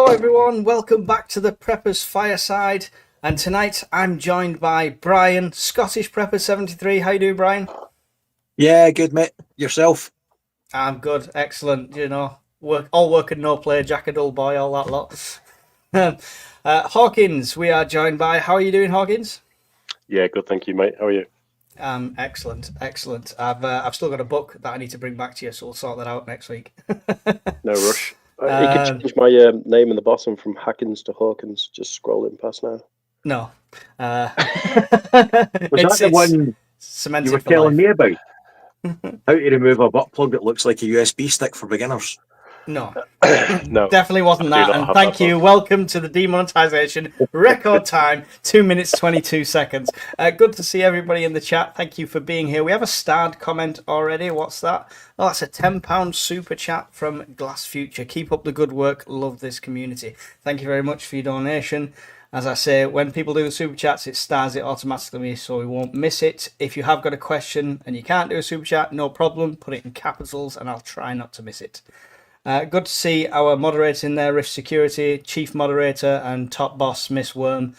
everyone, welcome back to the Preppers Fireside, and tonight I'm joined by Brian, Scottish Prepper 73. How you doing, Brian? Yeah, good mate. Yourself? I'm good, excellent. All work and no play, Jack a dull boy, all that lot. Hawkins, we are joined by. How are you doing, Hawkins? Yeah, good, thank you, mate. How are you? Excellent. I've still got a book that I need to bring back to you, so we'll sort that out next week. No rush. You can change my name in the bottom from Hackins to Hawkins. Just scrolling past now. No. Was that the one you were telling me about? How to remove a butt plug that looks like a USB stick for beginners? No, No, definitely wasn't that. And thank you. Welcome to the demonetization record time, 2 minutes 22 seconds. Good to see everybody in the chat. Thank you for being here. We have a starred comment already. What's that? Oh, that's a £10 super chat from Glass Future. Keep up the good work. Love this community. Thank you very much for your donation. As I say, when people do the super chats, it stars it automatically, so we won't miss it. If you have got a question and you can't do a super chat, no problem. Put it in capitals, and I'll try not to miss it. Good to see our moderator in there, Rift Security, Chief Moderator and Top Boss, Miss Worm,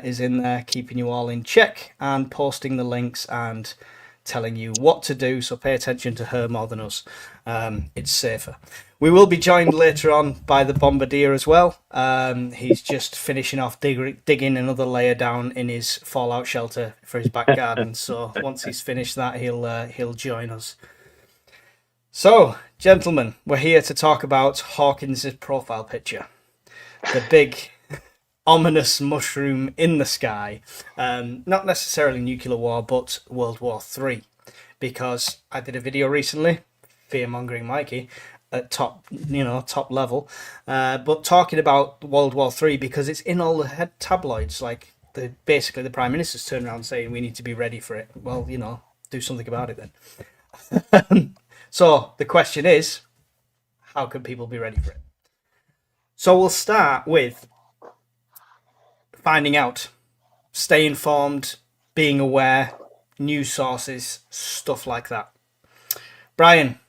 is in there, keeping you all in check and posting the links and telling you what to do, so pay attention to her more than us. It's safer. We will be joined later on by the Bombardier as well. He's just finishing off digging another layer down in his fallout shelter for his back garden, so once he's finished that, he'll join us. So, gentlemen, we're here to talk about Hawkins' profile picture. The big, ominous mushroom in the sky. Not necessarily nuclear war, but World War III. Because I did a video recently, fear-mongering Mikey, at top level, but talking about World War III because it's in all the head tabloids. Like, basically the Prime Minister's turned around saying we need to be ready for it. Well, do something about it then. So the question is, how can people be ready for it? So we'll start with finding out, stay informed, being aware, news sources, stuff like that. Brian,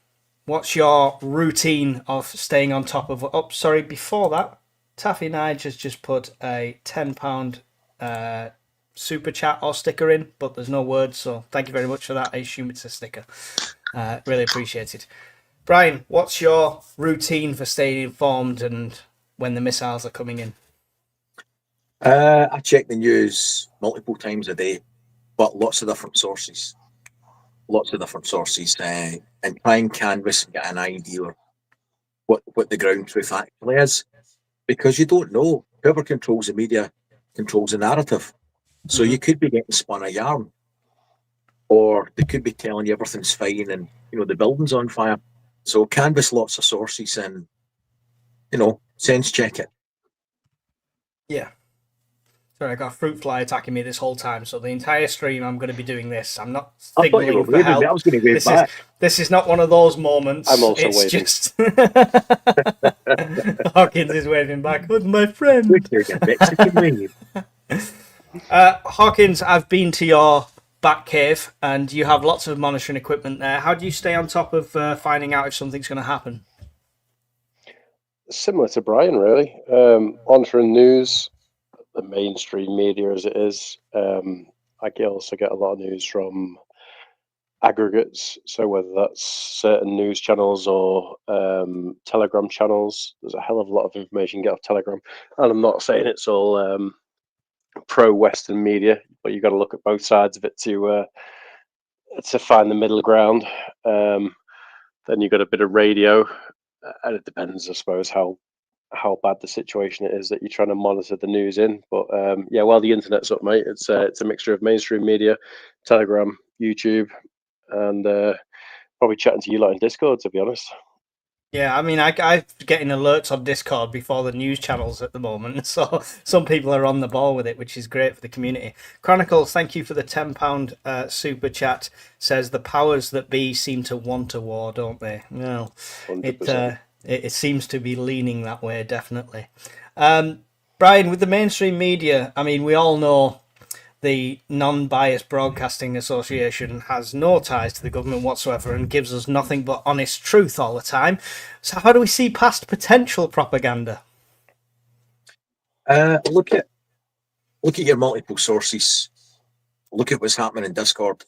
what's your routine of staying on top of... Oh, sorry, before that, Taffy Nige has just put a £10 super chat or sticker in, but there's no words, so thank you very much for that. I assume it's a sticker. Really appreciate it. Brian, what's your routine for staying informed and when the missiles are coming in? I check the news multiple times a day, but lots of different sources. And try and canvass and get an idea of what the ground truth actually is. Because you don't know. Whoever controls the media controls the narrative. So you could be getting spun a yarn. Or they could be telling you everything's fine and, the building's on fire. So canvass lots of sources and, sense check it. Yeah. Sorry, I got a fruit fly attacking me this whole time. So the entire stream, I'm going to be doing this. I'm not signaling for help. I was going to wave back. This is not one of those moments. I'm also it's waving. Just Hawkins is waving back. With my friend. Hawkins, I've been to your back cave and you have lots of monitoring equipment there. How do you stay on top of finding out if something's going to happen? Similar to Brian, really. Monitoring news, the mainstream media as it is. I also get a lot of news from aggregates. So whether that's certain news channels or Telegram channels, there's a hell of a lot of information you get off Telegram. And I'm not saying it's all pro-Western media, but you've got to look at both sides of it to find the middle ground. Then you've got a bit of radio, and it depends, I suppose, how bad the situation it is that you're trying to monitor the news in. But the internet's up, mate. It's a mixture of mainstream media, Telegram, YouTube, and probably chatting to you lot in Discord, to be honest. Yeah, I mean, I'm getting alerts on Discord before the news channels at the moment, so some people are on the ball with it, which is great for the community. Chronicles, thank you for the £10 super chat. Says the powers that be seem to want a war, don't they? Well, it seems to be leaning that way, definitely. Brian, with the mainstream media, I mean, we all know the Non-Biased Broadcasting Association has no ties to the government whatsoever and gives us nothing but honest truth all the time. So how do we see past potential propaganda? Look at your multiple sources. Look at what's happening in Discord.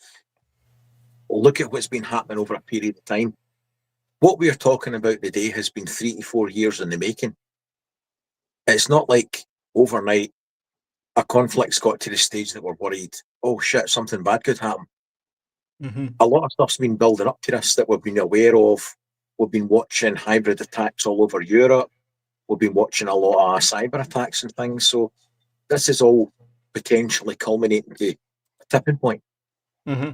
Look at what's been happening over a period of time. What we're talking about today has been 3 to 4 years in the making. It's not like overnight a conflict's got to the stage that we're worried, oh shit, something bad could happen. Mm-hmm. A lot of stuff's been building up to this that we've been aware of. We've been watching hybrid attacks all over Europe. We've been watching a lot of cyber attacks and things. So this is all potentially culminating to a tipping point. Mm-hmm.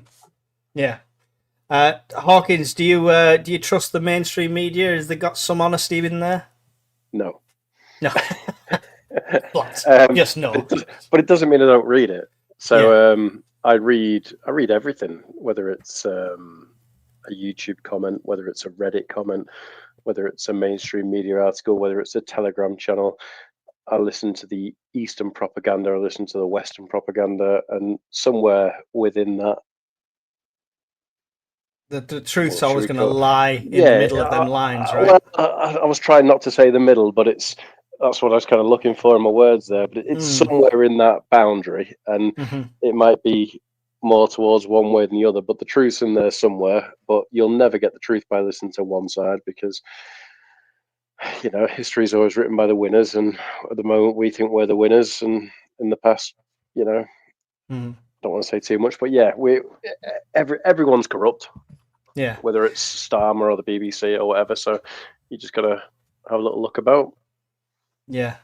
Yeah. Hawkins, do you trust the mainstream media? Has they got some honesty in there? No. No. Just no. But it doesn't mean I don't read it. So I read everything, whether it's a YouTube comment, whether it's a Reddit comment, whether it's a mainstream media article, whether it's a Telegram channel. I listen to the Eastern propaganda, I listen to the Western propaganda, and somewhere within that, the truth's always going to lie in the middle of them lines, right? Well, I was trying not to say the middle, but that's what I was kind of looking for in my words there. But it's somewhere in that boundary, and it might be more towards one way than the other. But the truth's in there somewhere. But you'll never get the truth by listening to one side, because history is always written by the winners, and at the moment we think we're the winners, and in the past, don't want to say too much, but everyone's corrupt. Yeah, whether it's Starmer or the BBC or whatever. So you just gotta have a little look about. Yeah.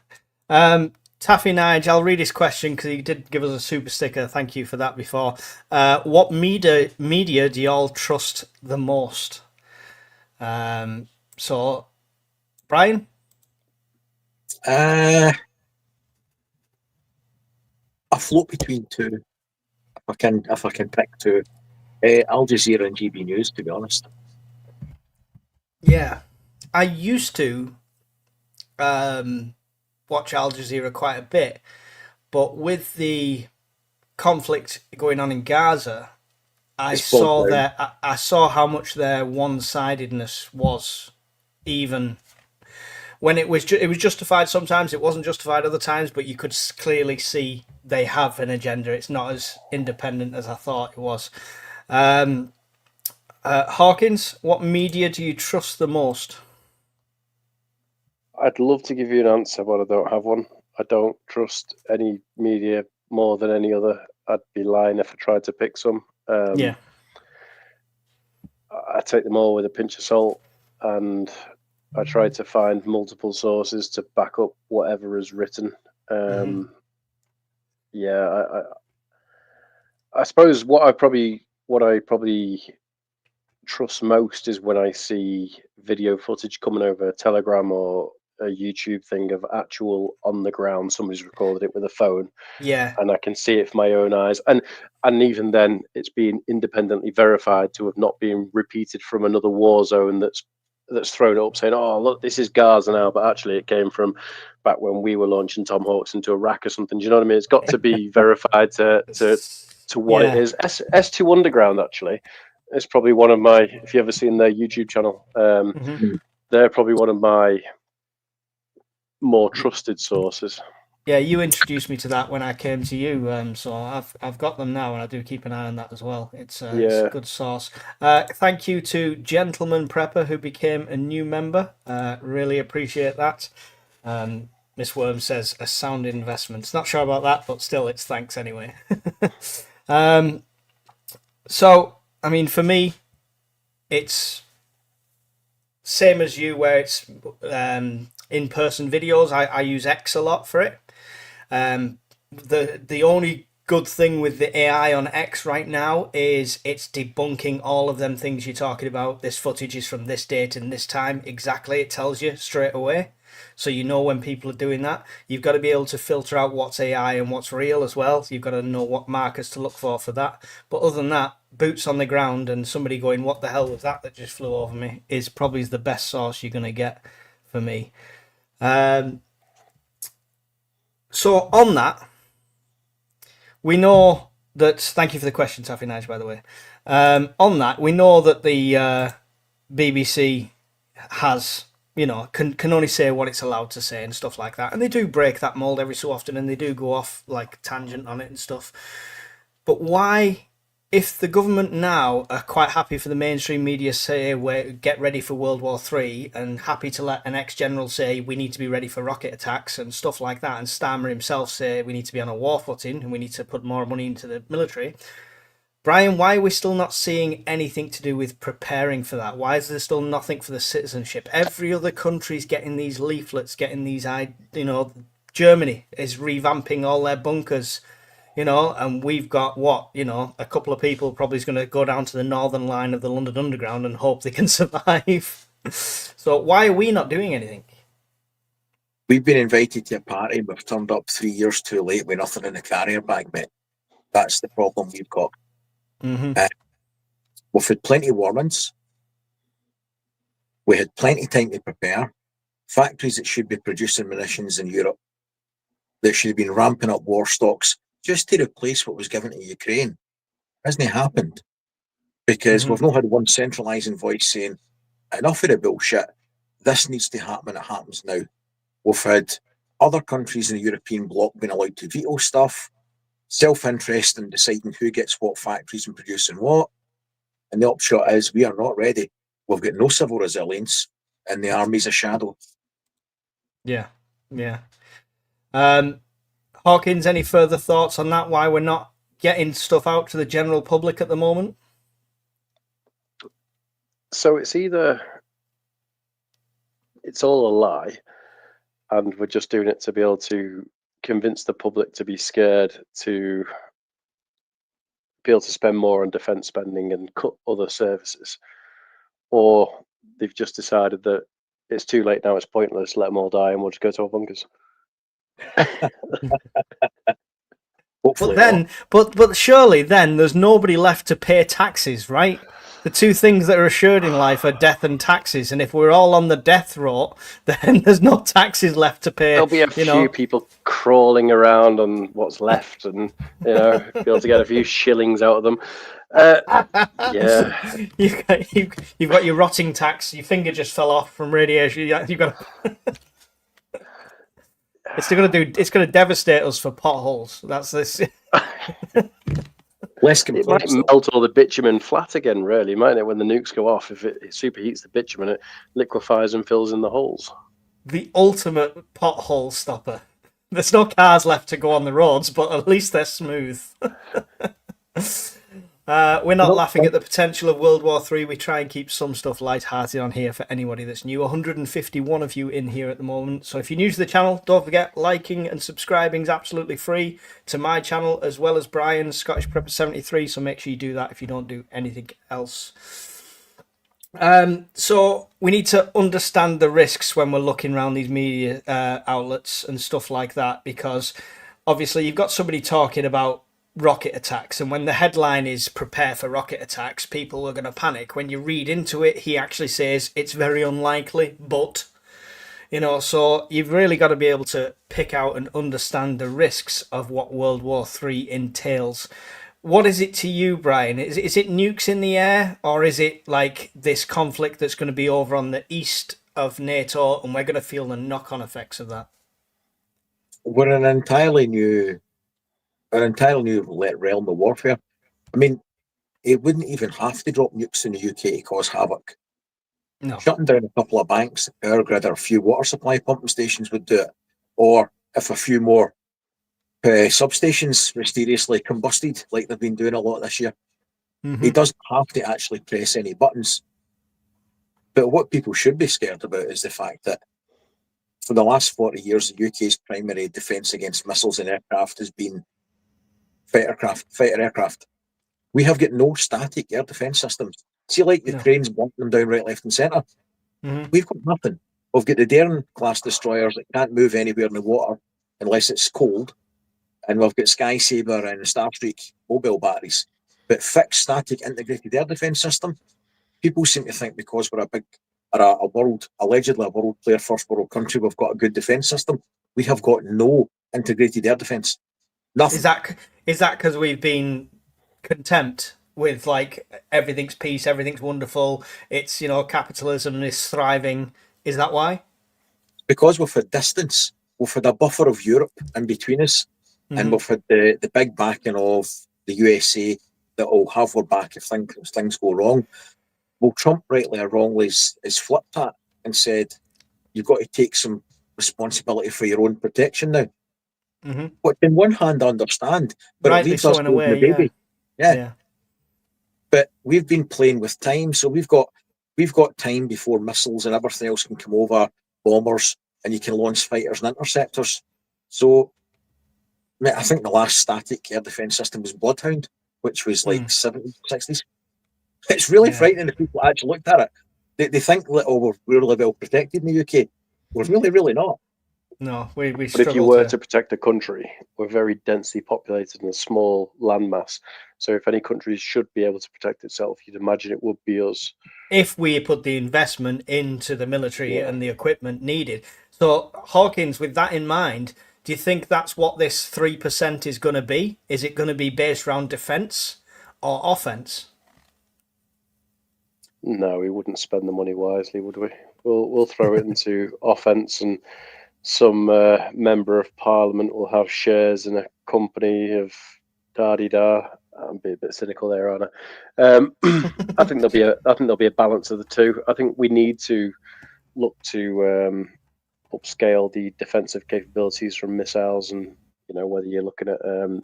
Taffy Nige, I'll read his question because he did give us a super sticker. Thank you for that before. What media do y'all trust the most? So, Brian? I float between two. If I can pick two. Al Jazeera and GB News, to be honest. Yeah. I used to watch Al Jazeera quite a bit, but with the conflict going on in Gaza, I saw how much their one-sidedness was. Even when it was justified sometimes, it wasn't justified other times, but you could clearly see they have an agenda. It's not as independent as I thought it was. Hawkins, what media do you trust the most? I'd love to give you an answer, but I don't have one. I don't trust any media more than any other. I'd be lying if I tried to pick some. I take them all with a pinch of salt, and I try to find multiple sources to back up whatever is written. I suppose what I probably trust most is when I see video footage coming over Telegram or a YouTube thing of actual on the ground, somebody's recorded it with a phone, and I can see it for my own eyes, and even then it's being independently verified to have not been repeated from another war zone that's thrown up saying, oh look, this is Gaza now, but actually it came from back when we were launching Tomahawks into Iraq or something. Do you know what I mean? It's got to be verified to what it is. S2 Underground actually is probably one of my, if you ever seen their YouTube channel, they're probably one of my more trusted sources. Yeah, you introduced me to that when I came to you, so I've got them now, and I do keep an eye on that as well. It's a good source. Thank you to Gentleman Prepper, who became a new member. Really appreciate that. Miss Worm says a sound investment. Not sure about that, but still, it's thanks anyway. So, I mean, for me, it's same as you, where it's in-person videos. I use X a lot for it. The only good thing with the AI on X right now is it's debunking all of them things you're talking about. This footage is from this date and this time. Exactly, it tells you straight away. So you know when people are doing that. You've got to be able to filter out what's AI and what's real as well. So you've got to know what markers to look for that. But other than that, boots on the ground and somebody going, what the hell was that just flew over me, is probably the best source you're going to get for me. So on that, we know that, thank you for the question, Taffy Nige, by the way. On that, we know that the BBC has can only say what it's allowed to say and stuff like that. And they do break that mold every so often, and they do go off like tangent on it and stuff. But why, if the government now are quite happy for the mainstream media say we get ready for World War III, and happy to let an ex-general say we need to be ready for rocket attacks and stuff like that, and Starmer himself say we need to be on a war footing and we need to put more money into the military, Brian, why are we still not seeing anything to do with preparing for that? Why is there still nothing for the citizenship? Every other country's getting these leaflets, getting these, Germany is revamping all their bunkers, and we've got a couple of people probably is going to go down to the northern line of the London Underground and hope they can survive. So why are we not doing anything? We've been invited to a party. We've turned up 3 years too late with nothing in the carrier bag, mate. That's the problem we've got. Mm-hmm. We've had plenty of warnings. We had plenty of time to prepare. Factories that should be producing munitions in Europe, that should have been ramping up war stocks just to replace what was given to Ukraine, hasn't happened. Because we've not had one centralising voice saying, enough of the bullshit, this needs to happen, it happens now. We've had other countries in the European bloc being allowed to veto stuff, self-interest in deciding who gets what factories and producing what. And the upshot is we are not ready. We've got no civil resilience, and the army's a shadow. Yeah. Hawkins, any further thoughts on that? Why we're not getting stuff out to the general public at the moment? So it's either it's all a lie, and we're just doing it to be able to convince the public to be scared, to be able to spend more on defence spending and cut other services, or they've just decided that it's too late now, it's pointless, let them all die, and we'll just go to our bunkers. But surely then there's nobody left to pay taxes, right? The two things that are assured in life are death and taxes, and if we're all on the death row, then there's no taxes left to pay. There'll be a few people crawling around on what's left, and be able to get a few shillings out of them. Yeah, you've got your rotting tax. Your finger just fell off from radiation. You've got. It's going to devastate us for potholes. That's this. Less it might melt all the bitumen flat again, really, mightn't it? When the nukes go off, if it superheats the bitumen, it liquefies and fills in the holes. The ultimate pothole stopper. There's no cars left to go on the roads, but at least they're smooth. We're not laughing at the potential of World War III. We try and keep some stuff light-hearted on here for anybody that's new. 151 of you in here at the moment. So if you're new to the channel, don't forget liking and subscribing is absolutely free to my channel as well as Brian's Scottish Prepper 73. So make sure you do that if you don't do anything else. So we need to understand the risks when we're looking around these media outlets and stuff like that, because obviously you've got somebody talking about rocket attacks, and when the headline is prepare for rocket attacks, people are going to panic. When you read into it, he actually says it's very unlikely, but so you've really got to be able to pick out and understand the risks of what World War III entails. What is it to you, Brian? Is it nukes in the air, or is it like this conflict that's going to be over on the east of NATO and we're going to feel the knock-on effects of that? We're an entirely new realm of warfare. I mean, it wouldn't even have to drop nukes in the UK to cause havoc. No. Shutting down a couple of banks, the power grid, or a few water supply pumping stations would do it. Or if a few more substations mysteriously combusted, like they've been doing a lot this year. He doesn't have to actually press any buttons. But what people should be scared about is the fact that for the last 40 years, the UK's primary defence against missiles and aircraft has been fighter aircraft. We have got no static air defence systems. See, like Ukraine's bunking them down right, left and centre. We've got nothing. We've got the Daring class destroyers that can't move anywhere in the water unless it's cold. And we've got Sky Sabre and Starstreak mobile batteries. But fixed, static, integrated air defence system, people seem to think because we're allegedly a world player, first world country, we've got a good defence system. We have got no integrated air defence. Nothing. Is that because we've been content with like everything's peace, everything's wonderful, it's capitalism is thriving Is that why? Because we've had distance, we've had a buffer of Europe in between us, and we've had the big backing of the USA that will have our back if things go wrong. Well, Trump, rightly or wrongly, is flipped that and said, you've got to take some responsibility for your own protection now. But in one hand, I understand, but Rightly it leaves so us in a holding way, the baby. yeah. But we've been playing with time, so we've got time before missiles and everything else can come over, bombers, and you can launch fighters and interceptors. So, I think the last static air defence system was Bloodhound, which was like 70s, 60s. It's really frightening if people actually looked at it. They think that, oh, we're really well protected in the UK. We're really, really not. No, we But if you were to protect a country, we're very densely populated in a small landmass. So if any country should be able to protect itself, you'd imagine it would be us. If we put the investment into the military and the equipment needed. So, Hawkins, with that in mind, do you think that's what this 3% is going to be? Is it going to be based around defence or offence? No, we wouldn't spend the money wisely, would we? We'll throw it into offence, and some member of parliament will have shares in a company of da-di-da. I'm being a bit cynical there, aren't I? I think there'll be a balance of the two. I think we need to look to upscale the defensive capabilities from missiles, and whether you're looking at the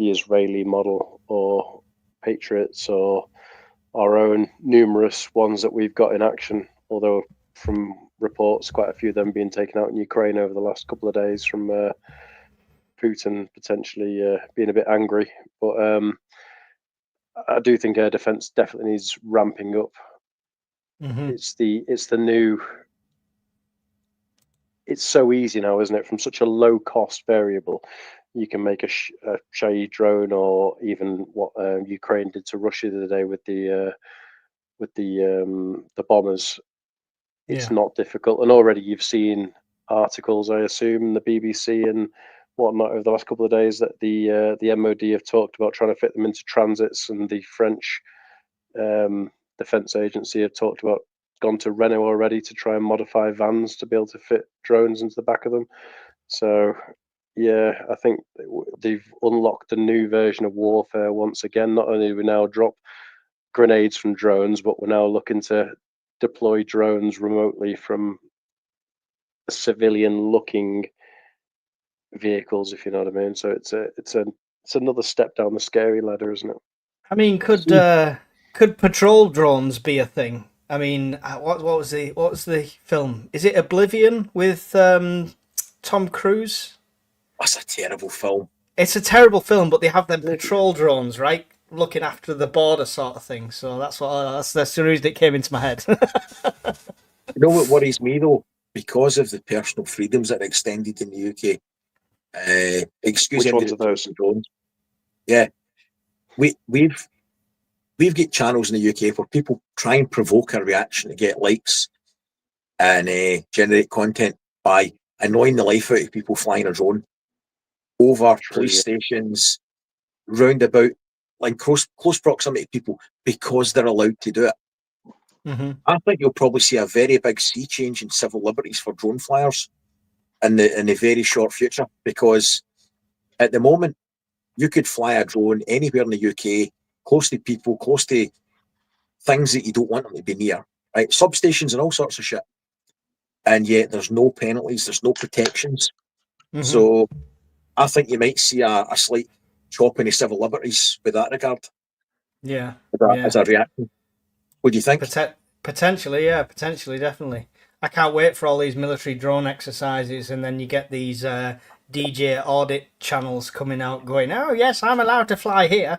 Israeli model or Patriots or our own numerous ones that we've got in action, although from reports, quite a few of them being taken out in Ukraine over the last couple of days from Putin potentially being a bit angry. But I do think air defence definitely needs ramping up. It's the new. It's so easy now, isn't it? From such a low cost variable, you can make a Shahid drone, or even what Ukraine did to Russia the other day with the bombers. It's not difficult, and already you've seen articles, I assume, in the BBC and whatnot over the last couple of days that the MOD have talked about trying to fit them into transits, and the French defense agency have talked about gone to Renault already to try and modify vans to be able to fit drones into the back of them. So yeah, I think they've unlocked a new version of warfare once again. Not only do we now drop grenades from drones, but we're now looking to deploy drones remotely from civilian-looking vehicles, if you know what I mean. So it's another step down the scary ladder, isn't it? I mean, could patrol drones be a thing? I mean, what was the film? Is it Oblivion with Tom Cruise? That's a terrible film. It's a terrible film, but they have them patrol drones, right, looking after the border, sort of thing. So that's the reason it came into my head. You know what worries me though, because of the personal freedoms that are extended in the UK. Excuse Which me, ones are those? drones. Yeah, we've got channels in the UK where people try and provoke a reaction to get likes and generate content by annoying the life out of people flying a drone over police stations, roundabout, like close proximity to people, because they're allowed to do it. I think you'll probably see a very big sea change in civil liberties for drone flyers in the very short future, because at the moment you could fly a drone anywhere in the UK, close to people, close to things that you don't want them to be near, right? Substations and all sorts of shit. And yet there's no penalties, there's no protections. So I think you might see a slight chopping of civil liberties with that regard. Yeah. As a reaction. What do you think? Potentially, yeah, definitely. I can't wait for all these military drone exercises, and then you get these DJ audit channels coming out going, oh yes, I'm allowed to fly here.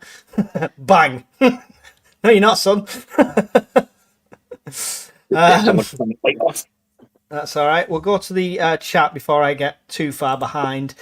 Bang. No, you're not, son. That's all right. We'll go to the chat before I get too far behind.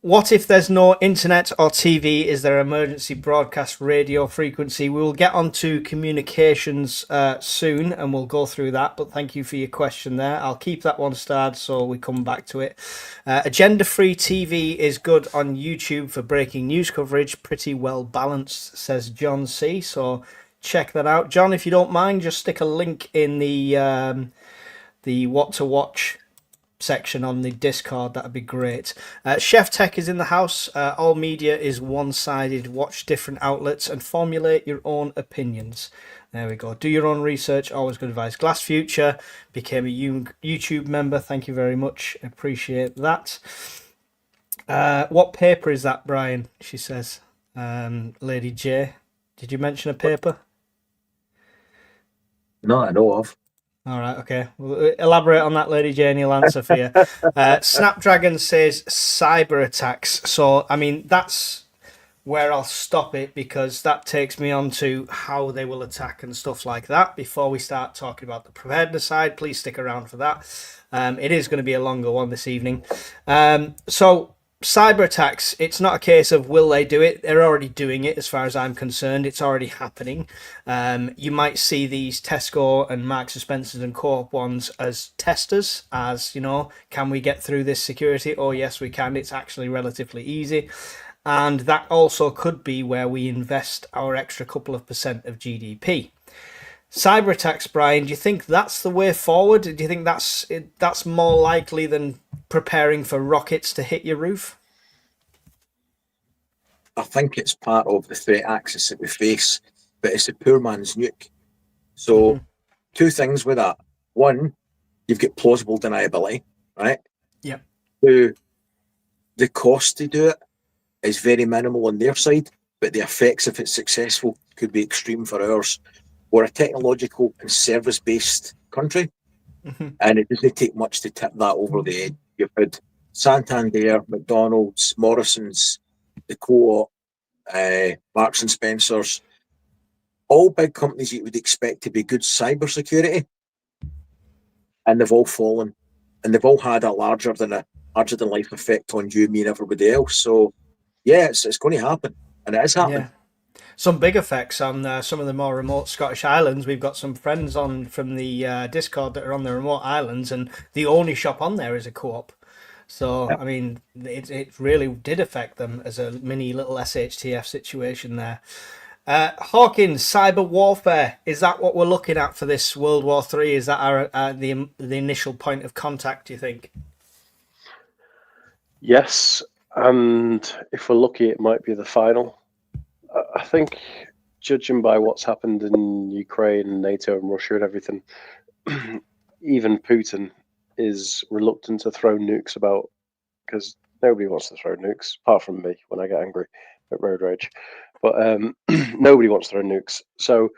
What if there's no internet or TV? Is there emergency broadcast radio frequency? We will get onto communications soon, and we'll go through that. But thank you for your question there. I'll keep that one starred so we come back to it. Agenda-free TV is good on YouTube for breaking news coverage. Pretty well balanced, says John C. So check that out. John, if you don't mind, just stick a link in the what to watch section on the Discord. That'd be great. Chef Tech is in the house. All media is one-sided. Watch different outlets and formulate your own opinions. There we go. Do your own research. Always good advice. Glass Future became a YouTube member. Thank you very much. Appreciate that. What paper is that, Brian? She says. Lady J. Did you mention a paper? Not I know of. All right, okay. We'll elaborate on that, Lady Jane. He'll answer for you. Snapdragon says cyber attacks. So, I mean, that's where I'll stop it, because that takes me on to how they will attack and stuff like that. Before we start talking about the preparedness side, please stick around for that. It is going to be a longer one this evening. So, cyber attacks, it's not a case of will they do it. They're already doing it as far as I'm concerned. It's already happening. You might see these Tesco and Marks and Spencer's and Co-op ones as testers, as, you know, can we get through this security? Oh yes, we can. It's actually relatively easy. And that also could be where we invest our extra couple of % of GDP. Cyber attacks, Brian, do you think that's the way forward? Do you think that's more likely than preparing for rockets to hit your roof? I think it's part of the threat axis that we face, but it's a poor man's nuke. So, two things with that. One, you've got plausible deniability, right? Yep. Two, the cost to do it is very minimal on their side, but the effects, if it's successful, could be extreme for ours. We're a technological and service-based country, and it doesn't take much to tip that over the edge. You've had Santander, McDonald's, Morrison's, the Co-op, Marks and Spencer's, all big companies you would expect to be good cybersecurity, and they've all fallen, and they've all had a larger than life effect on you, me, and everybody else. So, yeah, it's going to happen, and it is happening. Yeah. Some big effects on some of the more remote Scottish islands. We've got some friends on from the Discord that are on the remote islands, and the only shop on there is a Co-op. So, I mean, it really did affect them as a mini little SHTF situation there. Hawkins, cyber warfare, is that what we're looking at for this World War III? Is that the initial point of contact, do you think? Yes, and if we're lucky, it might be the final. I think, judging by what's happened in Ukraine, NATO, and Russia, and everything, even Putin is reluctant to throw nukes about, because nobody wants to throw nukes, apart from me when I get angry at road rage. But nobody wants to throw nukes. So,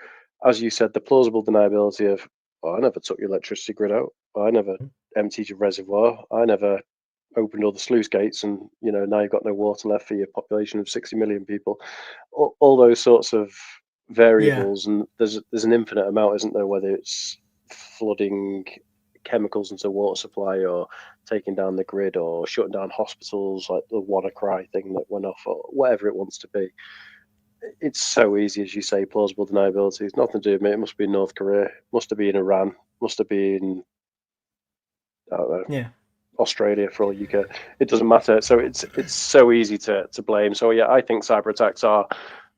as you said, the plausible deniability of, oh, I never took your electricity grid out. Oh, I never emptied your reservoir. I never opened all the sluice gates, and now you've got no water left for your population of 60 million people. All those sorts of variables, and there's an infinite amount, isn't there? Whether it's flooding chemicals into water supply, or taking down the grid, or shutting down hospitals, like the WannaCry thing that went off, or whatever it wants to be. It's so easy, as you say, plausible deniability. It's nothing to do with me. It must be in North Korea, must have been Iran, must have been, I don't know. Yeah. Australia, for all you care. It doesn't matter. So it's so easy to blame. So yeah, I think cyber attacks are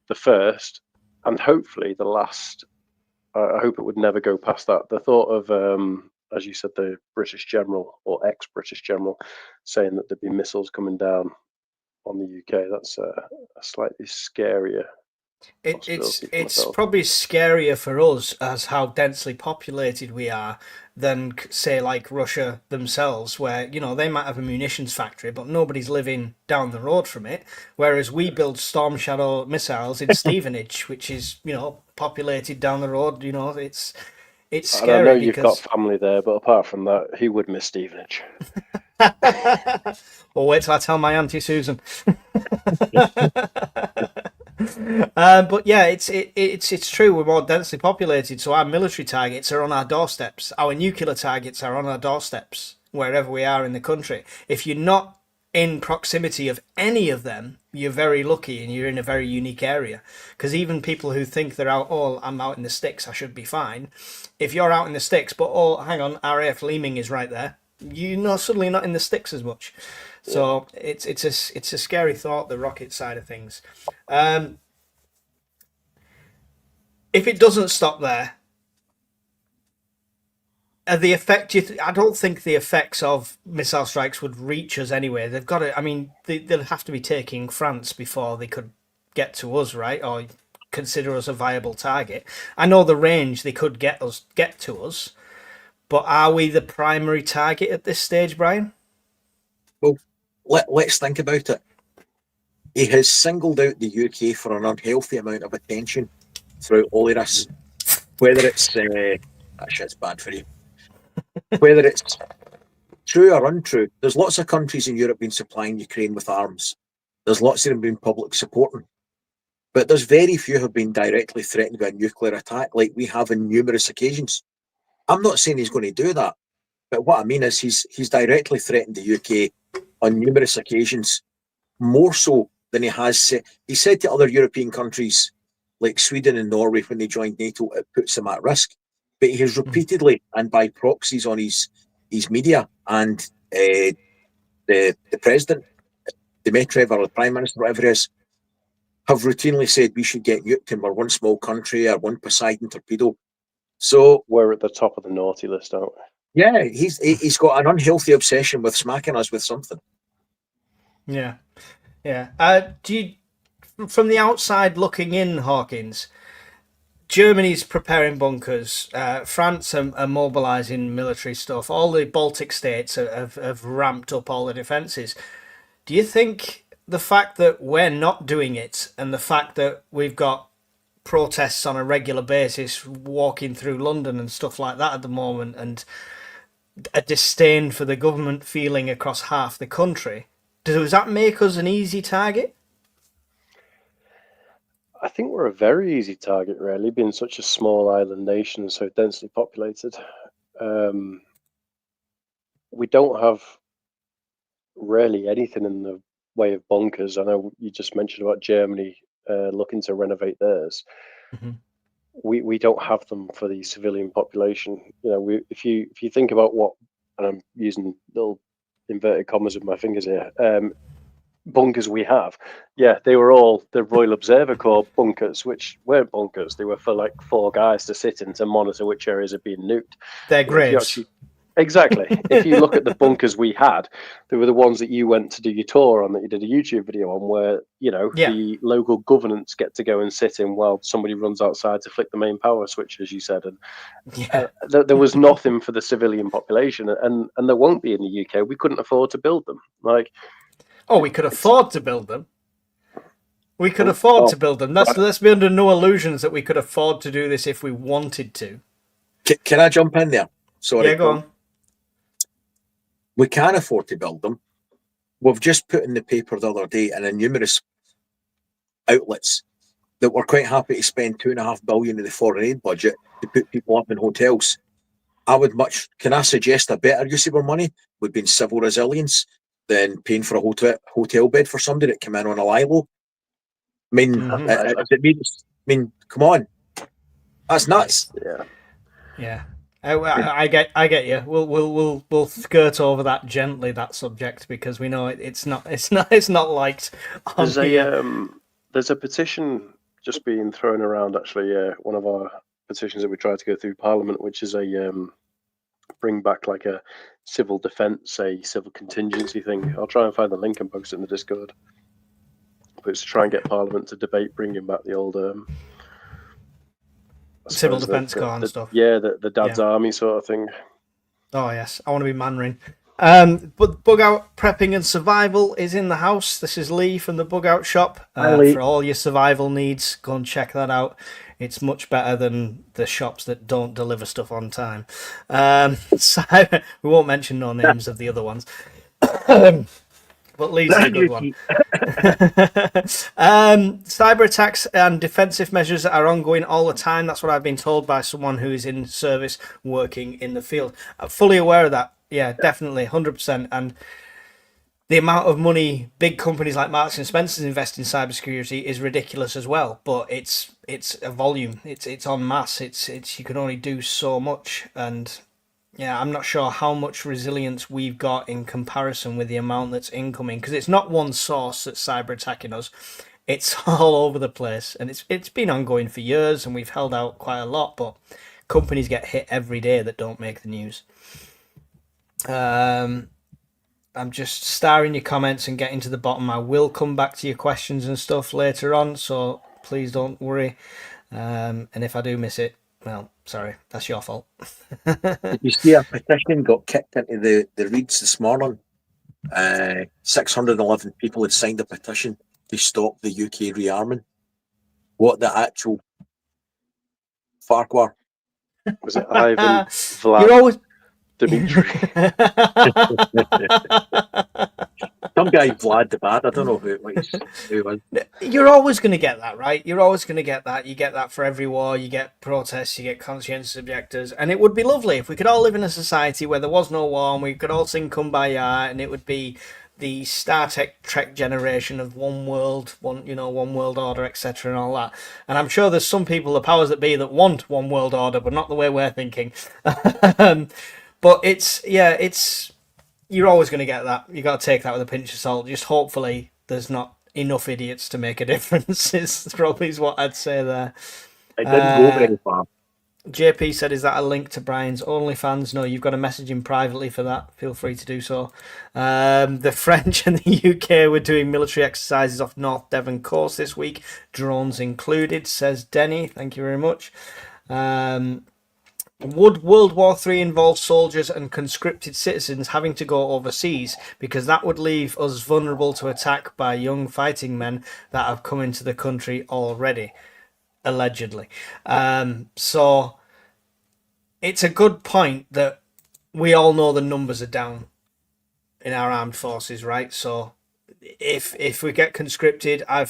the first and hopefully the last. I hope it would never go past that. The thought of, as you said, the British general or ex-British general saying that there'd be missiles coming down on the UK, that's a slightly scarier. It's probably scarier for us as how densely populated we are than, say, like Russia themselves, where they might have a munitions factory, but nobody's living down the road from it. Whereas we build Storm Shadow missiles in Stevenage, which is populated down the road. It's scary. I know you've got family there, but apart from that, who would miss Stevenage? Well, wait till I tell my Auntie Susan. But yeah, it's true. We're more densely populated, so our military targets are on our doorsteps. Our nuclear targets are on our doorsteps wherever we are in the country. If you're not in proximity of any of them, you're very lucky, and you're in a very unique area. Because even people who think they're out, oh, I'm out in the sticks, I should be fine. If you're out in the sticks, but oh, hang on, RAF Leeming is right there, you're suddenly not in the sticks as much. So it's a scary thought, the rocket side of things. if it doesn't stop there, the effect, I don't think the effects of missile strikes would reach us anyway. They've got to, I mean, they'll have to be taking France before they could get to us, right? Or consider us a viable target. I know the range they could get to us, but are we the primary target at this stage, Brian? Well, let's think about it. He has singled out the UK for an unhealthy amount of attention throughout all of this. Whether it's that shit's bad for you. Whether it's true or untrue, there's lots of countries in Europe been supplying Ukraine with arms. There's lots of them been public supporting. But there's very few have been directly threatened by a nuclear attack like we have on numerous occasions. I'm not saying he's going to do that, but what I mean is he's directly threatened the UK on numerous occasions, more so than he has said. He said to other European countries like Sweden and Norway when they joined NATO, it puts them at risk. But he has repeatedly and by proxies on his media and the president, Dmitriev, or the prime minister, whatever it is, have routinely said we should get nuked and we're one small country or one Poseidon torpedo. So we're at the top of the naughty list, aren't we? Yeah, he's got an unhealthy obsession with smacking us with something. Yeah. Do you, from the outside looking in, Hawkins, Germany's preparing bunkers, France are mobilising military stuff, all the Baltic states have ramped up all the defences. Do you think the fact that we're not doing it and the fact that we've got protests on a regular basis walking through London and stuff like that at the moment, and a disdain for the government feeling across half the country, does that make us an easy target? I think we're a very easy target, really, being such a small island nation and so densely populated. We don't have really anything in the way of bunkers. I know you just mentioned about Germany looking to renovate theirs. Mm-hmm. We don't have them for the civilian population. You know, if you think about what, and I'm using little inverted commas with my fingers here, bunkers we have, they were all the Royal Observer Corps bunkers, which weren't bunkers. They were for like 4 guys to sit in to monitor which areas are being nuked. They're graves. Exactly. If you look at the bunkers we had, they were the ones that you went to do your tour on, that you did a YouTube video on, where, you know, the local governance get to go and sit in while somebody runs outside to flick the main power switch, as you said. And there was nothing for the civilian population, and there won't be in the UK. We couldn't afford to build them. We could afford to build them. We could afford to build them. Let's be under no illusions that we could afford to do this if we wanted to. Can I jump in there? Sorry. Yeah, go on. We can afford to build them. We've just put in the paper the other day and in numerous outlets that we're quite happy to spend $2.5 billion of the foreign aid budget to put people up in hotels. Can I suggest a better use of our money would be in civil resilience than paying for a hotel bed for somebody that came in on a LILO? I mean, come on, that's nuts. Yeah. I get you. We'll skirt over that gently, that subject, because we know it's not liked. There's a petition just being thrown around. Actually, one of our petitions that we tried to go through Parliament, which is a bring back like a civil defence, a civil contingency thing. I'll try and find the link and post it in the Discord. But it's to try and get Parliament to debate bringing back the old civil defence corps and stuff. Yeah, the dad's army sort of thing. Oh yes, I want to be Manring. But Bugout Prepping and Survival is in the house. This is Lee from the Bugout Shop. For all your survival needs, go and check that out. It's much better than the shops that don't deliver stuff on time. We won't mention no names of the other ones. But Lee's a good one. Cyber attacks and defensive measures are ongoing all the time. That's what I've been told by someone who is in service working in the field. I'm fully aware of that. Yeah, definitely, 100%. And the amount of money big companies like Marks and Spencer's invest in cybersecurity is ridiculous as well. But it's a volume. It's en masse. It's you can only do so much. And yeah, I'm not sure how much resilience we've got in comparison with the amount that's incoming, because it's not one source that's cyber attacking us. It's all over the place, and it's been ongoing for years, and we've held out quite a lot, but companies get hit every day that don't make the news. I'm just starring your comments and getting to the bottom. I will come back to your questions and stuff later on, so please don't worry. And if I do miss it, well, sorry, that's your fault. Did you see a petition got kicked into the reads this morning? 611 people had signed a petition to stop the UK rearming. What the actual Farquhar? Was it Ivan, Vlad, You're always Dimitri? Some guy Vlad the Bad. I don't know who it was. You're always going to get that, right? You're always going to get that. You get that for every war. You get protests. You get conscientious objectors. And it would be lovely if we could all live in a society where there was no war and we could all sing Kumbaya, and it would be the Star Trek generation of one world, one world order, etc., and all that. And I'm sure there's some people, the powers that be, that want one world order, but not the way we're thinking. But it's you're always going to get that. You got to take that with a pinch of salt. Just hopefully there's not enough idiots to make a difference. Is probably what I'd say there. It didn't go very far. JP said, "Is that a link to Brian's OnlyFans?" No, you've got to message him privately for that. Feel free to do so. The French and the UK were doing military exercises off North Devon coast this week, drones included, says Denny. Thank you very much. Would World War III involve soldiers and conscripted citizens having to go overseas? Because that would leave us vulnerable to attack by young fighting men that have come into the country already, allegedly. So it's a good point that we all know the numbers are down in our armed forces, right? So if we get conscripted, I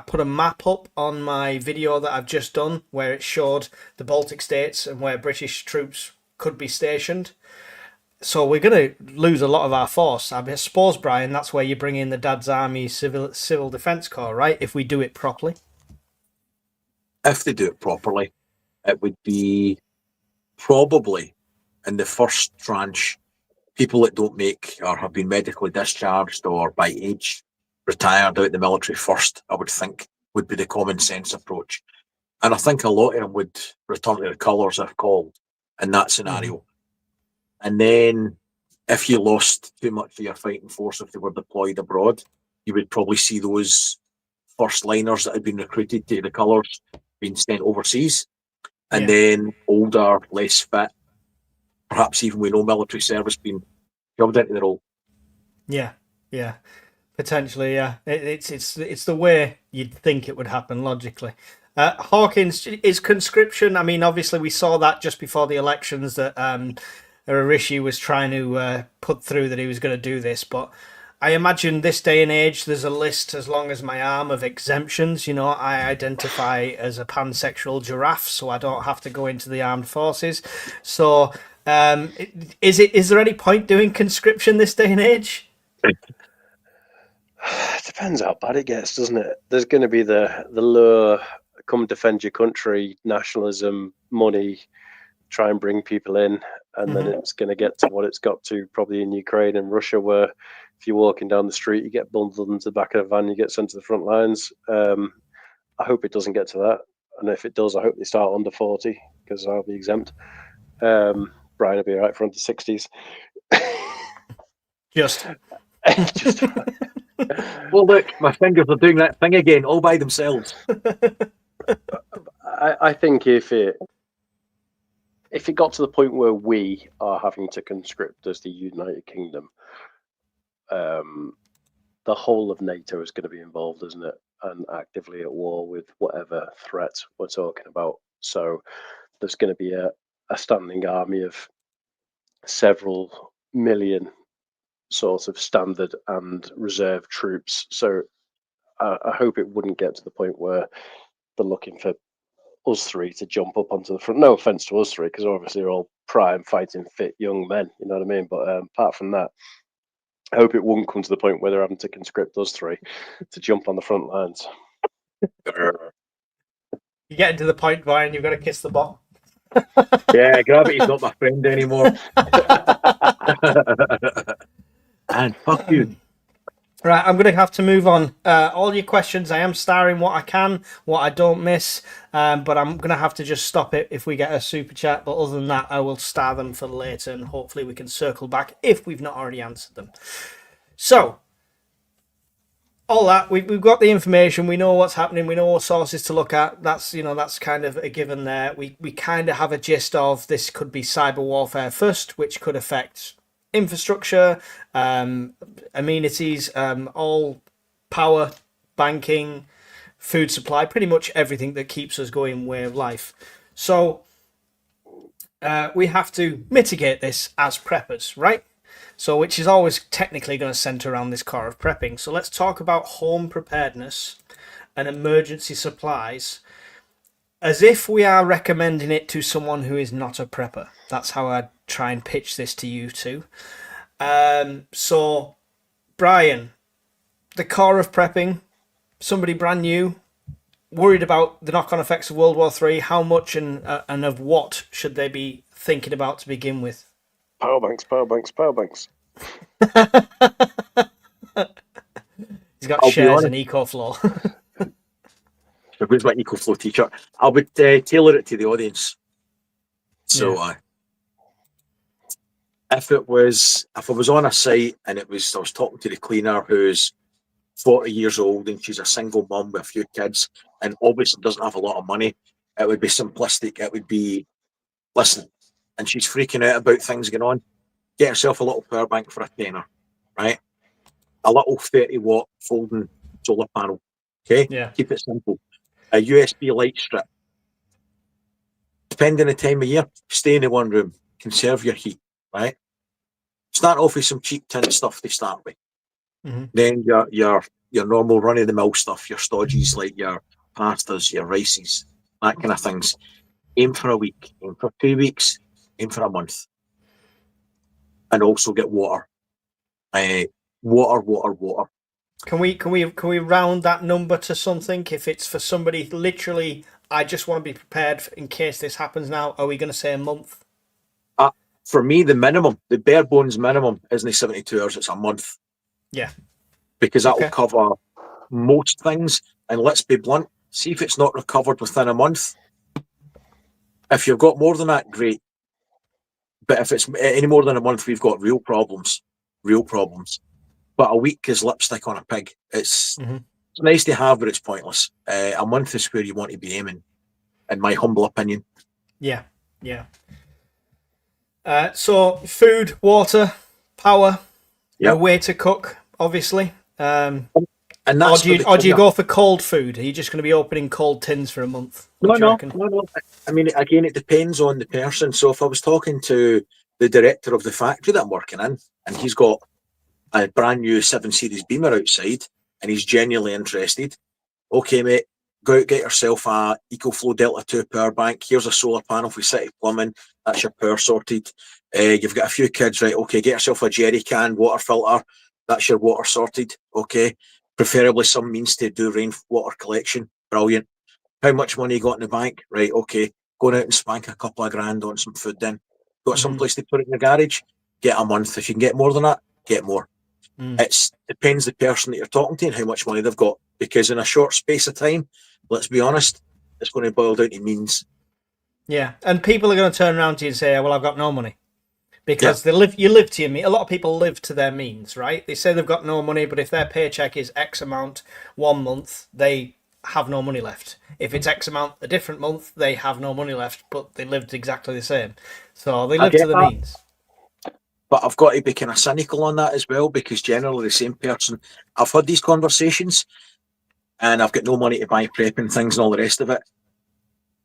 put a map up on my video that I've just done where it showed the Baltic states and where British troops could be stationed. So we're going to lose a lot of our force. I suppose, Brian, that's where you bring in the Dad's Army Civil Defence Corps, right? If we do it properly. If they do it properly, it would be probably in the first tranche, people that don't make or have been medically discharged or by age retired out the military first, I would think, would be the common sense approach. And I think a lot of them would return to the colours if called in that scenario. Mm-hmm. And then if you lost too much of your fighting force, if they were deployed abroad, you would probably see those first liners that had been recruited to the colours being sent overseas. And then older, less fit, perhaps even with no military service being shoved into the role. Yeah, potentially. Yeah, it's the way you'd think it would happen logically. Hawkins, is conscription? I mean, obviously we saw that just before the elections that Rishi was trying to put through that he was going to do this, but I imagine this day and age there's a list as long as my arm of exemptions. You know, I identify as a pansexual giraffe, so I don't have to go into the armed forces. So is there any point doing conscription this day and age? It depends how bad it gets, doesn't it? There's going to be the lure, come defend your country, nationalism, money, try and bring people in, and then it's going to get to what it's got to probably in Ukraine and Russia, where if you're walking down the street, you get bundled into the back of a van, you get sent to the front lines. I hope it doesn't get to that, and if it does, I hope they start under 40 because I'll be exempt. Brian will be all right for under 60s. Just. Well, look, my fingers are doing that thing again, all by themselves. I think if it got to the point where we are having to conscript as the United Kingdom, the whole of NATO is going to be involved, isn't it? And actively at war with whatever threat we're talking about. So there's going to be a standing army of several million sort of standard and reserve troops. So I hope it wouldn't get to the point where they're looking for us three to jump up onto the front. No offense to us three, because obviously they're all prime, fighting fit young men, you know what I mean? But apart from that, I hope it wouldn't come to the point where they're having to conscript us three to jump on the front lines. You're getting to the point, Brian, you've got to kiss the bottom. Yeah, Gravity's not my friend anymore. And fuck you. Right, I'm going to have to move on. All your questions, I am starring what I can, what I don't miss, but I'm going to have to just stop it if we get a super chat. But other than that, I will star them for later, and hopefully we can circle back if we've not already answered them. So, all that, we've got the information, we know what's happening, we know what sources to look at. That's, that's kind of a given there. We kind of have a gist of this could be cyber warfare first, which could affect infrastructure, amenities, all power, banking, food supply, pretty much everything that keeps us going way of life. So we have to mitigate this as preppers, right? So which is always technically going to center around this core of prepping. So let's talk about home preparedness and emergency supplies as if we are recommending it to someone who is not a prepper. That's how I try and pitch this to you two. So, Brian, the core of prepping, somebody brand new, worried about the knock-on effects of World War III, how much and of what should they be thinking about to begin with? Power banks, power banks, power banks. He's got I'll be shares honest. in EcoFlow. So who's my EcoFlow teacher? I would tailor it to the audience. So if I was on a site and I was talking to the cleaner who's 40 years old and she's a single mum with a few kids and obviously doesn't have a lot of money, it would be simplistic. It would be, listen, and she's freaking out about things going on, get herself a little power bank for a tenner, right? A little 30-watt folding solar panel, okay? Yeah. Keep it simple. A USB light strip. Depending on the time of year, stay in the one room, conserve your heat, right? Start off with some cheap tin stuff to start with. Mm-hmm. Then your normal run-of-the-mill stuff, your stodgies like your pastas, your rices, that kind of things. Aim for a week, aim for 2 weeks, aim for a month. And also get water. Water. Can we round that number to something? If it's for somebody literally, I just want to be prepared in case this happens now. Are we going to say a month? For me, the bare bones minimum isn't 72 hours, it's a month. Yeah. Because that will cover most things. And let's be blunt, see if it's not recovered within a month. If you've got more than that, great. But if it's any more than a month, we've got real problems. But a week is lipstick on a pig. It's nice to have, but it's pointless. A month is where you want to be aiming, in my humble opinion. Yeah. So food, water, power, a way to cook, obviously. And that's or do you go for cold food? Are you just going to be opening cold tins for a month? No. I mean, again, it depends on the person. So if I was talking to the director of the factory that I'm working in, and he's got a brand new 7 Series Beamer outside, and he's genuinely interested, okay, mate, go out, get yourself a EcoFlow Delta 2 power bank. Here's a solar panel for City Plumbing. That's your power sorted. You've got a few kids, right? Okay, get yourself a jerry can water filter. That's your water sorted. Okay, preferably some means to do rainwater collection. Brilliant. How much money you got in the bank? Right, okay. Going out and spank a couple of grand on some food then. Got some place to put it in the garage? Get a month. If you can get more than that, get more. It depends the person that you're talking to and how much money they've got. Because in a short space of time, let's be honest, it's going to boil down to means. Yeah, and people are going to turn around to you and say, well, I've got no money. Because you live to your means. A lot of people live to their means, right? They say they've got no money, but if their paycheck is X amount 1 month, they have no money left. If it's X amount a different month, they have no money left, but they lived exactly the same. So they live to the means. But I've got to be kind of cynical on that as well, because generally the same person, I've had these conversations and I've got no money to buy prepping things and all the rest of it.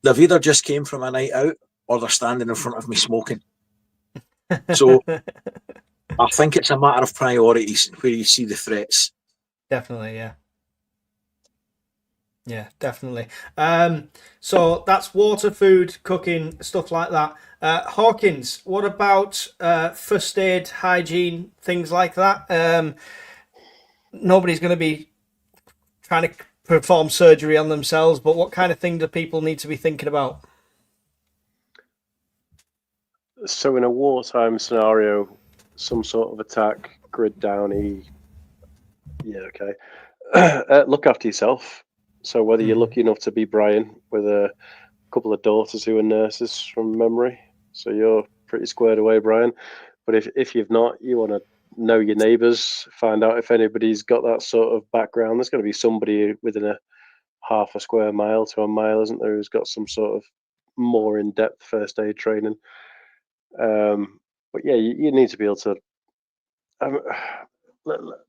They've either just came from a night out or they're standing in front of me smoking. So I think it's a matter of priorities and where you see the threats. Definitely, yeah. Yeah, definitely. So that's water, food, cooking, stuff like that. Hawkins, what about first aid, hygiene, things like that? Nobody's going to be trying to perform surgery on themselves, but what kind of thing do people need to be thinking about? So in a wartime scenario, some sort of attack, grid downy, Yeah, okay. Look after yourself. So whether you're lucky enough to be Brian with a couple of daughters who are nurses from memory, so you're pretty squared away, Brian. But if you've not, you want to know your neighbours, find out if anybody's got that sort of background. There's going to be somebody within a half a square mile to a mile, isn't there, who's got some sort of more in-depth first aid training. But yeah, you need to be able to. Um,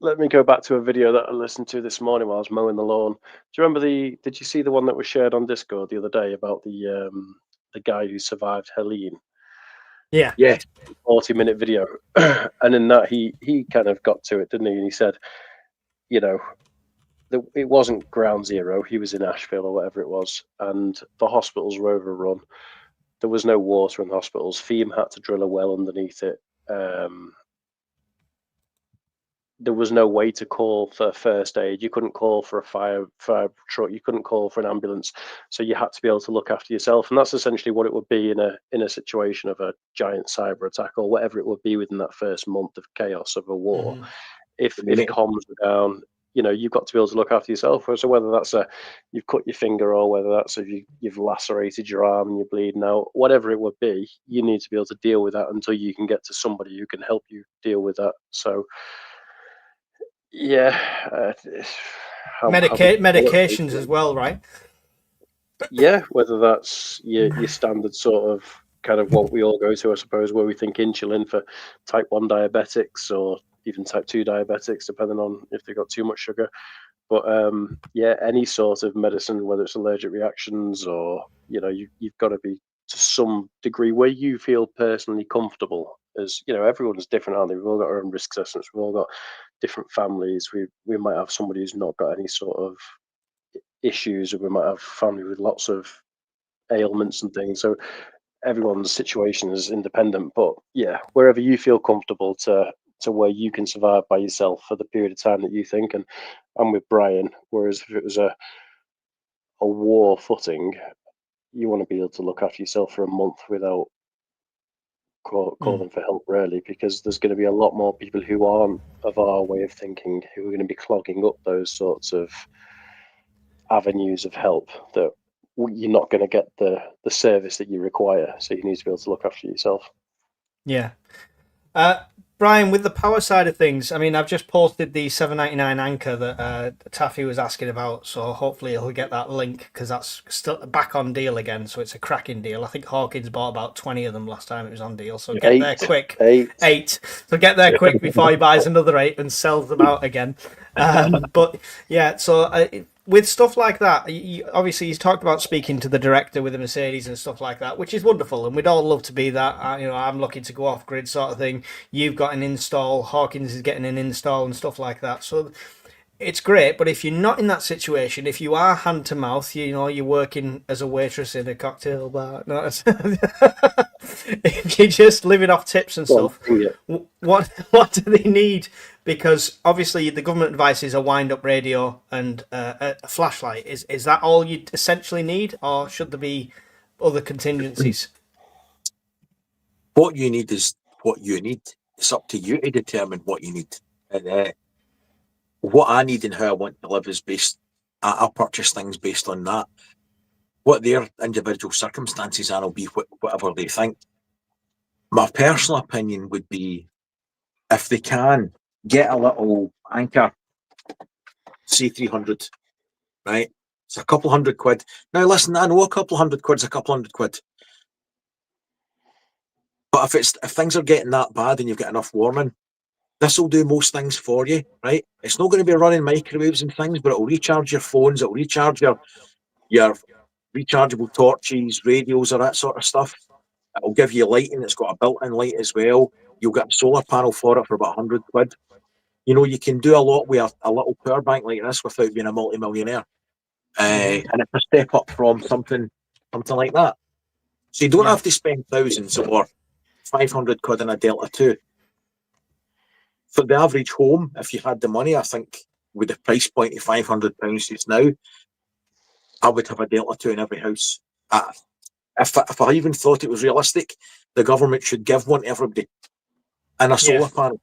let me go back to a video that I listened to this morning while I was mowing the lawn. Do you remember Did you see the one that was shared on Discord the other day about the guy who survived Helene? Yeah. 40-minute video, and in that he kind of got to it, didn't he? And he said, you know, it wasn't ground zero. He was in Asheville or whatever it was, and the hospitals were overrun. There was no water in the hospitals. FEMA had to drill a well underneath it. There was no way to call for first aid. You couldn't call for a fire truck. You couldn't call for an ambulance. So you had to be able to look after yourself. And that's essentially what it would be in a situation of a giant cyber attack or whatever it would be within that first month of chaos of a war. If comms were down, you've got to be able to look after yourself. So whether that's you've cut your finger or whether that's you've lacerated your arm and you're bleeding out, whatever it would be, you need to be able to deal with that until you can get to somebody who can help you deal with that. So yeah, medications as well, right? Yeah, whether that's your standard sort of kind of what we all go to, I suppose, where we think insulin for type 1 diabetics or even type 2 diabetics, depending on if they've got too much sugar. But yeah, any sort of medicine, whether it's allergic reactions or you've got to be to some degree where you feel personally comfortable. As everyone's different, aren't they? We've all got our own risk assessments. We've all got different families. We might have somebody who's not got any sort of issues, or we might have family with lots of ailments and things. So everyone's situation is independent. But yeah, wherever you feel comfortable to where you can survive by yourself for the period of time that you think. And I'm with Brian. Whereas if it was a war footing, you want to be able to look after yourself for a month without calling for help, really, because there's going to be a lot more people who aren't of our way of thinking who are going to be clogging up those sorts of avenues of help that you're not going to get the service that you require. So you need to be able to look after yourself. Yeah. Brian, with the power side of things, I mean, I've just posted the $7.99 anchor that Taffy was asking about, so hopefully he'll get that link because that's still back on deal again, so it's a cracking deal. I think Hawkins bought about 20 of them last time it was on deal, so get there quick. Eight. So get there quick before he buys another 8 and sells them out again. But yeah, so with stuff like that, obviously he's talked about speaking to the director with the Mercedes and stuff like that, which is wonderful, and we'd all love to be that. I'm looking to go off grid sort of thing. You've got an install, Hawkins is getting an install and stuff like that. So it's great, but if you're not in that situation, if you are hand to mouth, you're working as a waitress in a cocktail bar, if you're just living off tips and stuff, what do they need? Because obviously the government advice is a wind-up radio and a flashlight. Is that all you essentially need, or should there be other contingencies? What you need is what you need. It's up to you to determine what you need. And what I need and how I want to live is based. I'll purchase things based on that. What their individual circumstances are will be whatever they think. My personal opinion would be, if they can, get a little anchor, say 300, right? It's a couple £100. Now listen, I know a couple £100's a couple £100. But if things are getting that bad and you've got enough warning, this will do most things for you, right? It's not going to be running microwaves and things, but it will recharge your phones, it will recharge your rechargeable torches, radios, or that sort of stuff. It will give you lighting. It's got a built-in light as well. You'll get a solar panel for it for about £100. You can do a lot with a little power bank like this without being a multi-millionaire. And it's a step up from something like that. So you don't have to spend thousands or £500 in a Delta 2. For the average home, if you had the money, I think with the price point of £500 just now, I would have a Delta 2 in every house. If I even thought it was realistic, the government should give one to everybody and a solar panel.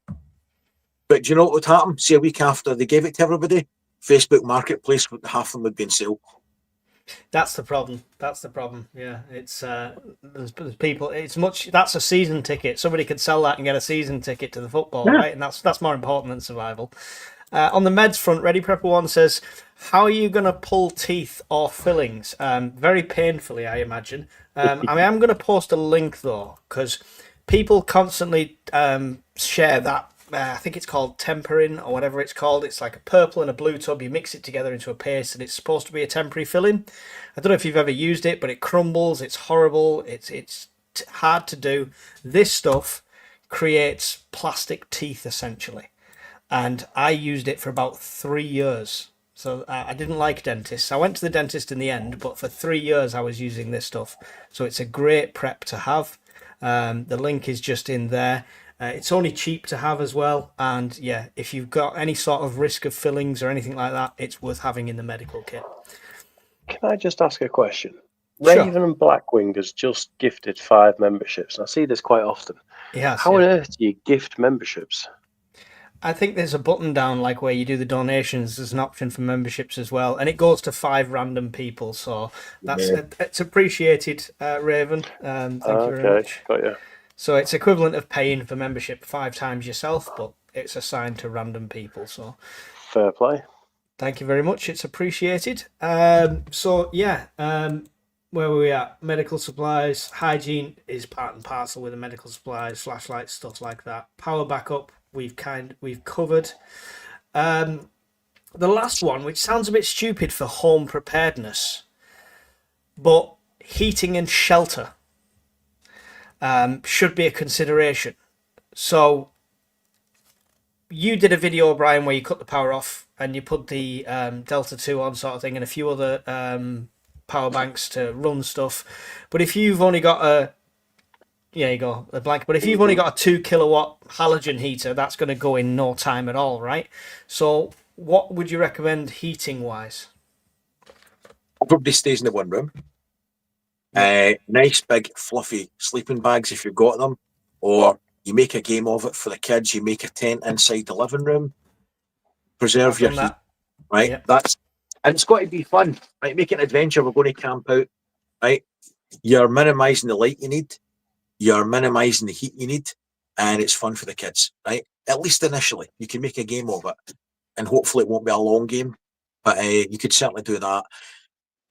But do you know what would happen? See, a week after they gave it to everybody, Facebook Marketplace, half of them would be in sale. That's the problem. Yeah, it's there's people. It's much. That's a season ticket. Somebody could sell that and get a season ticket to the football, Yeah. right? And that's more important than survival. On the meds front, Ready Prepper One says, "How are you going to pull teeth or fillings? Very painfully, I imagine. I mean, I'm going to post a link though, because people constantly share that. I think it's called tempering or whatever it's called. It's like a purple and a blue tub. You mix it together into a paste, and it's supposed to be a temporary filling. I don't know if you've ever used it, but it crumbles. It's horrible. It's hard to do. This stuff creates plastic teeth essentially, and I used it for about 3 years. So I didn't like dentists. I went to the dentist in the end, but for 3 years I was using this stuff. So it's a great prep to have. The link is just in there. It's only cheap to have as well, and yeah, if you've got any sort of risk of fillings or anything like that, it's worth having in the medical kit. Can I just ask a question? Sure. Raven and Blackwing has just gifted 5 memberships. I see this quite often. Yes, How on yeah. earth do you gift memberships? I think there's a button down like where you do the donations. There's an option for memberships as well, and it goes to 5 random people. So that's it's appreciated, Raven. Thank you very much. Got you. So it's equivalent of paying for membership 5 times yourself, but it's assigned to random people. So Fair play. thank you very much. It's appreciated. So yeah, where were we at? Medical supplies, hygiene is part and parcel with the medical supplies, flashlights, stuff like that. Power backup, we've covered. The last one, which sounds a bit stupid for home preparedness, but heating and shelter should be a consideration. So you did a video, Brian, where you cut the power off and you put the Delta 2 on sort of thing and a few other power banks to run stuff. But if you've only got a blanket. But if you've only got a 2 kilowatt halogen heater, that's going to go in no time at all, right? So what would you recommend heating wise? Everybody stays in the one room. Nice big fluffy sleeping bags if you've got them, or you make a game of it for the kids. You make a tent inside the living room. Preserve your heat, right? Yeah. And it's got to be fun, right? Make it an adventure. We're going to camp out, right? You're minimising the light you need. You're minimising the heat you need, and it's fun for the kids, right? At least initially, you can make a game of it, and hopefully it won't be a long game, but you could certainly do that.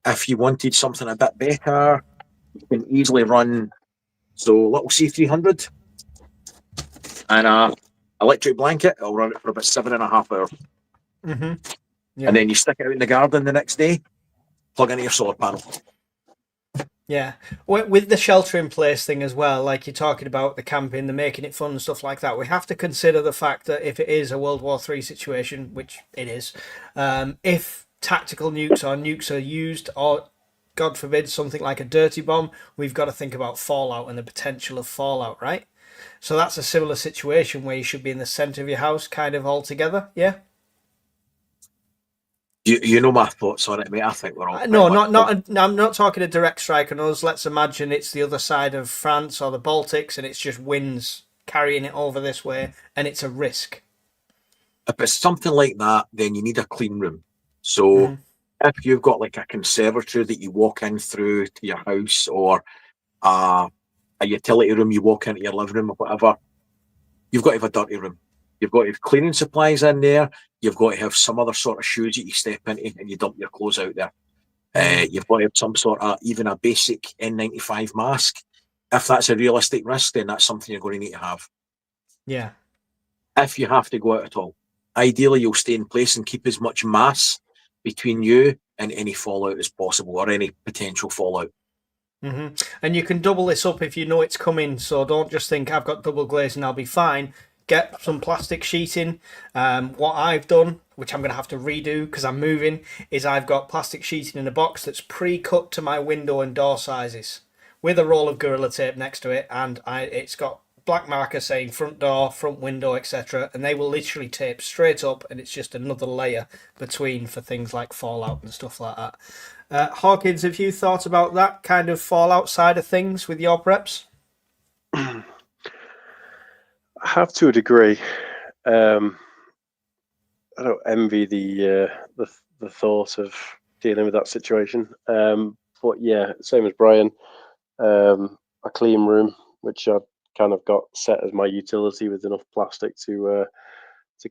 If you wanted something a bit better, you can easily run little C300 and a electric blanket. I'll run it for about 7.5 hours. Mm-hmm. Yeah. And then you stick it out in the garden the next day, plug into your solar panel. Yeah, with the shelter in place thing as well, like you're talking about the camping, the making it fun and stuff like that, we have to consider the fact that if it is a World War III situation, which it is, if tactical nukes are used, or God forbid something like a dirty bomb, we've got to think about fallout and the potential of fallout, right? So that's a similar situation where you should be in the centre of your house kind of all together, yeah? You know my thoughts on it, mate. I think we're all... No, I'm not talking a direct strike on us. Let's imagine it's the other side of France or the Baltics and it's just winds carrying it over this way and it's a risk. If it's something like that, then you need a clean room. So if you've got like a conservatory that you walk in through to your house, or a utility room you walk into your living room or whatever, you've got to have a dirty room. You've got to have cleaning supplies in there. You've got to have some other sort of shoes that you step into and you dump your clothes out there. You've got to have some sort of, even a basic N95 mask. If that's a realistic risk, then that's something you're going to need to have. Yeah. If you have to go out at all, ideally you'll stay in place and keep as much mass between you and any fallout as possible, or any potential fallout. Mm-hmm. And you can double this up if you know it's coming. So don't just think I've got double glaze and I'll be fine. Get some plastic sheeting. What I've done, which I'm going to have to redo because I'm moving, is I've got plastic sheeting in a box that's pre-cut to my window and door sizes with a roll of Gorilla Tape next to it, and it's got black marker saying front door, front window, etc. And they will literally tape straight up, and it's just another layer between for things like fallout and stuff like that. Hawkins, have you thought about that kind of fallout side of things with your preps? I have to a degree. I don't envy the thought of dealing with that situation. But yeah, same as Brian, a clean room, which I've kind of got set as my utility with enough plastic to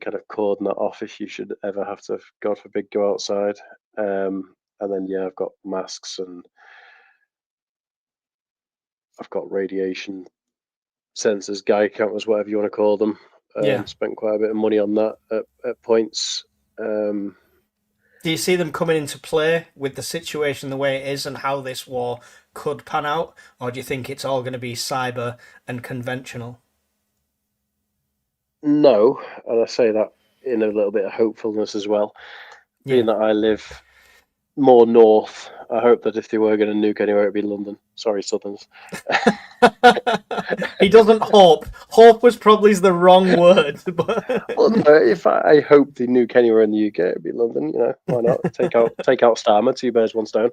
kind of cordon that off if you should ever have to, God forbid, go outside. And then yeah, I've got masks and I've got radiation sensors, Geiger counters, whatever you want to call them. Yeah. Spent quite a bit of money on that at points. Do you see them coming into play with the situation the way it is and how this war could pan out? Or do you think it's all going to be cyber and conventional? No, and I say that in a little bit of hopefulness as well. Being that I live more north, I hope that if they were going to nuke anywhere, it'd be London. Sorry, Southerns. He doesn't hope. Hope was probably the wrong word. But Well, no, if I hope they nuke anywhere in the UK, it'd be London. You know, why not? Take out Starmer, 2 birds, 1 stone.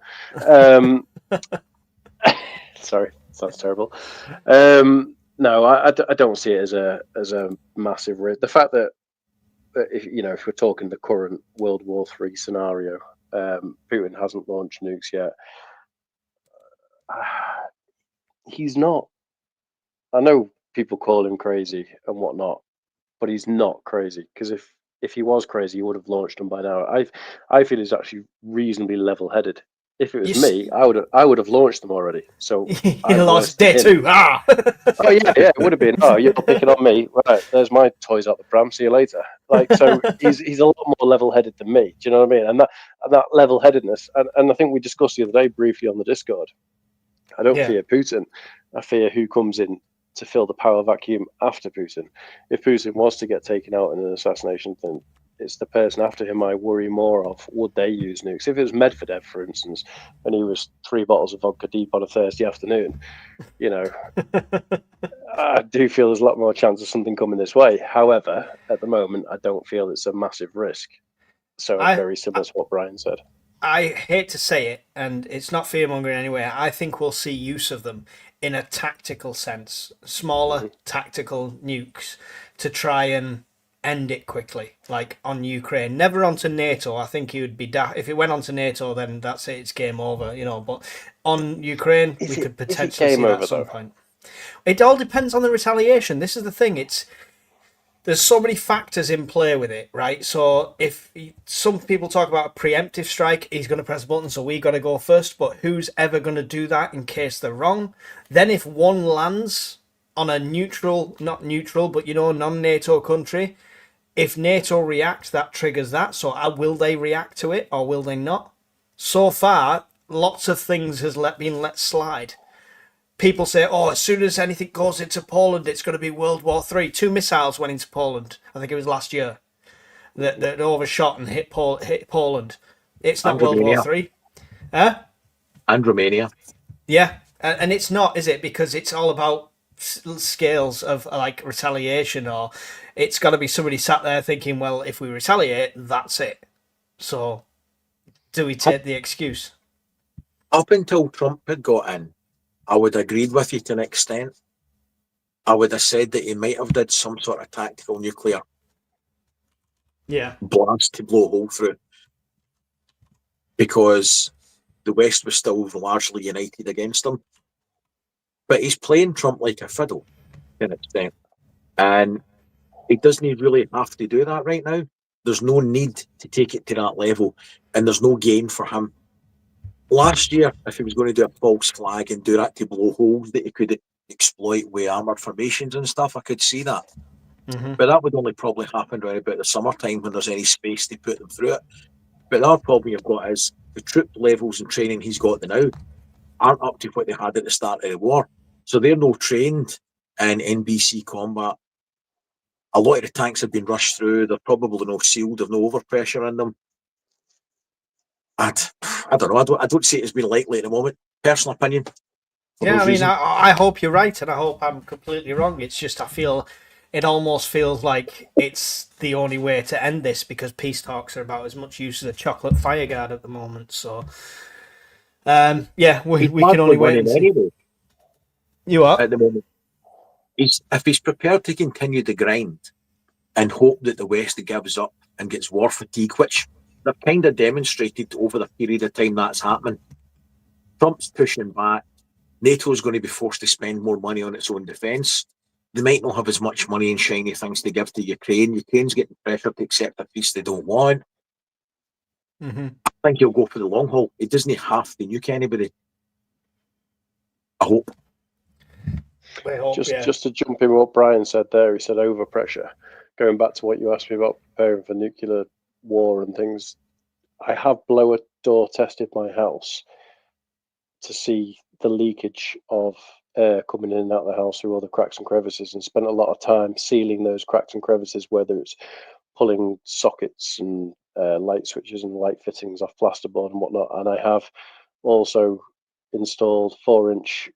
Sorry, sounds terrible. No, I don't see it as a massive risk. The fact that if we're talking the current World War III scenario, Putin hasn't launched nukes yet. He's not. I know people call him crazy and whatnot, but he's not crazy, because if he was crazy, he would have launched them by now. I feel he's actually reasonably level-headed. If it was me, I would have launched them already. So he lost day 2. Ah. Oh yeah, it would have been. Oh, you're picking on me, right? There's my toys out the pram. See you later. Like, so he's a lot more level-headed than me. Do you know what I mean? And that level-headedness, and I think we discussed the other day briefly on the Discord. I don't fear Putin. I fear who comes in to fill the power vacuum after Putin. If Putin was to get taken out in an assassination, then it's the person after him I worry more of. Would they use nukes? If it was Medvedev, for instance, and he was 3 bottles of vodka deep on a Thursday afternoon, I do feel there's a lot more chance of something coming this way. However, at the moment, I don't feel it's a massive risk. So very similar to what Brian said. I hate to say it, and it's not fear-mongering anyway, I think we'll see use of them in a tactical sense. Smaller tactical nukes to try and end it quickly, like on Ukraine. Never onto NATO. I think he would be if it went onto NATO, then that's it. It's game over, But on Ukraine, we could potentially see that at some point. It all depends on the retaliation. This is the thing. There's so many factors in play with it, right? So if some people talk about a preemptive strike, he's going to press a button, so we got to go first. But who's ever going to do that in case they're wrong? Then if one lands on a not neutral, but non-NATO country, if NATO reacts, that triggers that. So will they react to it or will they not? So far, lots of things has been let slide. People say, as soon as anything goes into Poland, it's going to be World War III. 2 missiles went into Poland. I think it was last year. That overshot and hit Poland. It's not World War III. Huh? And Romania. Yeah, and it's not, is it? Because it's all about scales of like retaliation, or it's got to be somebody sat there thinking, well, if we retaliate, that's it. So do we take the excuse? Up until Trump had got in, I would have agreed with you to an extent. I would have said that he might have did some sort of tactical nuclear blast to blow a hole through, because the West was still largely united against him. But he's playing Trump like a fiddle to an extent, and he doesn't really have to do that right now. There's no need to take it to that level, and there's no gain for him. Last year, if he was going to do a false flag and do that to blow holes that he could exploit with armoured formations and stuff, I could see that. Mm-hmm. But that would only probably happen around about the summertime when there's any space to put them through it. But the other problem you've got is the troop levels and training he's got now aren't up to what they had at the start of the war. So they're no trained in NBC combat. A lot of the tanks have been rushed through. They're probably no sealed. They've no overpressure in them. I don't know. I don't see it as being likely at the moment. Personal opinion. Yeah, I mean, I hope you're right, and I hope I'm completely wrong. It's just I feel it almost feels like it's the only way to end this, because peace talks are about as much use as a chocolate fireguard at the moment. So, we can only wait and see. Anyway. You are? At the moment. If he's prepared to continue the grind, and hope that the West gives up and gets war fatigue, which they've kind of demonstrated over the period of time that's happening. Trump's pushing back. NATO's going to be forced to spend more money on its own defence. They might not have as much money and shiny things to give to Ukraine. Ukraine's getting pressure to accept a peace they don't want. Mm-hmm. I think he'll go for the long haul. He doesn't have to nuke anybody. I hope. Just to jump in what Brian said there, he said overpressure. Going back to what you asked me about preparing for nuclear war and things, I have blower door tested my house to see the leakage of air coming in and out of the house through all the cracks and crevices, and spent a lot of time sealing those cracks and crevices, whether it's pulling sockets and light switches and light fittings off plasterboard and whatnot. And I have also installed 4-inch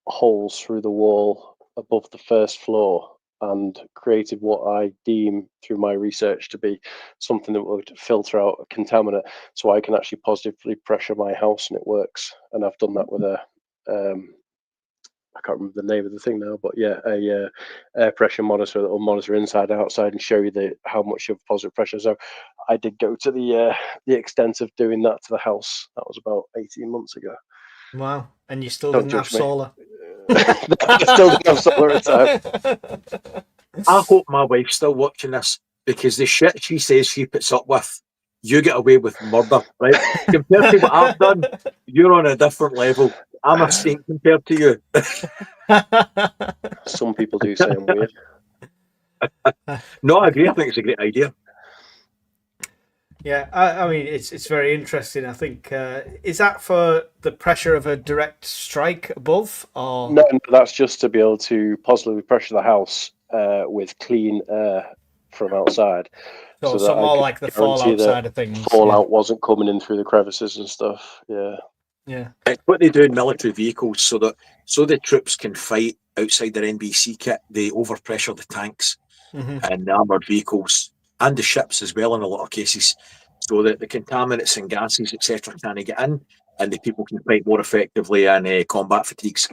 holes through the wall above the first floor and created what I deem through my research to be something that would filter out a contaminant, so I can actually positively pressure my house and it works. And I've done that with a I can't remember the name of the thing now, but yeah, a air pressure monitor that will monitor inside and outside and show you how much of positive pressure. So I did go to the extent of doing that to the house. That was about 18 months ago. Wow. And you still Don't didn't have judge me. solar. I still didn't have solar at the time. I hope my wife's still watching this, because the shit she says she puts up with, you get away with murder, right? Compared to what I've done, you're on a different level. I'm a saint compared to you. Some people do say I'm weird. No, I agree. I think it's a great idea. Yeah, I mean, it's very interesting. I think, is that for the pressure of a direct strike above, or No, that's just to be able to positively pressure the house with clean air from outside. so that I more could like the guarantee fallout that side of things? fallout wasn't coming in through the crevices and stuff. Yeah. Yeah. It's what they do in military vehicles, so the troops can fight outside their NBC kit. They overpressure the tanks Mm-hmm. and the armoured vehicles and the ships as well in a lot of cases, so that the contaminants and gases, etc., can't get in, and the people can fight more effectively and combat fatigues.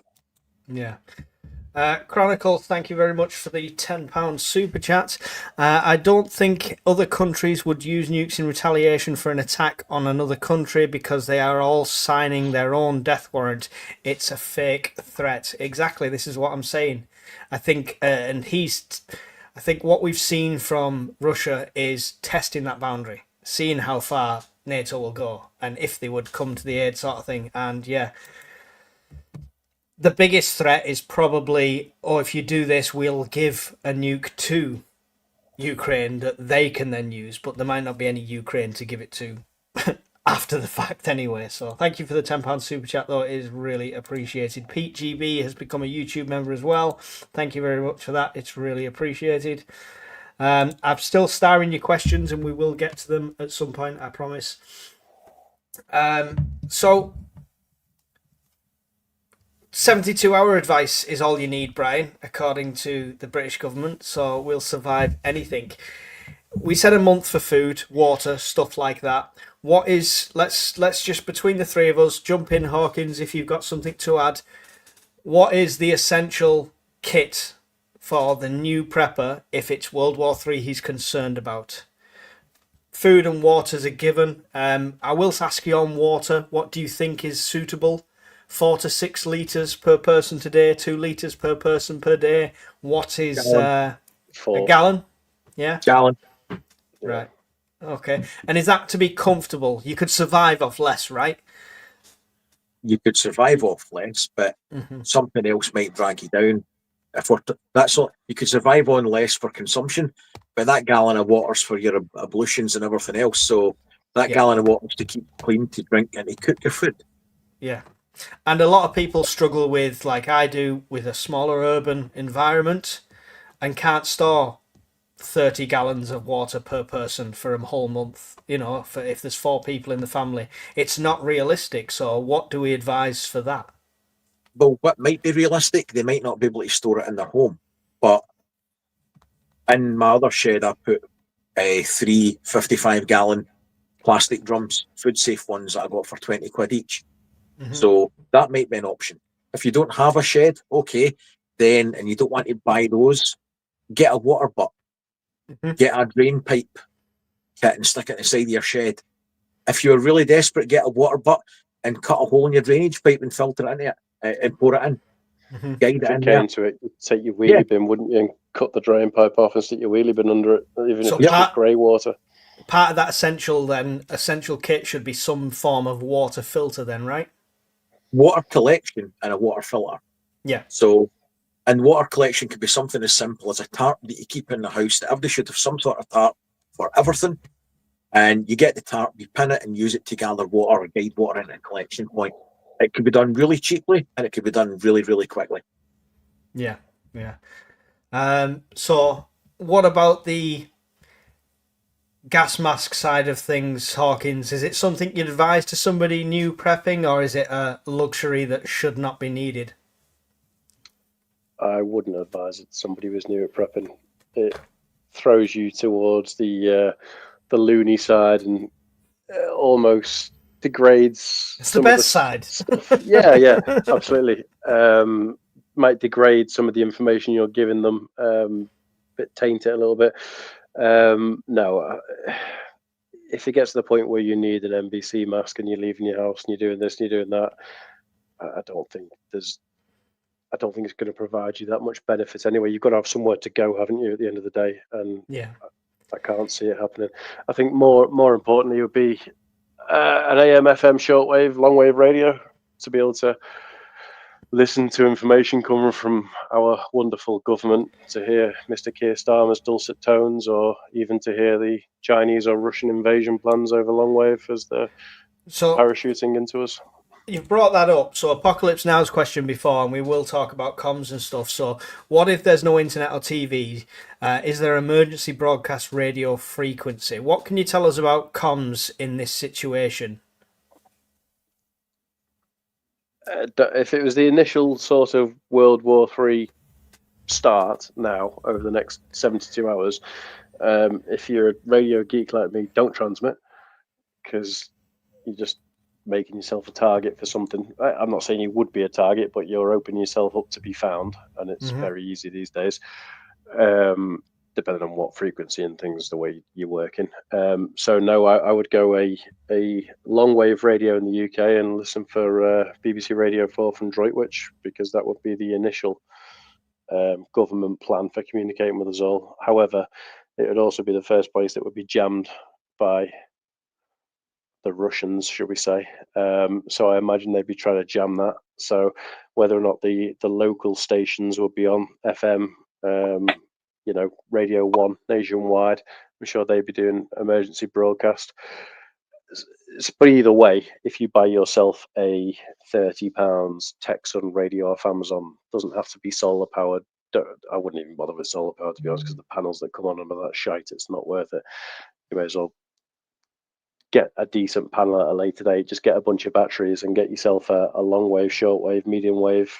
Yeah. Chronicle, thank you very much for the £10 super chat. I don't think other countries would use nukes in retaliation for an attack on another country because they are all signing their own death warrant. It's a fake threat. Exactly, this is what I'm saying. I think, I think what we've seen from Russia is testing that boundary, seeing how far NATO will go, and if they would come to the aid, sort of thing. And yeah, the biggest threat is probably, if you do this, we'll give a nuke to Ukraine that they can then use, but there might not be any Ukraine to give it to after the fact anyway. So thank you for the £10 super chat, though. It is really appreciated. Pete GB has become a YouTube member as well. Thank you very much for that. It's really appreciated. I'm still starring your questions, and we will get to them at some point, I promise. So 72-hour advice is all you need, Brian, according to the British government. So we'll survive anything. We said a month for food, water, stuff like that. What is, let's just, between the three of us, jump in, Hawkins, if you've got something to add. What is the essential kit for the new prepper if it's World War III he's concerned about? Food and water's a given. I will ask you on water, what do you think is suitable? 4 to 6 litres per person today, 2 litres per person per day. What is a gallon? Yeah? Gallon. Right. Okay. And is that to be comfortable? You could survive off less, right? You could survive off less, but something else might drag you down. That's all. You could survive on less for consumption, but that gallon of water's for your ablutions and everything else. So that gallon of water's to keep clean, to drink, and to cook your food. Yeah. And a lot of people struggle with, like I do, with a smaller urban environment and can't store 30 gallons of water per person for a whole month, for if there's 4 people in the family. It's not realistic. So what do we advise for that? Well, what might be realistic, they might not be able to store it in their home. But in my other shed, I put 3 55-gallon plastic drums, food safe ones that I got for 20 quid each. So that might be an option. If you don't have a shed, okay, then, and you don't want to buy those, get a water butt. Get a drain pipe kit and stick it inside your shed. If you're really desperate, get a water butt and cut a hole in your drainage pipe and filter it into it and pour it in. Guide If it it in came there. to it, you'd take your wheelie bin, wouldn't you, and cut the drain pipe off and stick your wheelie bin under it, even So if it's just grey water. Part of that essential kit should be some form of water filter then, right? Water collection and a water filter. Yeah. So, and water collection could be something as simple as a tarp that you keep in the house. Everybody should have some sort of tarp for everything. And you get the tarp, you pin it and use it to gather water or guide water into a collection point. It could be done really cheaply and it could be done really, really quickly. Yeah. So what about the gas mask side of things, Hawkins? Is it something you'd advise to somebody new prepping, or is it a luxury that should not be needed? I wouldn't advise it to somebody who's new at prepping. It throws you towards the loony side and almost degrades. It's the best side. Stuff. Yeah, absolutely. Might degrade some of the information you're giving them, but taint it a little bit. No, if it gets to the point where you need an NBC mask and you're leaving your house and you're doing this and you're doing that, I don't think it's going to provide you that much benefit anyway. You've got to have somewhere to go, haven't you, at the end of the day? And yeah, I can't see it happening. I think more importantly would be an AM, FM, shortwave, longwave radio to be able to listen to information coming from our wonderful government, to hear Mr. Keir Starmer's dulcet tones, or even to hear the Chinese or Russian invasion plans over longwave as they're parachuting into us. You've brought that up. So Apocalypse Now's question before, and we will talk about comms and stuff. So what if there's no internet or TV? Is there emergency broadcast radio frequency? What can you tell us about comms in this situation? If it was the initial sort of World War III start now over the next 72 hours, if you're a radio geek like me, don't transmit, because you're just making yourself a target for something. I'm not saying you would be a target, but you're opening yourself up to be found, and it's very easy these days, depending on what frequency and things, the way you're working. So no, I would go a long wave radio in the UK and listen for BBC Radio 4 from Droitwich, because that would be the initial government plan for communicating with us all. However, it would also be the first place that would be jammed by the Russians, should we say. So I imagine they'd be trying to jam that. So whether or not the local stations would be on FM, Radio 1 nationwide, I'm sure they'd be doing emergency broadcast. But either way, if you buy yourself a £30 Texan radio off Amazon, doesn't have to be solar powered. I wouldn't even bother with solar power, to be honest, because the panels that come on under that shite, it's not worth it. You may as well get a decent panel at a later date, just get a bunch of batteries and get yourself a long wave, short wave, medium wave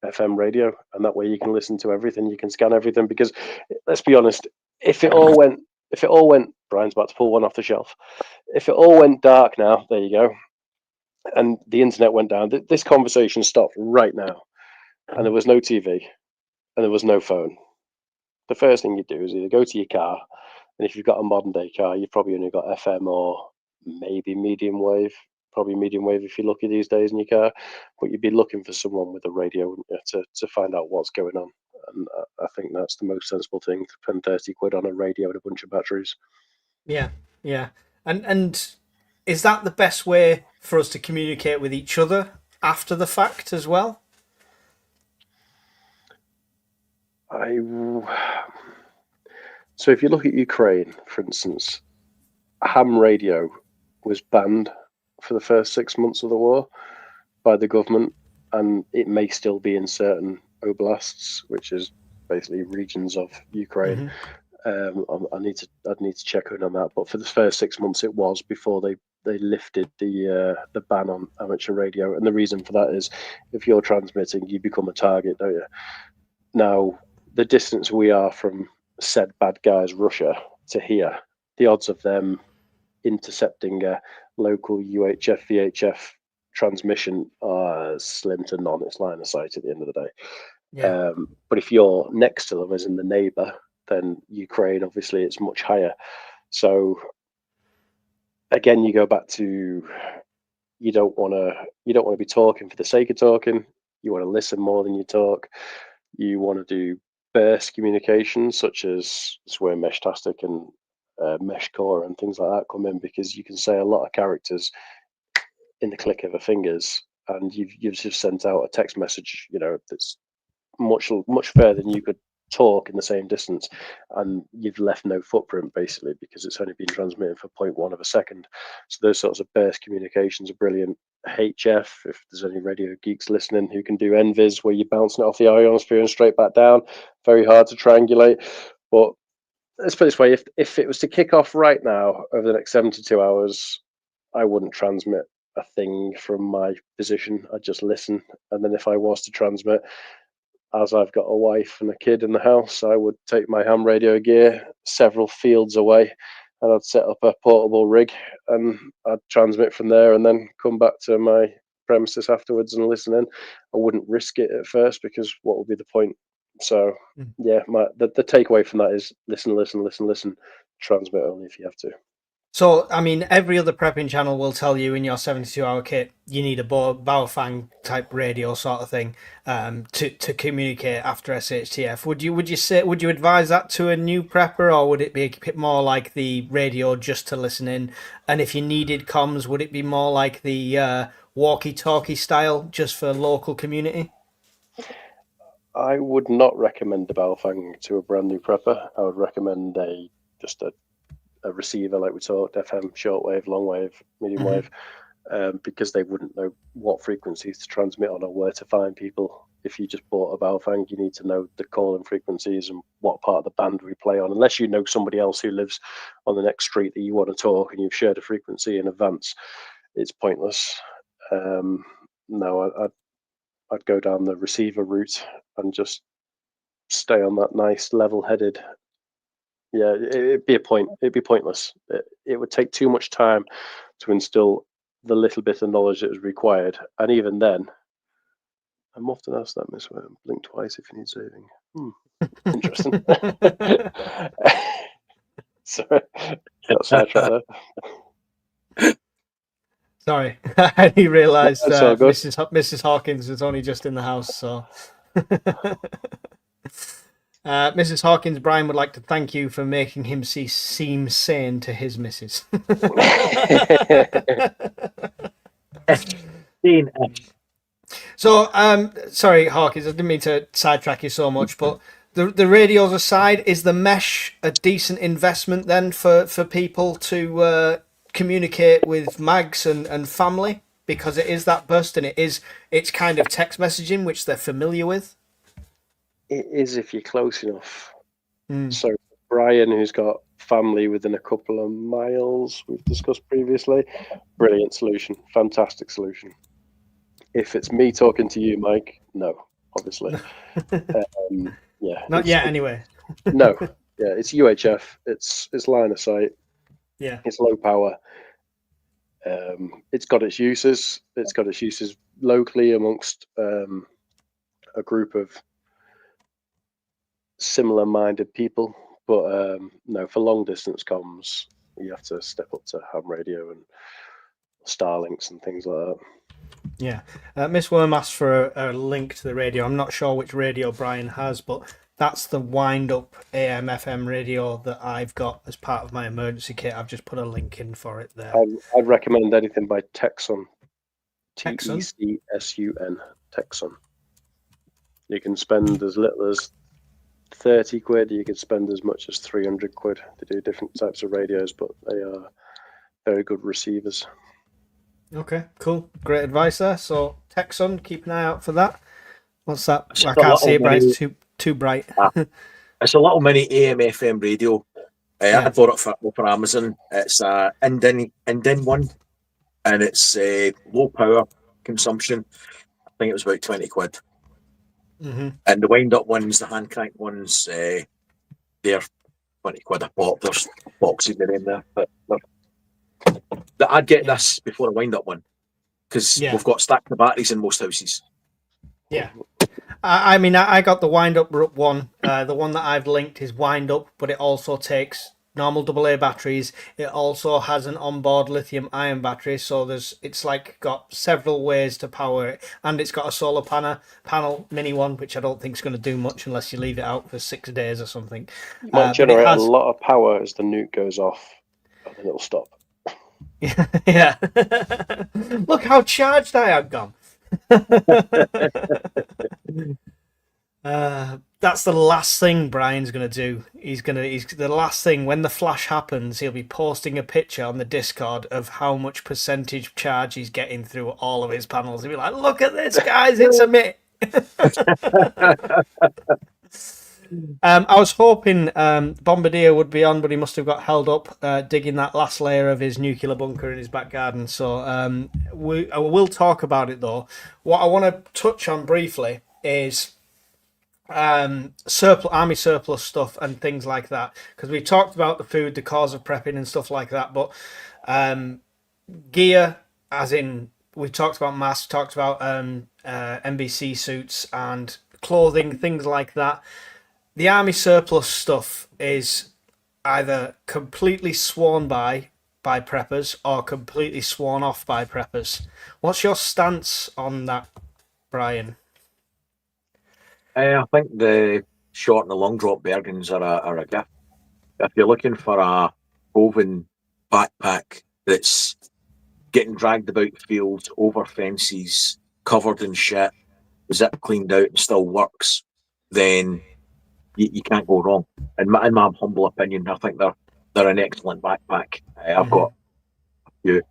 FM radio, and that way you can listen to everything, you can scan everything. Because let's be honest, if it all went, Brian's about to pull one off the shelf. If it all went dark now, there you go, and the internet went down, this conversation stopped right now, and there was no TV and there was no phone, the first thing you do is either go to your car, and if you've got a modern day car, you've probably only got FM or maybe medium wave, probably medium wave if you're lucky these days in your car, but you'd be looking for someone with a radio to find out what's going on. And I think that's the most sensible thing, to spend 30 quid on a radio and a bunch of batteries. Yeah. And is that the best way for us to communicate with each other after the fact as well? So if you look at Ukraine, for instance, ham radio was banned for the first 6 months of the war by the government, and it may still be in certain oblasts, which is basically regions of Ukraine. I'd need to check in on that, but for the first 6 months it was, before they lifted the ban on amateur radio. And the reason for that is, if you're transmitting, you become a target, don't you? Now, the distance we are from said bad guys Russia to here, the odds of them intercepting a local UHF VHF transmission are slim to none. It's line of sight at the end of the day. But if you're next to them, as in the neighbour, then Ukraine, obviously, it's much higher. So again, you go back to you don't want to be talking for the sake of talking. You want to listen more than you talk. You want to do burst communication, such as where Meshtastic and Mesh Core and things like that come in, because you can say a lot of characters in the click of a fingers, and you've just sent out a text message, that's much further than you could talk in the same distance, and you've left no footprint basically because it's only been transmitted for 0.1 of a second. So those sorts of burst communications are brilliant. HF, if there's any radio geeks listening who can do NVIS, where you're bouncing it off the ionosphere and straight back down, very hard to triangulate. But let's put it this way, if it was to kick off right now over the next 72 hours, I wouldn't transmit a thing from my position. I'd just listen. And then if I was to transmit, as I've got a wife and a kid in the house, I would take my ham radio gear several fields away, and I'd set up a portable rig, and I'd transmit from there and then come back to my premises afterwards and listen in. I wouldn't risk it at first, because what would be the point? So yeah, the takeaway from that is listen, transmit only if you have to. So, I mean, every other prepping channel will tell you in your 72-hour kit, you need a Baofeng type radio sort of thing to communicate after SHTF. Would you advise that to a new prepper, or would it be a bit more like the radio just to listen in? And if you needed comms, would it be more like the walkie-talkie style just for local community? I would not recommend the Baofeng to a brand new prepper. I would recommend just a receiver, like we talked, FM, shortwave, long wave, medium wave, because they wouldn't know what frequencies to transmit on or where to find people. If you just bought a Baofeng, you need to know the calling frequencies and what part of the band we play on. Unless you know somebody else who lives on the next street that you want to talk and you've shared a frequency in advance, it's pointless. No, I'd go down the receiver route and just stay on that nice level-headed. Yeah, it'd be pointless. It would take too much time to instill the little bit of knowledge that is required. And even then, I'm often asked that, Miss Wayne, blink twice if you need saving. Interesting. Sorry, got sidetracked there. Sorry, I didn't realise Mrs. Hawkins was only just in the house, so... Mrs. Hawkins, Brian would like to thank you for making him seem sane to his missus. So, sorry, Hawkins, I didn't mean to sidetrack you so much, but the radios aside, is the mesh a decent investment then for people to communicate with mags and family? Because it is that burst, and it's kind of text messaging, which they're familiar with. It is if you're close enough. So Brian, who's got family within a couple of miles, we've discussed previously, brilliant solution, fantastic solution. If it's me talking to you, Mike, no, obviously. Yeah, not yet anyway. No, yeah, it's UHF, it's line of sight, yeah, it's low power. It's got its uses locally amongst a group of similar minded people, but no, for long distance comms you have to step up to ham radio and Starlinks and things like that. Yeah, Miss Worm asked for a link to the radio. I'm not sure which radio Brian has, but that's the wind up AM FM radio that I've got as part of my emergency kit. I've just put a link in for it there. I'd recommend anything by Texon. Texon? TECSUN. Texon. You can spend as little as 30 quid, you can spend as much as 300 quid to do different types of radios, but they are very good receivers. Okay, cool. Great advice there. So Texon, keep an eye out for that. What's that? I can't see it, but it's too bright. It's a little mini AM FM radio. I bought it for Amazon. It's a Indian one, and it's low power consumption. I think it was about 20 quid. Mm-hmm. And the wind up ones, the hand crank ones, they're 20 quid a pop. There's boxes in there, but I'd get this before a wind up one, because we've got stacked the batteries in most houses. Yeah. I mean, I got the wind up one. The one that I've linked is wind up, but it also takes normal AA batteries. It also has an onboard lithium ion battery, so it's like got several ways to power it, and it's got a solar panel mini one, which I don't think is going to do much unless you leave it out for 6 days or something. You might But generate it has, a lot of power as the nuke goes off, and then it'll stop. yeah. Look how charged I have gone. That's the last thing Brian's gonna do. He's the last thing when the flash happens. He'll be posting a picture on the Discord of how much percentage charge he's getting through all of his panels. He'll be like, "Look at this, guys! It's a mitt." I was hoping Bombardier would be on, but he must have got held up digging that last layer of his nuclear bunker in his back garden. So I will talk about it though. What I want to touch on briefly is army surplus stuff and things like that, because we talked about the food, the cause of prepping and stuff like that. But gear, as in we talked about masks, talked about NBC suits and clothing, things like that. The army surplus stuff is either completely sworn by preppers or completely sworn off by preppers. What's your stance on that, Brian? I think the short and the long drop Bergens are a gift. If you're looking for a woven backpack that's getting dragged about fields, over fences, covered in shit, zip cleaned out and still works, then you can't go wrong. In my humble opinion, I think they're an excellent backpack. I've got a few.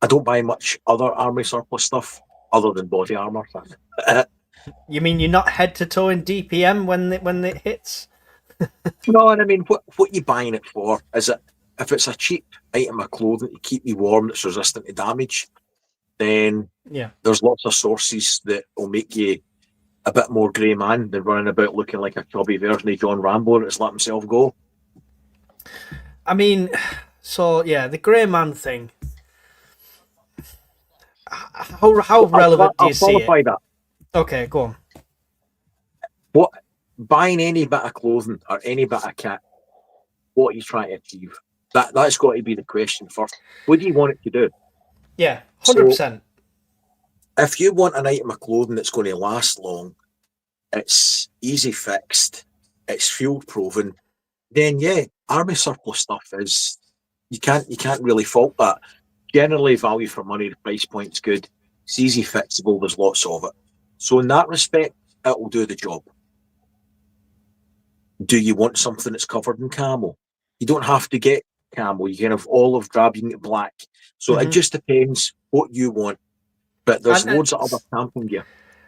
I don't buy much other army surplus stuff other than body armor. You mean you're not head to toe in DPM when it hits? No, and I mean, what you buying it for? Is it if it's a cheap item of clothing to keep you warm that's resistant to damage? Then there's lots of sources that will make you a bit more grey man than running about looking like a chubby version of John Rambo that's let himself go. I mean, so yeah, the grey man thing. How relevant do you see it? That. Okay, go on. What buying any bit of clothing or any bit of kit? What are you trying to achieve? That's got to be the question first. What do you want it to do? Yeah, 100%. If you want an item of clothing that's going to last long, it's easy fixed, it's field proven, then yeah, army surplus stuff is you can't really fault that. Generally, value for money, the price point's good, it's easy fixable, there's lots of it. So in that respect, it will do the job. Do you want something that's covered in camo? You don't have to get camo. You can have olive drab, you can get black. So it just depends what you want. But there's loads of other camping gear.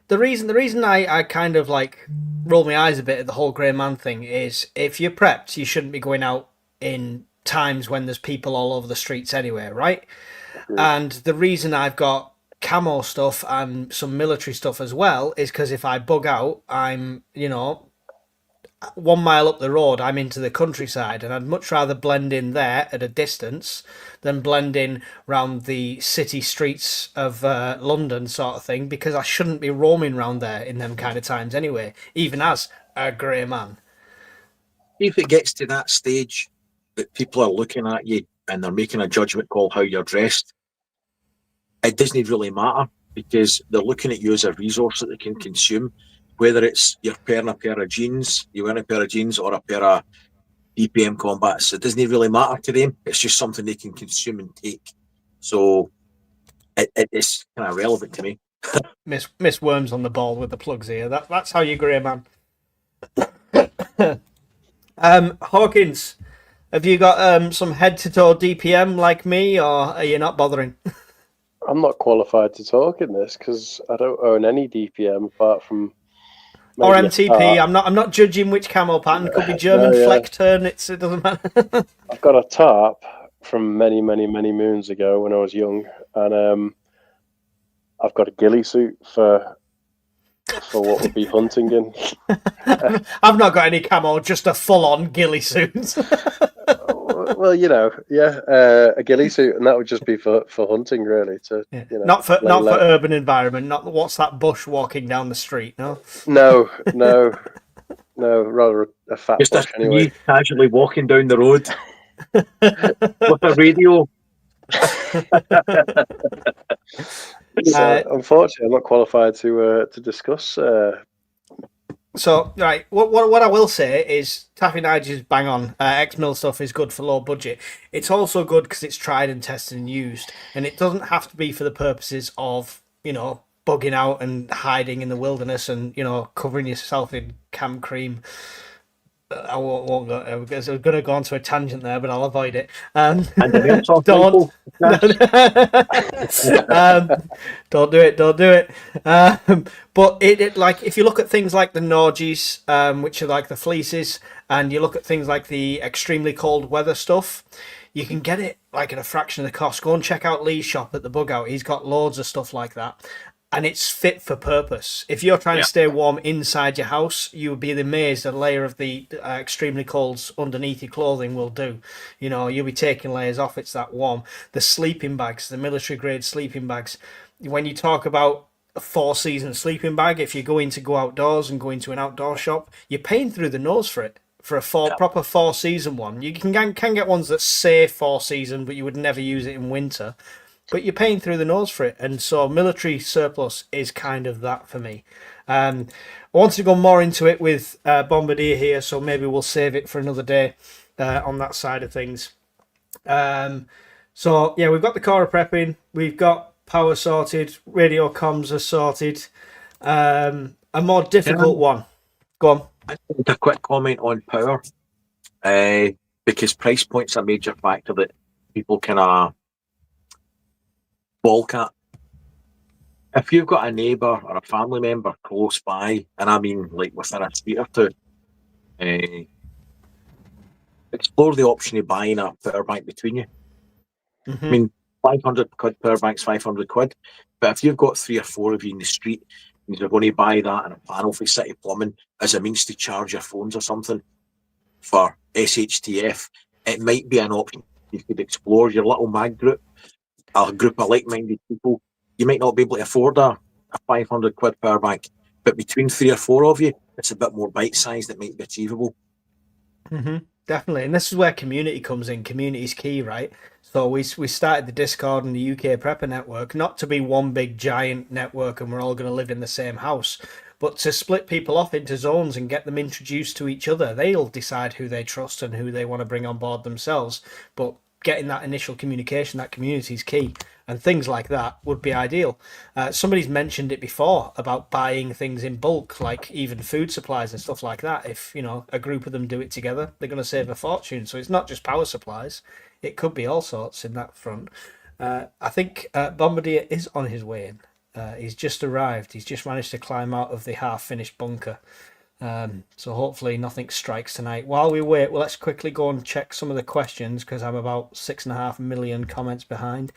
The reason I kind of like roll my eyes a bit at the whole grey man thing is if you're prepped, you shouldn't be going out in times when there's people all over the streets anyway, right? And the reason I've got camo stuff and some military stuff as well is because if I bug out, I'm 1 mile up the road, I'm into the countryside, and I'd much rather blend in there at a distance than blend in round the city streets of London sort of thing, because I shouldn't be roaming round there in them kind of times anyway, even as a grey man. If it gets to that stage that people are looking at you and they're making a judgment call how you're dressed, it doesn't really matter because they're looking at you as a resource that they can consume. Whether it's you're wearing a pair of jeans, or a pair of DPM combats, it doesn't really matter to them. It's just something they can consume and take. So it's kind of relevant to me. Miss Worms on the ball with the plugs here. That's how you grey man. Hawkins, have you got some head to toe DPM like me, or are you not bothering? I'm not qualified to talk in this because I don't own any DPM apart from. Or MTP. I'm not judging which camo pattern. It could be German fleck turn. It doesn't matter. I've got a tarp from many moons ago when I was young, and I've got a ghillie suit for what would be hunting in. I've not got any camo, just a full-on ghillie suit. Well, a ghillie suit, and that would just be for hunting, really. To Yeah. you know, Not for lay low. urban environment. Not what's that bush walking down the street? No. No, rather a fat Just bush anyway. me casually walking down the road with a radio. So, unfortunately, I'm not qualified to discuss. So, right, what I will say is Taffy Nigel's bang on. X-Mill stuff is good for low budget. It's also good because it's tried and tested and used, and it doesn't have to be for the purposes of, bugging out and hiding in the wilderness and, covering yourself in cam cream. I won't go. I was going to go on to a tangent there, but I'll avoid it. And the airsoft Don't. rifle. Don't do it. Don't do it. But it like if you look at things like the Norgies, which are like the fleeces, and you look at things like the extremely cold weather stuff, you can get it like at a fraction of the cost. Go and check out Lee's shop at the Bugout. He's got loads of stuff like that. And it's fit for purpose. If you're trying to stay warm inside your house, you would be amazed at a layer of the extremely colds underneath your clothing will do. You'll be taking layers off. It's that warm. The sleeping bags, the military grade sleeping bags. When you talk about a 4-season sleeping bag, if you're going to go outdoors and go into an outdoor shop, you're paying through the nose for it. For a proper 4-season one, you can get ones that say 4-season, but you would never use it in winter. But you're paying through the nose for it. And so military surplus is kind of that for me. I wanted to go more into it with Bombardier here, so maybe we'll save it for another day on that side of things. So, yeah, we've got the core prepping. We've got power sorted. Radio comms are sorted. A more difficult one. Go on. I think a quick comment on power. Because price point's a major factor that people can balk at. If you've got a neighbour or a family member close by, and I mean like within a street or two, explore the option of buying a power bank between you. Mm-hmm. I mean, 500 quid power bank's 500 quid, but if you've got 3 or 4 of you in the street, and you're going to buy that and a panel for City Plumbing as a means to charge your phones or something for SHTF, it might be an option you could explore. Your little mag group, a group of like-minded people, you might not be able to afford a 500 quid power bank, but between 3 or 4 of you, it's a bit more bite-sized. It might be achievable. Mm-hmm. Definitely, and this is where community comes in. Community is key, right? So we started the Discord and the UK Prepper Network not to be one big giant network and we're all going to live in the same house, but to split people off into zones and get them introduced to each other. They'll decide who they trust and who they want to bring on board themselves, but getting that initial communication, that community is key, and things like that would be ideal. Somebody's mentioned it before about buying things in bulk, like even food supplies and stuff like that. If a group of them do it together, they're going to save a fortune. So it's not just power supplies; it could be all sorts in that front. I think Bombardier is on his way in. He's just arrived. He's just managed to climb out of the half-finished bunker. So hopefully nothing strikes tonight. While we wait, well, let's quickly go and check some of the questions because I'm about 6.5 million comments behind.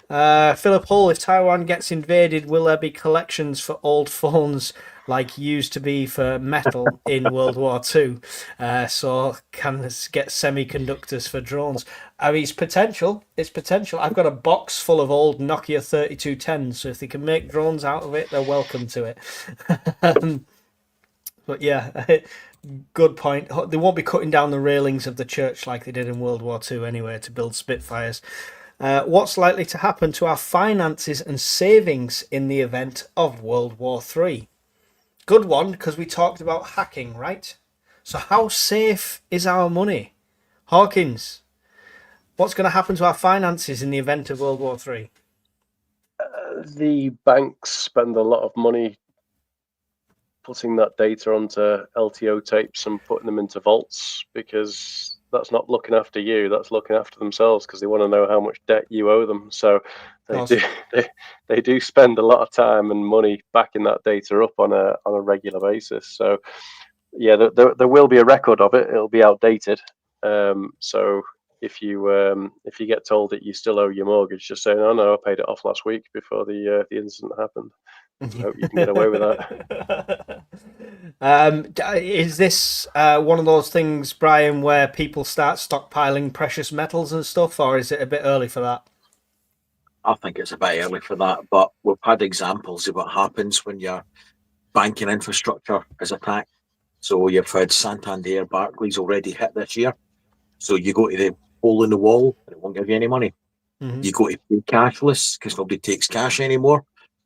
Philip Hull, if Taiwan gets invaded, will there be collections for old phones like used to be for metal in World War II? So can this get semiconductors for drones? I mean, it's potential. It's potential. I've got a box full of old Nokia 3210s, so if they can make drones out of it, they're welcome to it. But yeah, good point. They won't be cutting down the railings of the church like they did in World War II anyway to build Spitfires. What's likely to happen to our finances and savings in the event of World War III? Good one, because we talked about hacking, right? So how safe is our money? Hawkins, what's going to happen to our finances in the event of World War III? The banks spend a lot of money putting that data onto LTO tapes and putting them into vaults, because that's not looking after you, that's looking after themselves, because they want to know how much debt you owe them. So they do spend a lot of time and money backing that data up on a regular basis. So yeah, there will be a record of it. It'll be outdated. So if you get told that you still owe your mortgage, just saying, "Oh no, I paid it off last week before the incident happened." I hope you can get away with that. Is this one of those things, Brian, where people start stockpiling precious metals and stuff, or is it a bit early for that? I think it's a bit early for that, but we've had examples of what happens when your banking infrastructure is attacked. So you've had Santander, Barclays already hit this year. So you go to the hole in the wall and it won't give you any money. Mm-hmm. You go to pay cashless because nobody takes cash anymore,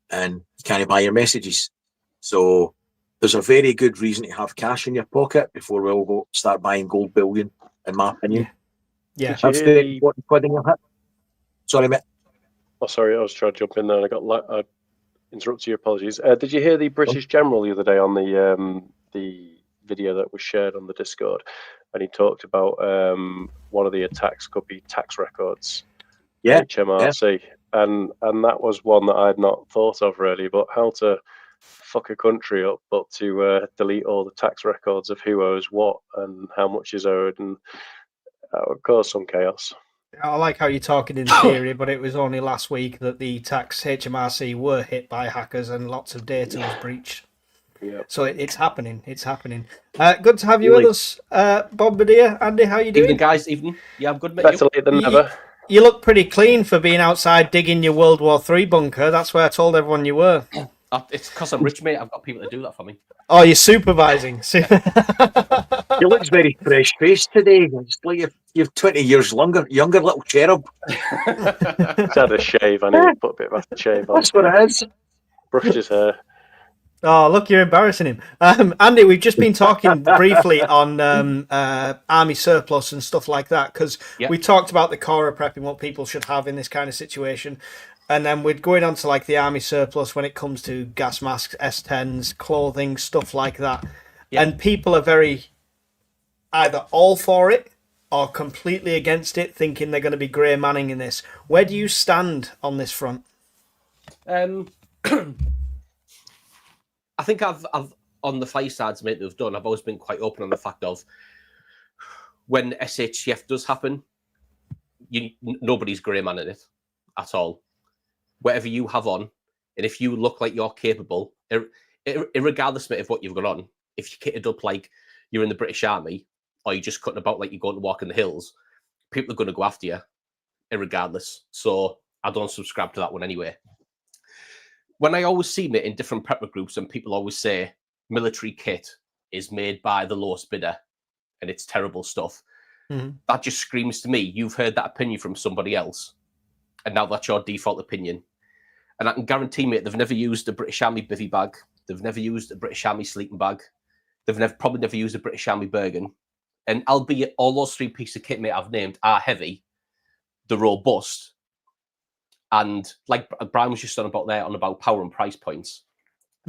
and you can't buy your messages. So there's a very good reason to have cash in your pocket before we all go start buying gold bullion, in my opinion. Yeah. Did you That's hear the the- important quid in your hip. Sorry, mate. Oh, sorry, I was trying to jump in there and I interrupted you. Apologies. Did you hear the British General the other day on the video that was shared on the Discord? And he talked about one of the attacks could be tax records, Yeah, HMRC, and that was one that I had not thought of really. But how to fuck a country up, but to delete all the tax records of who owes what and how much is owed, and that would cause some chaos. I like how you're talking in theory, but it was only last week that the tax HMRC were hit by hackers and lots of data was breached. Yeah. So it's happening. It's happening. Good to have you with us, Bombardier. Andy, how you doing? Evening, guys. Evening. Yeah, I'm good, mate. Better late than never. You look pretty clean for being outside digging your World War III bunker. That's where I told everyone you were. It's because I'm rich, mate. I've got people to do that for me. Oh, you're supervising. he looks very fresh faced today. It's like you're 20 years younger little cherub. He's had a shave. I need to put a bit of a shave on. That's what it is. Brushed his hair. Oh, look, you're embarrassing him. Andy, we've just been talking briefly on army surplus and stuff like that, because we talked about the Cora prepping, what people should have in this kind of situation. And then we're going on to like the army surplus when it comes to gas masks, S10s, clothing, stuff like that. Yeah. And people are very either all for it or completely against it, thinking they're going to be Grey Manning in this. Where do you stand on this front? I think I've on the Firesides, mate, that we've done, I've always been quite open on the fact of when SHF does happen, nobody's Grey Man in it at all. Whatever you have on, and if you look like you're capable, regardless, mate, of what you've got on, if you're kitted up like you're in the British Army, or you're just cutting about like you're going to walk in the hills, people are going to go after you, regardless. So I don't subscribe to that one anyway. When I always see, mate, in different prepper groups, and people always say military kit is made by the lowest bidder, and it's terrible stuff, that just screams to me, you've heard that opinion from somebody else, and now that's your default opinion. And I can guarantee, mate, they've never used a British Army bivvy bag. They've never used a British Army sleeping bag. They've probably never used a British Army Bergen. And albeit all those three pieces of kit, mate, I've named are heavy, they're robust. And like Brian was just on about power and price points.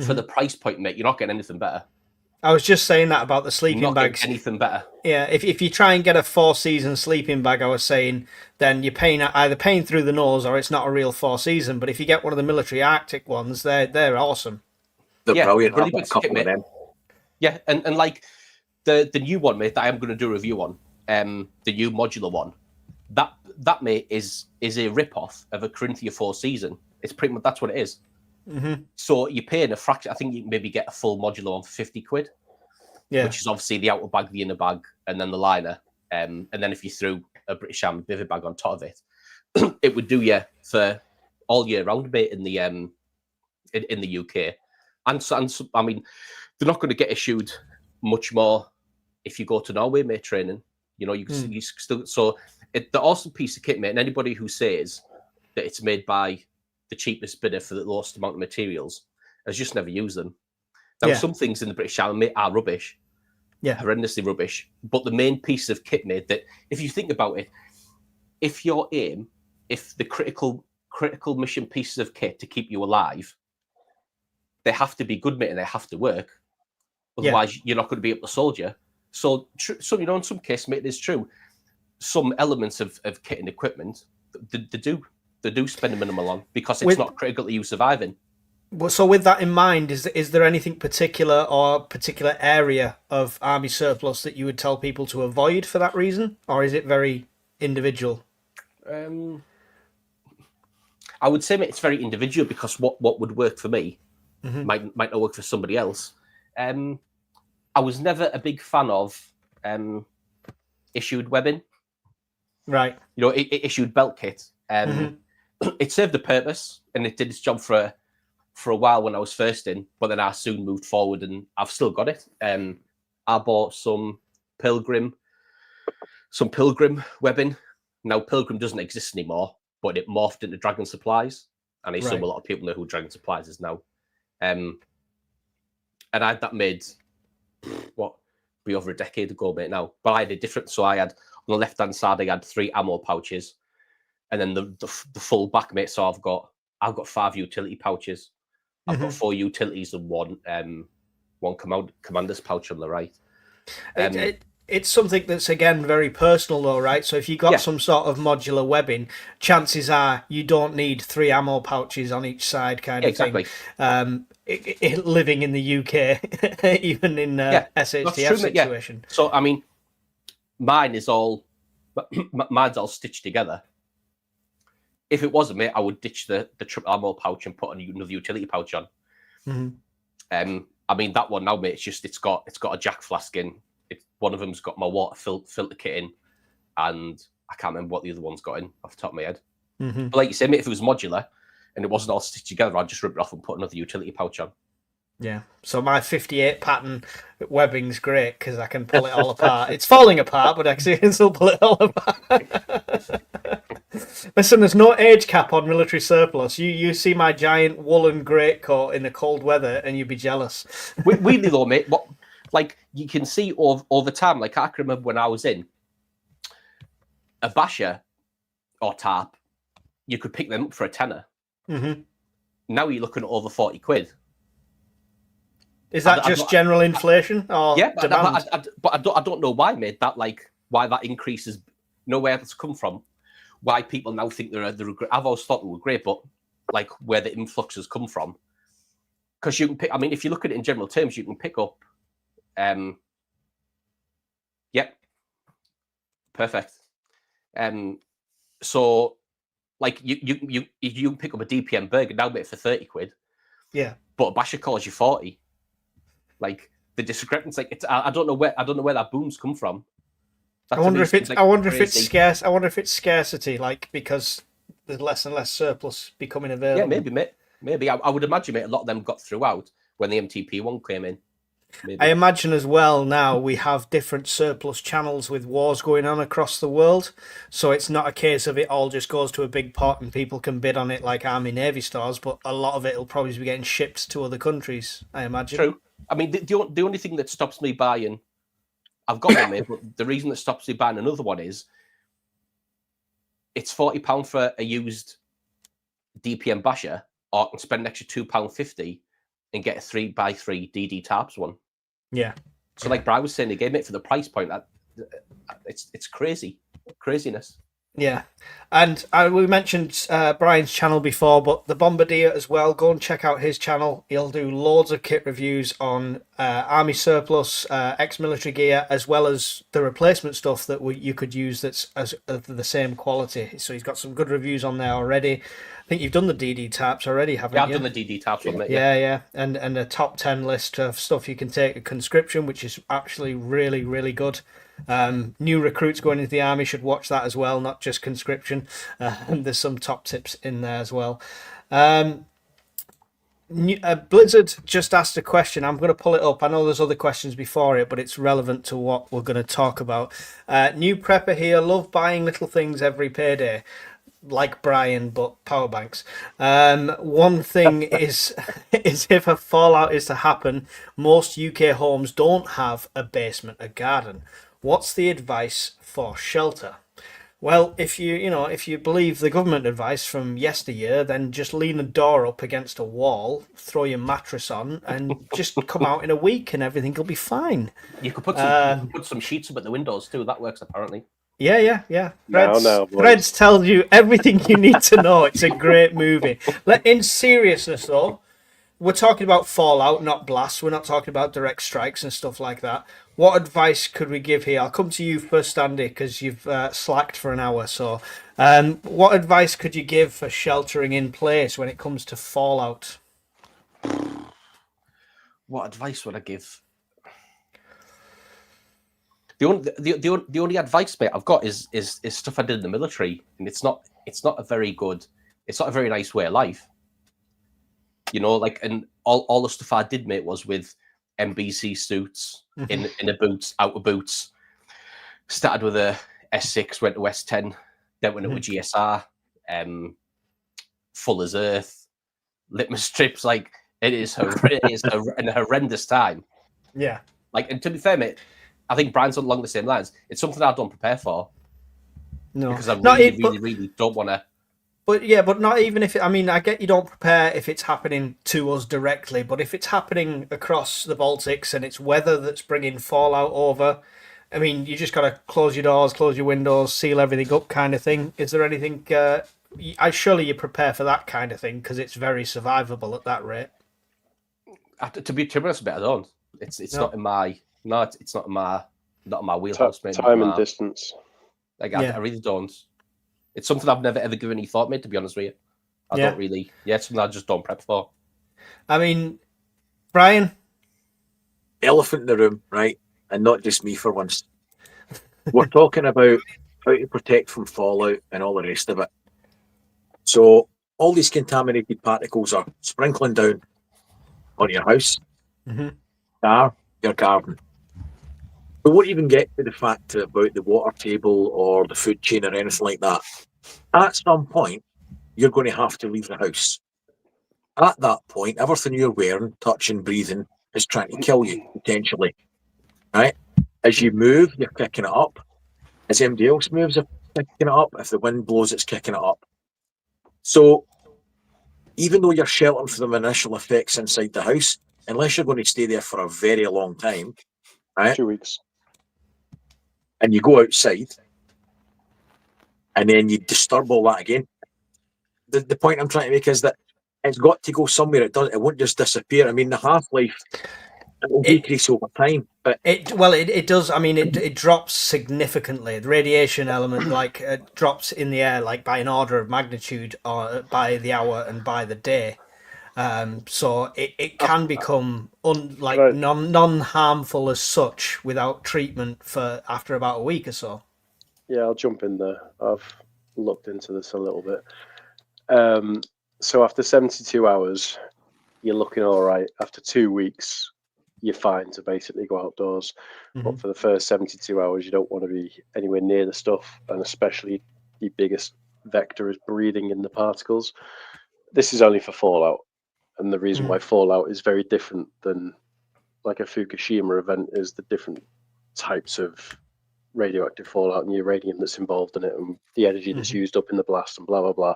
For the price point, mate, you're not getting anything better. I was just saying that about the sleeping bags. Anything better. Yeah, if you try and get a 4-season sleeping bag, I was saying, then you're either paying through the nose or it's not a real 4-season. But if you get one of the military Arctic ones, they're awesome. They're brilliant. Really I've got big a couple kit, of them. Yeah, and like the new one, mate, that I'm going to do a review on, the new modular one, that mate is a rip-off of a Corinthia 4-season. It's pretty much, that's what it is. So you're paying a fraction. I think you can maybe get a full modular one for 50 quid, which is obviously the outer bag, the inner bag, and then the liner. And then if you threw a British Army bivvy bag on top of it, it would do you for all year round, mate, in the UK. And so, I mean, they're not going to get issued much more if you go to Norway, mate, training. You know, you still. So the awesome piece of kit, mate, and anybody who says that it's made by the cheapest bidder for the lowest amount of materials has just never used them. Now, some things in the British Army are rubbish. Yeah. Horrendously rubbish. But the main piece of kit, mate, that if you think about it, if the critical mission pieces of kit to keep you alive, they have to be good, mate, and they have to work. Otherwise, you're not going to be able to soldier. So, you know, in some cases, mate, it's true. Some elements of kit and equipment, they do spend a minimal on because it's not critical to you surviving. Well, so with that in mind, is there anything particular or particular area of army surplus that you would tell people to avoid for that reason, or is it very individual? I would say, mate, it's very individual because what would work for me might not work for somebody else. I was never a big fan of issued webbing. Right. You know, it issued belt kit. It served a purpose and it did its job for a while when I was first in, but then I soon moved forward and I've still got it. I bought some Pilgrim webbing. Now Pilgrim doesn't exist anymore, but it morphed into Dragon Supplies, and I assume a lot of people know who Dragon Supplies is now. And I had that made be over a decade ago, mate. Now, but I had it different. So I had on the left hand side, I had 3 ammo pouches, and then the full back, mate. So I've got 5 utility pouches. I've got 4 utilities and one commander's pouch on the right. It's something that's, again, very personal, though, right? So if you got some sort of modular webbing, chances are you don't need 3 ammo pouches on each side, kind of thing. Living in the UK, even in SHTF situation. So, I mean, mine's all stitched together. If it wasn't, mate, I would ditch the triple ammo pouch and put another utility pouch on. I mean, that one now, mate, it's got a jack flask in. One of them's got my water filter kit in, and I can't remember what the other one's got in off the top of my head. But like you said, mate, if it was modular and it wasn't all stitched together, I'd just rip it off and put another utility pouch on. Yeah. So my 58 pattern webbing's great because I can pull it all apart. It's falling apart, but I can still pull it all apart. Listen, there's no age cap on military surplus. You see my giant woolen greatcoat in the cold weather and you'd be jealous. Weirdly though, mate, like you can see over time, like I can remember when I was in a basher or tarp, you could pick them up for a tenner. Now you're looking at over 40 quid. Is that just general inflation or demand? But I don't know why, mate. Why that increase is nowhere that's come from. Why people now think they're great. I've always thought they were great, but like where the influx has come from. Because you can pick. I mean, if you look at it in general terms, you can pick up. Perfect. So, like you pick up a DPM burger now, mate, for 30 quid. Yeah. But a basher calls you 40. Like the discrepancy, like I don't know where that boom's come from. I wonder if it's scarce. I wonder if it's scarcity, like because there's less and less surplus becoming available. Yeah, maybe, mate. Maybe I would imagine, mate. A lot of them got throughout when the MTP one came in. Maybe. I imagine as well now we have different surplus channels with wars going on across the world, so it's not a case of it all just goes to a big pot and people can bid on it like Army Navy stores, but a lot of it will probably be getting shipped to other countries, I imagine. True. I mean, the only thing that stops me buying, I've got one, mate, but the reason that stops me buying another one is it's £40 for a used DPM basher, or I can spend an extra £2.50 and get a 3x3 DD tarps one. Yeah. So like Brian was saying, again, mate, for the price point, it's craziness. Yeah. And we mentioned Brian's channel before, but the Bombardier as well. Go and check out his channel. He'll do loads of kit reviews on army surplus, ex-military gear, as well as the replacement stuff that you could use that's of the same quality. So he's got some good reviews on there already. I think you've done the DD tarps already, haven't you? Yeah, I've done the DD tarps one, mate. Yeah. And a top 10 list of stuff you can take at conscription, which is actually really, really good. New recruits going into the army should watch that as well, not just conscription. There's some top tips in there as well. Blizzard just asked a question. I'm going to pull it up. I know there's other questions before it, but it's relevant to what we're going to talk about. New prepper here. Love buying little things every payday. Like Brian, but power banks. One thing is if a fallout is to happen, most UK homes don't have a basement, a garden. What's the advice for shelter? Well, if you believe the government advice from yesteryear, then just lean a door up against a wall, throw your mattress on, and just come out in a week, and everything will be fine. You could put some sheets up at the windows too. That works apparently. Yeah. Now, Threads tells you everything you need to know. It's a great movie. In seriousness, though, we're talking about fallout, not blasts. We're not talking about direct strikes and stuff like that. What advice could we give here? I'll come to you first, Andy, because you've slacked for an hour. So, what advice could you give for sheltering in place when it comes to fallout? What advice would I give? The only advice, mate, I've got is stuff I did in the military, and it's not a very nice way of life. You know, like, and all the stuff I did, mate, was with MBC suits, in a boots, out of boots. Started with a S6, went to S10, then went to a GSR, full as earth, litmus strips. Like, it is an horrendous time. Yeah. Like, and to be fair, mate, I think Brian's along the same lines. It's something I don't prepare for. No, because I really, really don't want to. But yeah, but not even if I mean, I get you don't prepare if it's happening to us directly, but if it's happening across the Baltics and it's weather that's bringing fallout over, I mean, you just got to close your doors, close your windows, seal everything up, kind of thing. Is there anything? Surely you prepare for that kind of thing because it's very survivable at that rate. To be honest, I don't. It's not in my it's not in my wheelhouse. Time and distance. Like I really don't. It's something I've never ever given any thought, mate, to be honest with you. I don't really. Yeah, it's something I just don't prep for. I mean, Brian? Elephant in the room, right? And not just me for once. We're talking about how to protect from fallout and all the rest of it. So all these contaminated particles are sprinkling down on your house, car, your garden. We won't even get to the fact about the water table or the food chain or anything like that. At some point, you're going to have to leave the house. At that point, everything you're wearing, touching, breathing is trying to kill you, potentially. Right? As you move, you're kicking it up. As anybody else moves, it's kicking it up. If the wind blows, it's kicking it up. So, even though you're sheltering from the initial effects inside the house, unless you're going to stay there for a very long time, right? 2 weeks. And you go outside, and then you disturb all that again. The point I'm trying to make is that it's got to go somewhere. It won't just disappear. I mean, the half-life, it will decrease over time. But it does. I mean, it drops significantly. The radiation element drops in the air like by an order of magnitude, or by the hour and by the day. So it can become non-harmful as such without treatment for after about a week or so. Yeah, I'll jump in there. I've looked into this a little bit. So after 72 hours, you're looking all right. After 2 weeks, you're fine to basically go outdoors. But for the first 72 hours, you don't want to be anywhere near the stuff, and especially the biggest vector is breathing in the particles. This is only for fallout. And the reason why fallout is very different than like a Fukushima event is the different types of radioactive fallout and uranium that's involved in it and the energy that's used up in the blast and blah, blah, blah.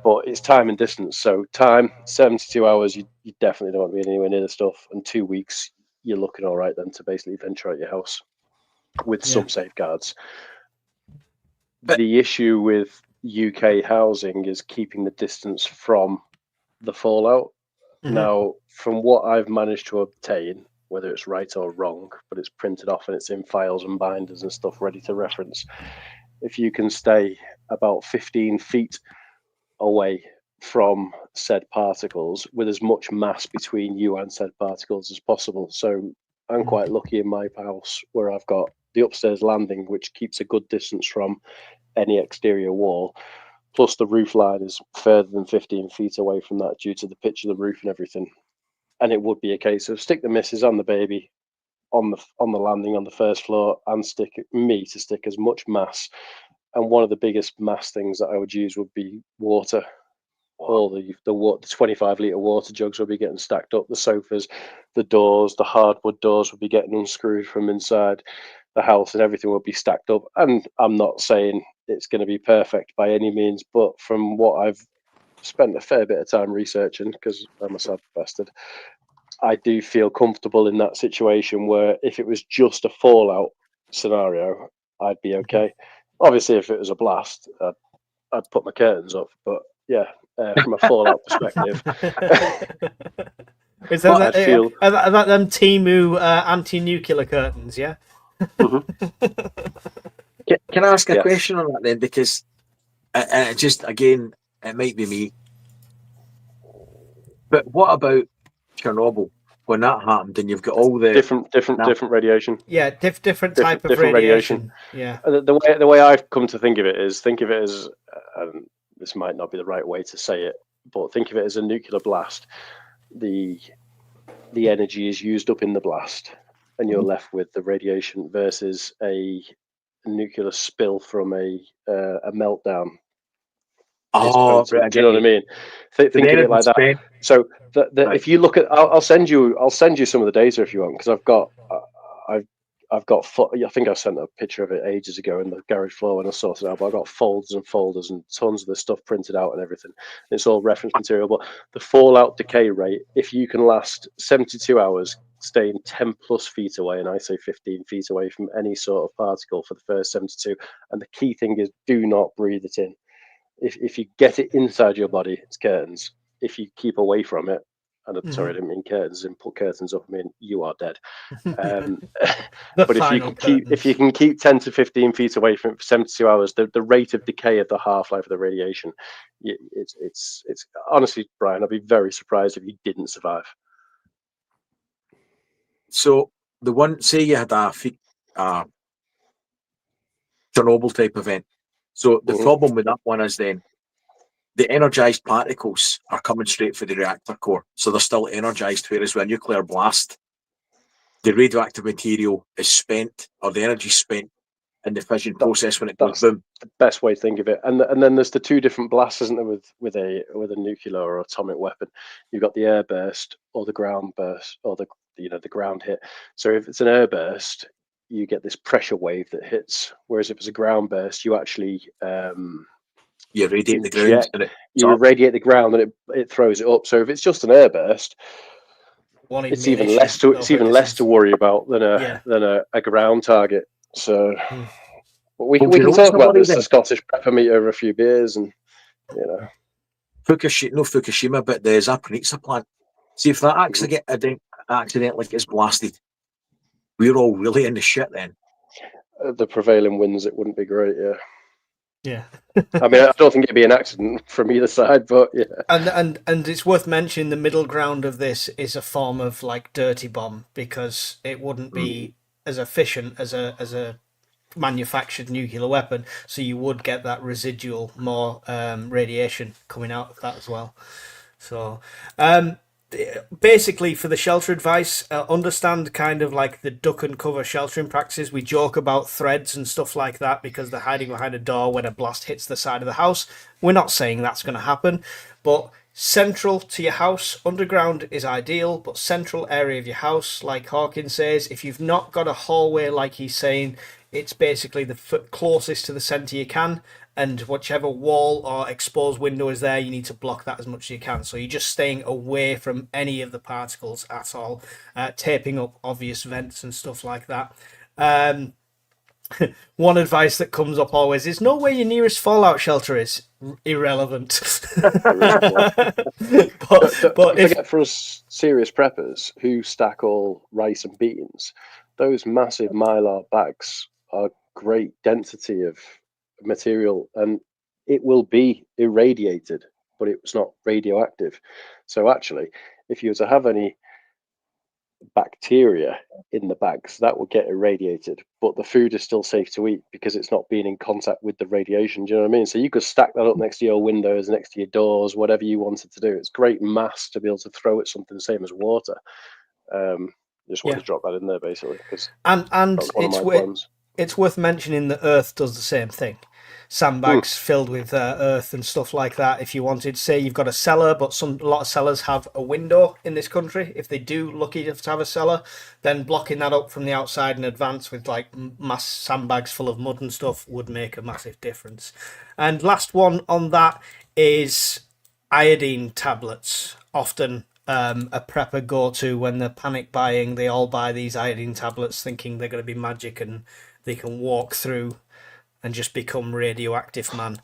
But it's time and distance. So time, 72 hours, you definitely don't want to be anywhere near the stuff. And 2 weeks, you're looking all right then to basically venture out your house with some safeguards. But the issue with UK housing is keeping the distance from the fallout. Now, from what I've managed to obtain, whether it's right or wrong, but it's printed off and it's in files and binders and stuff ready to reference, if you can stay about 15 feet away from said particles with as much mass between you and said particles as possible. So I'm quite lucky in my house where I've got the upstairs landing, which keeps a good distance from any exterior wall. Plus the roof line is further than 15 feet away from that due to the pitch of the roof and everything. And it would be a case of stick the missus and the baby on the landing on the first floor and stick as much mass. And one of the biggest mass things that I would use would be water. All the 25-litre water jugs would be getting stacked up. The sofas, the doors, the hardwood doors would be getting unscrewed from inside the house and everything would be stacked up. And I'm not saying it's going to be perfect by any means, but from what I've spent a fair bit of time researching, because I'm a sad bastard, I do feel comfortable in that situation where if it was just a fallout scenario, I'd be okay. Obviously, if it was a blast, I'd put my curtains up. But yeah, from a fallout perspective. Is But that, I feel- are that them Timu anti-nuclear curtains? Yeah. Can I ask a Yes. question on that then? Because it just, again, it might be me. But what about Chernobyl? When that happened and you've got all the... different radiation. Yeah, different type of different radiation. Yeah. The way I've come to think of it is, this might not be the right way to say it, but think of it as a nuclear blast. The energy is used up in the blast, and you're left with the radiation, versus a nuclear spill from a meltdown. Oh, right, Do you know what I mean? Think of it like that. spent. So Right. if you look at, I'll send you some of the data if you want, because I've got I think I sent a picture of it ages ago in the garage floor when I sorted it out. But I've got folders and folders and tons of the stuff printed out and everything. It's all reference material. But the fallout decay rate, if you can last 72 hours staying 10 plus feet away, and I say 15 feet away from any sort of particle for the first 72, and the key thing is, do not breathe it in. If you get it inside your body, it's curtains. If you keep away from it, and I'm sorry, I didn't mean curtains and put curtains up, I mean you are dead. But if you can keep 10 to 15 feet away from it for 72 hours, the rate of decay of the half-life of the radiation, it's honestly, Brian, I'd be very surprised if you didn't survive. So the one, say you had a Chernobyl type event. So the problem with that one is then the energized particles are coming straight for the reactor core. So they're still energized, whereas with a nuclear blast, the radioactive material is spent, or the energy spent in the fission process when it goes boom. The best way to think of it. And then there's the two different blasts, isn't there, with a nuclear or atomic weapon. You've got the air burst or the ground burst, or the ground hit. So if it's an air burst, you get this pressure wave that hits, whereas if it's a ground burst, you actually you radiate the ground, and you irradiate the ground, and it throws it up. So if it's just an air burst, it's even less to worry about than a ground target. So we can talk about this. The Scottish pepper meat over a few beers, and Fukushima, but the Zaporizhzhia plant. See, if that actually accidentally gets blasted, we're all really in the shit then. The prevailing winds, it wouldn't be great. Yeah. I mean, I don't think it'd be an accident from either side, but yeah. And it's worth mentioning the middle ground of this is a form of like dirty bomb, because it wouldn't be as efficient as a manufactured nuclear weapon, so you would get that residual more radiation coming out of that as well. So basically, for the shelter advice, understand kind of like the duck and cover sheltering practices. We joke about threads and stuff like that because they're hiding behind a door when a blast hits the side of the house. We're not saying that's going to happen, but central to your house, underground is ideal, but central area of your house, like Hawkins says, if you've not got a hallway like he's saying, it's basically the closest to the centre you can, and whichever wall or exposed window is there, you need to block that as much as you can. So you're just staying away from any of the particles at all, taping up obvious vents and stuff like that. One advice that comes up always is know where your nearest fallout shelter is. Irrelevant. but forget, for us serious preppers who stack all rice and beans, those massive mylar bags are great density of material, and it will be irradiated, but it's not radioactive. So actually, if you were to have any bacteria in the bags, that will get irradiated, but the food is still safe to eat because it's not being in contact with the radiation. Do you know what I mean? So you could stack that up next to your windows, next to your doors, whatever you wanted to do. It's great mass to be able to throw at something the same as water. Just wanted to drop that in there basically, because and it's worth mentioning that Earth does the same thing. Sandbags filled with earth and stuff like that. If you wanted, say you've got a cellar, but a lot of cellars have a window in this country. If they do lucky enough to have a cellar, then blocking that up from the outside in advance with like mass sandbags full of mud and stuff would make a massive difference. And last one on that is iodine tablets. Often a prepper go-to when they're panic buying. They all buy these iodine tablets thinking they're going to be magic and they can walk through and just become radioactive man.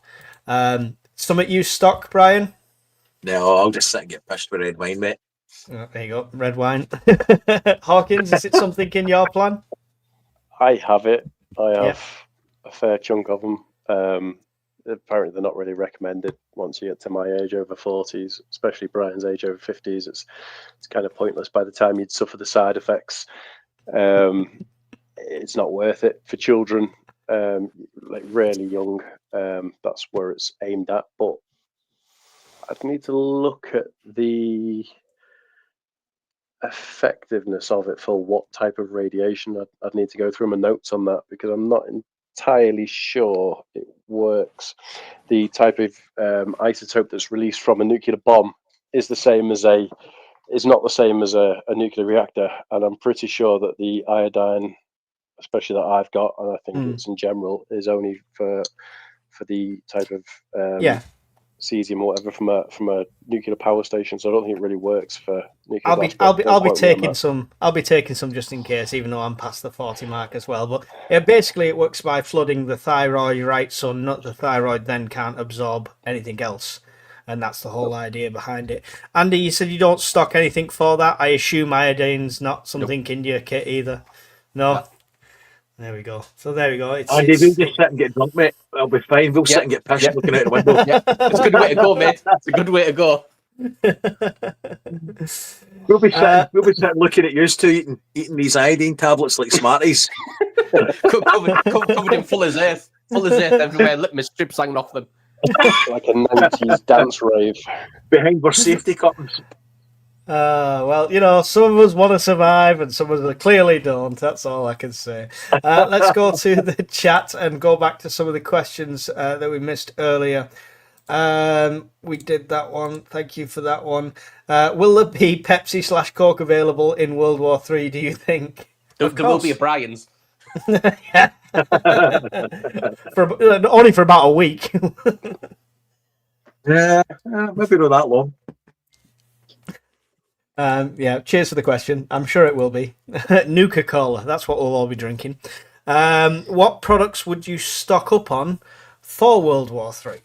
Something you stock, Brian? No, I'll just sit and get pissed with red wine, mate. Oh, there you go, red wine. Hawkins, is it something in your plan? I have it. I Yeah. have a fair chunk of them. Apparently, they're not really recommended once you get to my age over 40s, especially Brian's age over 50s. It's kind of pointless by the time you'd suffer the side effects. It's not worth it for children, like really young. That's where it's aimed at. But I'd need to look at the effectiveness of it for what type of radiation. I'd need to go through my notes on that because I'm not entirely sure it works. The type of isotope that's released from a nuclear bomb is not the same as a nuclear reactor, and I'm pretty sure that the iodine, especially that I've got, and I think it's in general, is only for the type of cesium or whatever from a nuclear power station. So I don't think it really works for nuclear. I'll be taking some. I'll be taking some just in case, even though I'm past the 40 mark as well. But basically, it works by flooding the thyroid, right? So not the thyroid then can't absorb anything else, and that's the whole idea behind it. Andy, you said you don't stock anything for that. I assume iodine's not something in your kit either. No. There we go. So there we go. We'll just sit and get drunk, mate. I'll be fine. We'll sit and get pissed looking out the window. It's a good way to go, mate. It's a good way to go. We'll be sitting looking at yours two eating these iodine tablets like Smarties. covered in full of earth everywhere, litmus strips hanging off them. Like a 90s dance rave. Behind our safety curtains. Well, some of us want to survive and some of us clearly don't. That's all I can say. Let's go to the chat and go back to some of the questions that we missed earlier. We did that one. Thank you for that one. Will there be Pepsi/Coke available in World War III, do you think? There will be a Brian's. Yeah. Only for about a week. Yeah, maybe not that long. Cheers for the question. I'm sure it will be. Nuka-Cola, that's what we'll all be drinking. What products would you stock up on for World War III?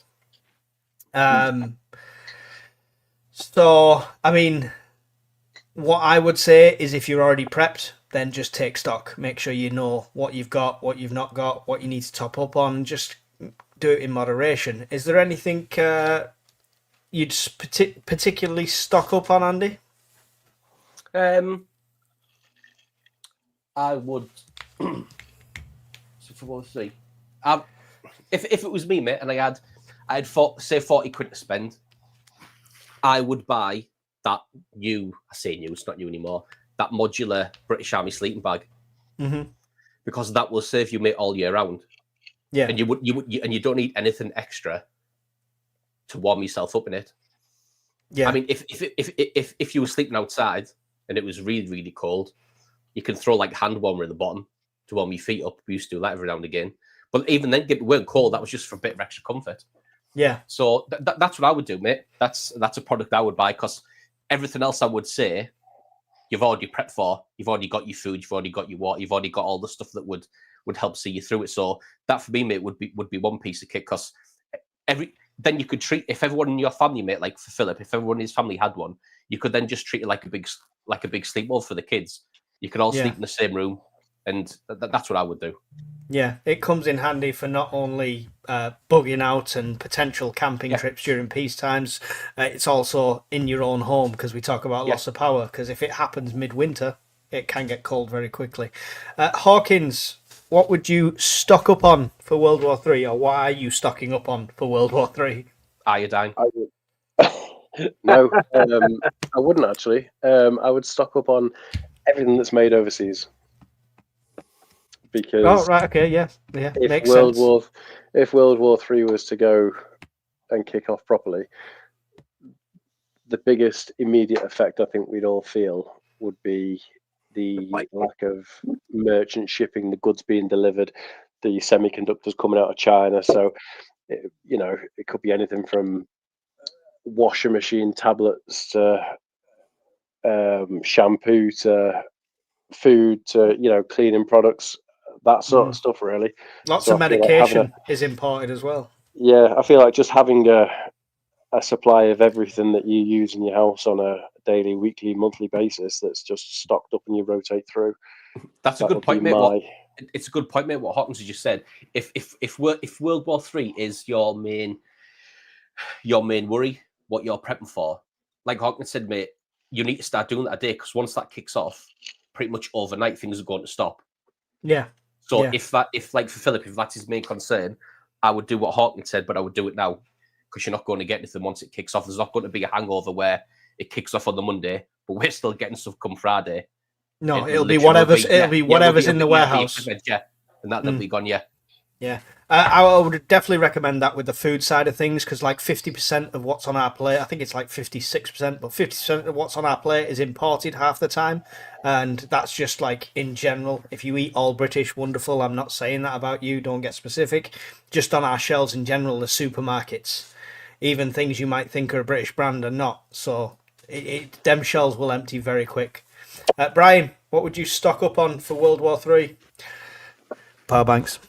What I would say is if you're already prepped, then just take stock. Make sure you know what you've got, what you've not got, what you need to top up on. Just do it in moderation. Is there anything you'd particularly stock up on, Andy? I would. If it was me, mate, and I had 40 quid to spend, I would buy that it's not new anymore, that modular British Army sleeping bag, because that will serve you, mate, all year round. Yeah, and you don't need anything extra to warm yourself up in it. Yeah, I mean, if you were sleeping outside and it was really, really cold, you can throw like hand warmer at the bottom to warm your feet up. We used to do that every now and again. But even then, it weren't cold. That was just for a bit of extra comfort. Yeah. So that's what I would do, mate. That's a product I would buy, because everything else I would say, you've already prepped for. You've already got your food. You've already got your water. You've already got all the stuff that would help see you through it. So that for me, mate, would be one piece of kit, because then you could treat, if everyone in your family, mate, like for Philip, if everyone in his family had one, you could then just treat it like a big sleepover for the kids. You could all sleep in the same room, and that's what I would do. Yeah, it comes in handy for not only bugging out and potential camping trips during peace times. It's also in your own home, because we talk about loss of power, because if it happens midwinter, it can get cold very quickly. Hawkins, what would you stock up on for World War III, or what are you stocking up on for World War III? Iodine. No, I wouldn't actually. I would stock up on everything that's made overseas. Because makes sense. If World War III was to go and kick off properly, the biggest immediate effect I think we'd all feel would be the lack of merchant shipping, the goods being delivered, the semiconductors coming out of China. So, it could be anything from washer machine tablets to shampoo to food to cleaning products. That sort of stuff, really. Lots of medication is imported as well. Yeah, I feel like just having a a supply of everything that you use in your house on a daily, weekly, monthly basis that's just stocked up and you rotate through. That's a good point, mate. It's a good point, mate. What Hawkins has just said. If World War III is your main worry, what you're prepping for, like Hawkins said, mate, you need to start doing that a day, because once that kicks off, pretty much overnight things are going to stop. Yeah. So if like for Philip, if that's his main concern, I would do what Hawkins said, but I would do it now, because you're not going to get anything once it kicks off. There's not going to be a hangover where it kicks off on the Monday, but we're still getting stuff come Friday. No, it'll be whatever's in the warehouse. Yeah, and that'll be gone. Yeah. Yeah, I would definitely recommend that with the food side of things, because like 50% of what's on our plate, I think it's like 56%, but 50% of what's on our plate is imported half the time, and that's just like in general. If you eat all British, wonderful. I'm not saying that about you. Don't get specific. Just on our shelves in general, the supermarkets, even things you might think are a British brand are not. So them shelves will empty very quick. Brian, what would you stock up on for World War III? Power banks.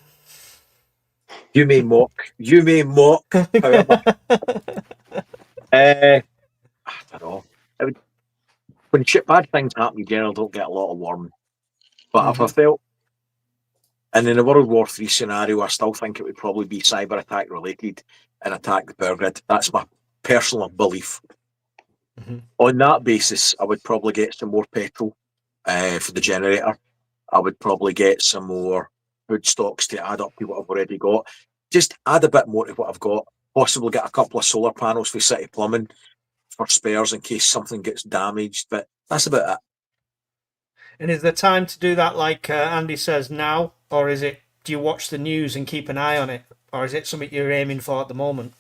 You may mock. However, I don't know. When bad things happen, you generally don't get a lot of warming. But if I felt, and in a World War III scenario, I still think it would probably be cyber attack related and attack the power grid. That's my personal belief. On that basis, I would probably get some more petrol for the generator. I would probably get some more food stocks to add up to what I've already got. Just add a bit more to what I've got. Possibly get a couple of solar panels for City Plumbing for spares in case something gets damaged. But that's about it. And is there time to do that, like Andy says, now? Or is it, do you watch the news and keep an eye on it? Or is it something you're aiming for at the moment?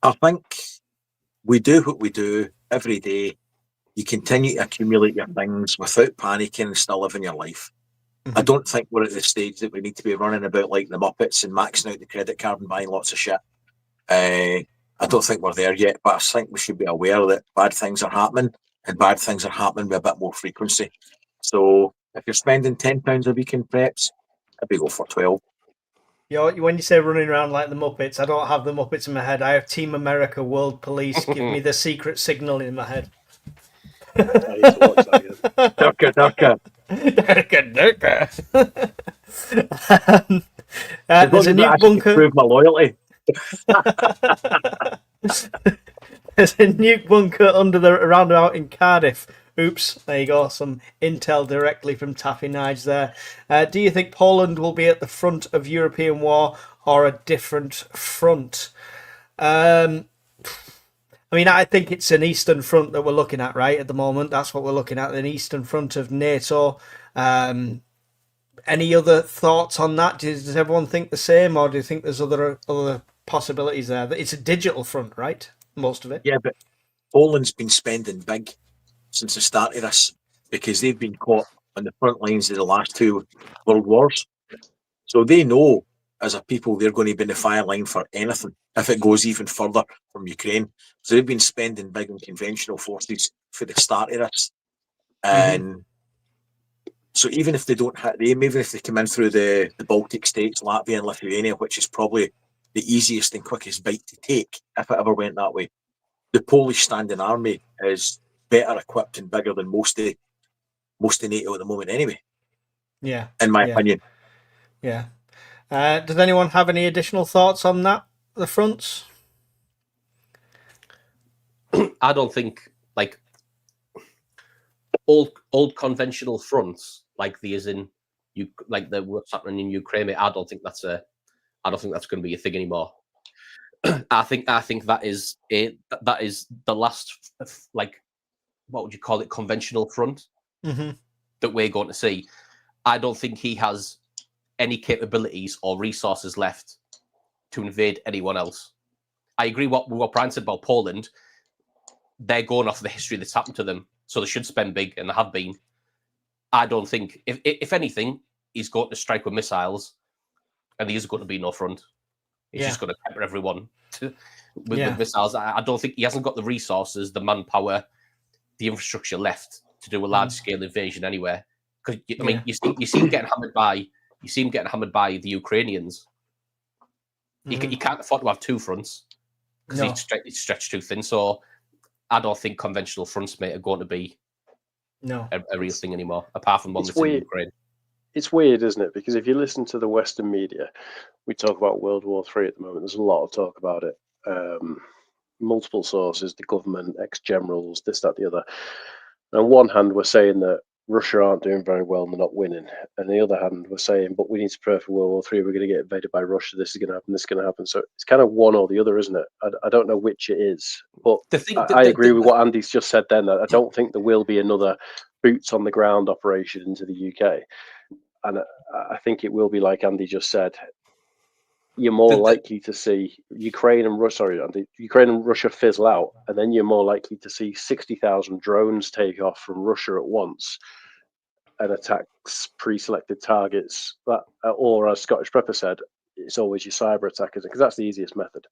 I think we do what we do every day. You continue to accumulate your things without panicking and still living your life. I don't think we're at the stage that we need to be running about like the Muppets and maxing out the credit card and buying lots of shit. I don't think we're there yet, but I think we should be aware that bad things are happening, and bad things are happening with a bit more frequency. So if you're spending £10 a week in preps, I'd be go for 12. When you say running around like the Muppets, I don't have the Muppets in my head. I have Team America, World Police, give me the secret signal in my head. I need to watch that again. Durka. There's a nuke bunker. Prove my loyalty. There's a nuke bunker under the roundabout in Cardiff. Oops, there you go. Some intel directly from Taffy Nige there. Do you think Poland will be at the front of European war or a different front? I mean, I think it's an Eastern Front that we're looking at, right, at the moment. That's what we're looking at, an Eastern Front of NATO. Any other thoughts on that? Does everyone think the same, or do you think there's other possibilities there? It's a digital front, right? Most of it. Yeah, but Poland's been spending big since the start of this because they've been caught on the front lines of the last two world wars. So they know, as a people, they're going to be in the fire line for anything if it goes even further from Ukraine. So they've been spending big on conventional forces for the start of this. And so even if they don't hit them, even if they come in through the Baltic states, Latvia and Lithuania, which is probably the easiest and quickest bite to take if it ever went that way, the Polish standing army is better equipped and bigger than most of NATO at the moment anyway. Yeah. In my opinion. Yeah. Does anyone have any additional thoughts on that? The fronts? I don't think like old conventional fronts like the as in you like the what's happening in Ukraine. I don't think that's going to be a thing anymore. I think that is the last like what would you call it, conventional front that we're going to see. I don't think he has any capabilities or resources left to invade anyone else. I agree with what Brian said about Poland. They're going off the history that's happened to them, so they should spend big, and they have been. I don't think, if anything, he's going to strike with missiles, and there's going to be no front. He's just going to pepper everyone with missiles. I don't think he hasn't got the resources, the manpower, the infrastructure left to do a large-scale invasion anywhere. Because I mean, you see him getting hammered by the Ukrainians. You can't afford to have two fronts because No. it's stretched too thin. So I don't think conventional fronts, mate, are going to be a real thing anymore, apart from one that's in Ukraine. It's weird, isn't it? Because if you listen to the Western media, we talk about World War III at the moment. There's a lot of talk about it. Multiple sources, the government, ex-generals, this, that, the other. And on one hand, we're saying that Russia aren't doing very well and they're not winning. And on the other hand, we're saying, but we need to prepare for World War III. We're going to get invaded by Russia. This is going to happen. This is going to happen. So it's kind of one or the other, isn't it? I don't know which it is. But I agree with what Andy's just said then. That I don't think there will be another boots on the ground operation into the UK. And I think it will be like Andy just said. You're more likely to see Ukraine and Russia fizzle out, and then you're more likely to see 60,000 drones take off from Russia at once and attack pre-selected targets. Or as Scottish Prepper said, it's always your cyber attackers, because that's the easiest method.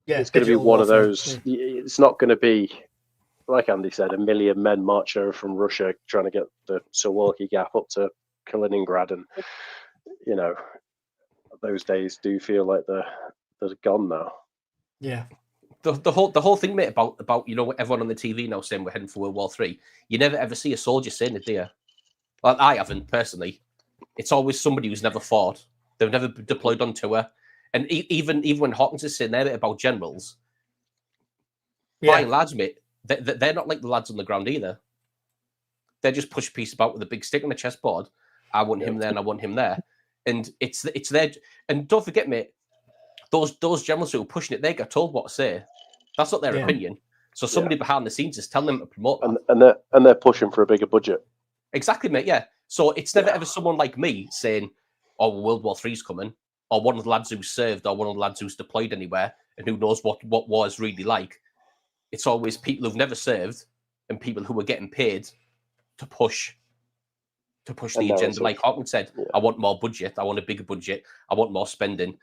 Yeah, it's going to be one of those. Yeah. It's not going to be, like Andy said, 1 million men march over from Russia trying to get the Suwalki Gap up to Kaliningrad, and those days do feel like they're gone now. Yeah. The whole thing, mate, about everyone on the TV now saying we're heading for World War III. You never ever see a soldier saying it, do you? Well, I haven't personally. It's always somebody who's never fought. They've never been deployed on tour. And even when Hawkins is saying there about generals, by and large, mate, they're not like the lads on the ground either. They just push piece about with a big stick on a chessboard. I want him there and I want him there. And it's there. And don't forget, mate, those generals who are pushing it, they get told what to say. That's not their opinion. So somebody behind the scenes is telling them to promote that. And they're pushing for a bigger budget. Exactly, mate. Yeah. So it's never ever someone like me saying, "Oh, World War III's coming," or one of the lads who's served, or one of the lads who's deployed anywhere and who knows what war is really like. It's always people who've never served and people who are getting paid to push the agenda. Like Hawkins said, I want more budget. I want a bigger budget. I want more spending.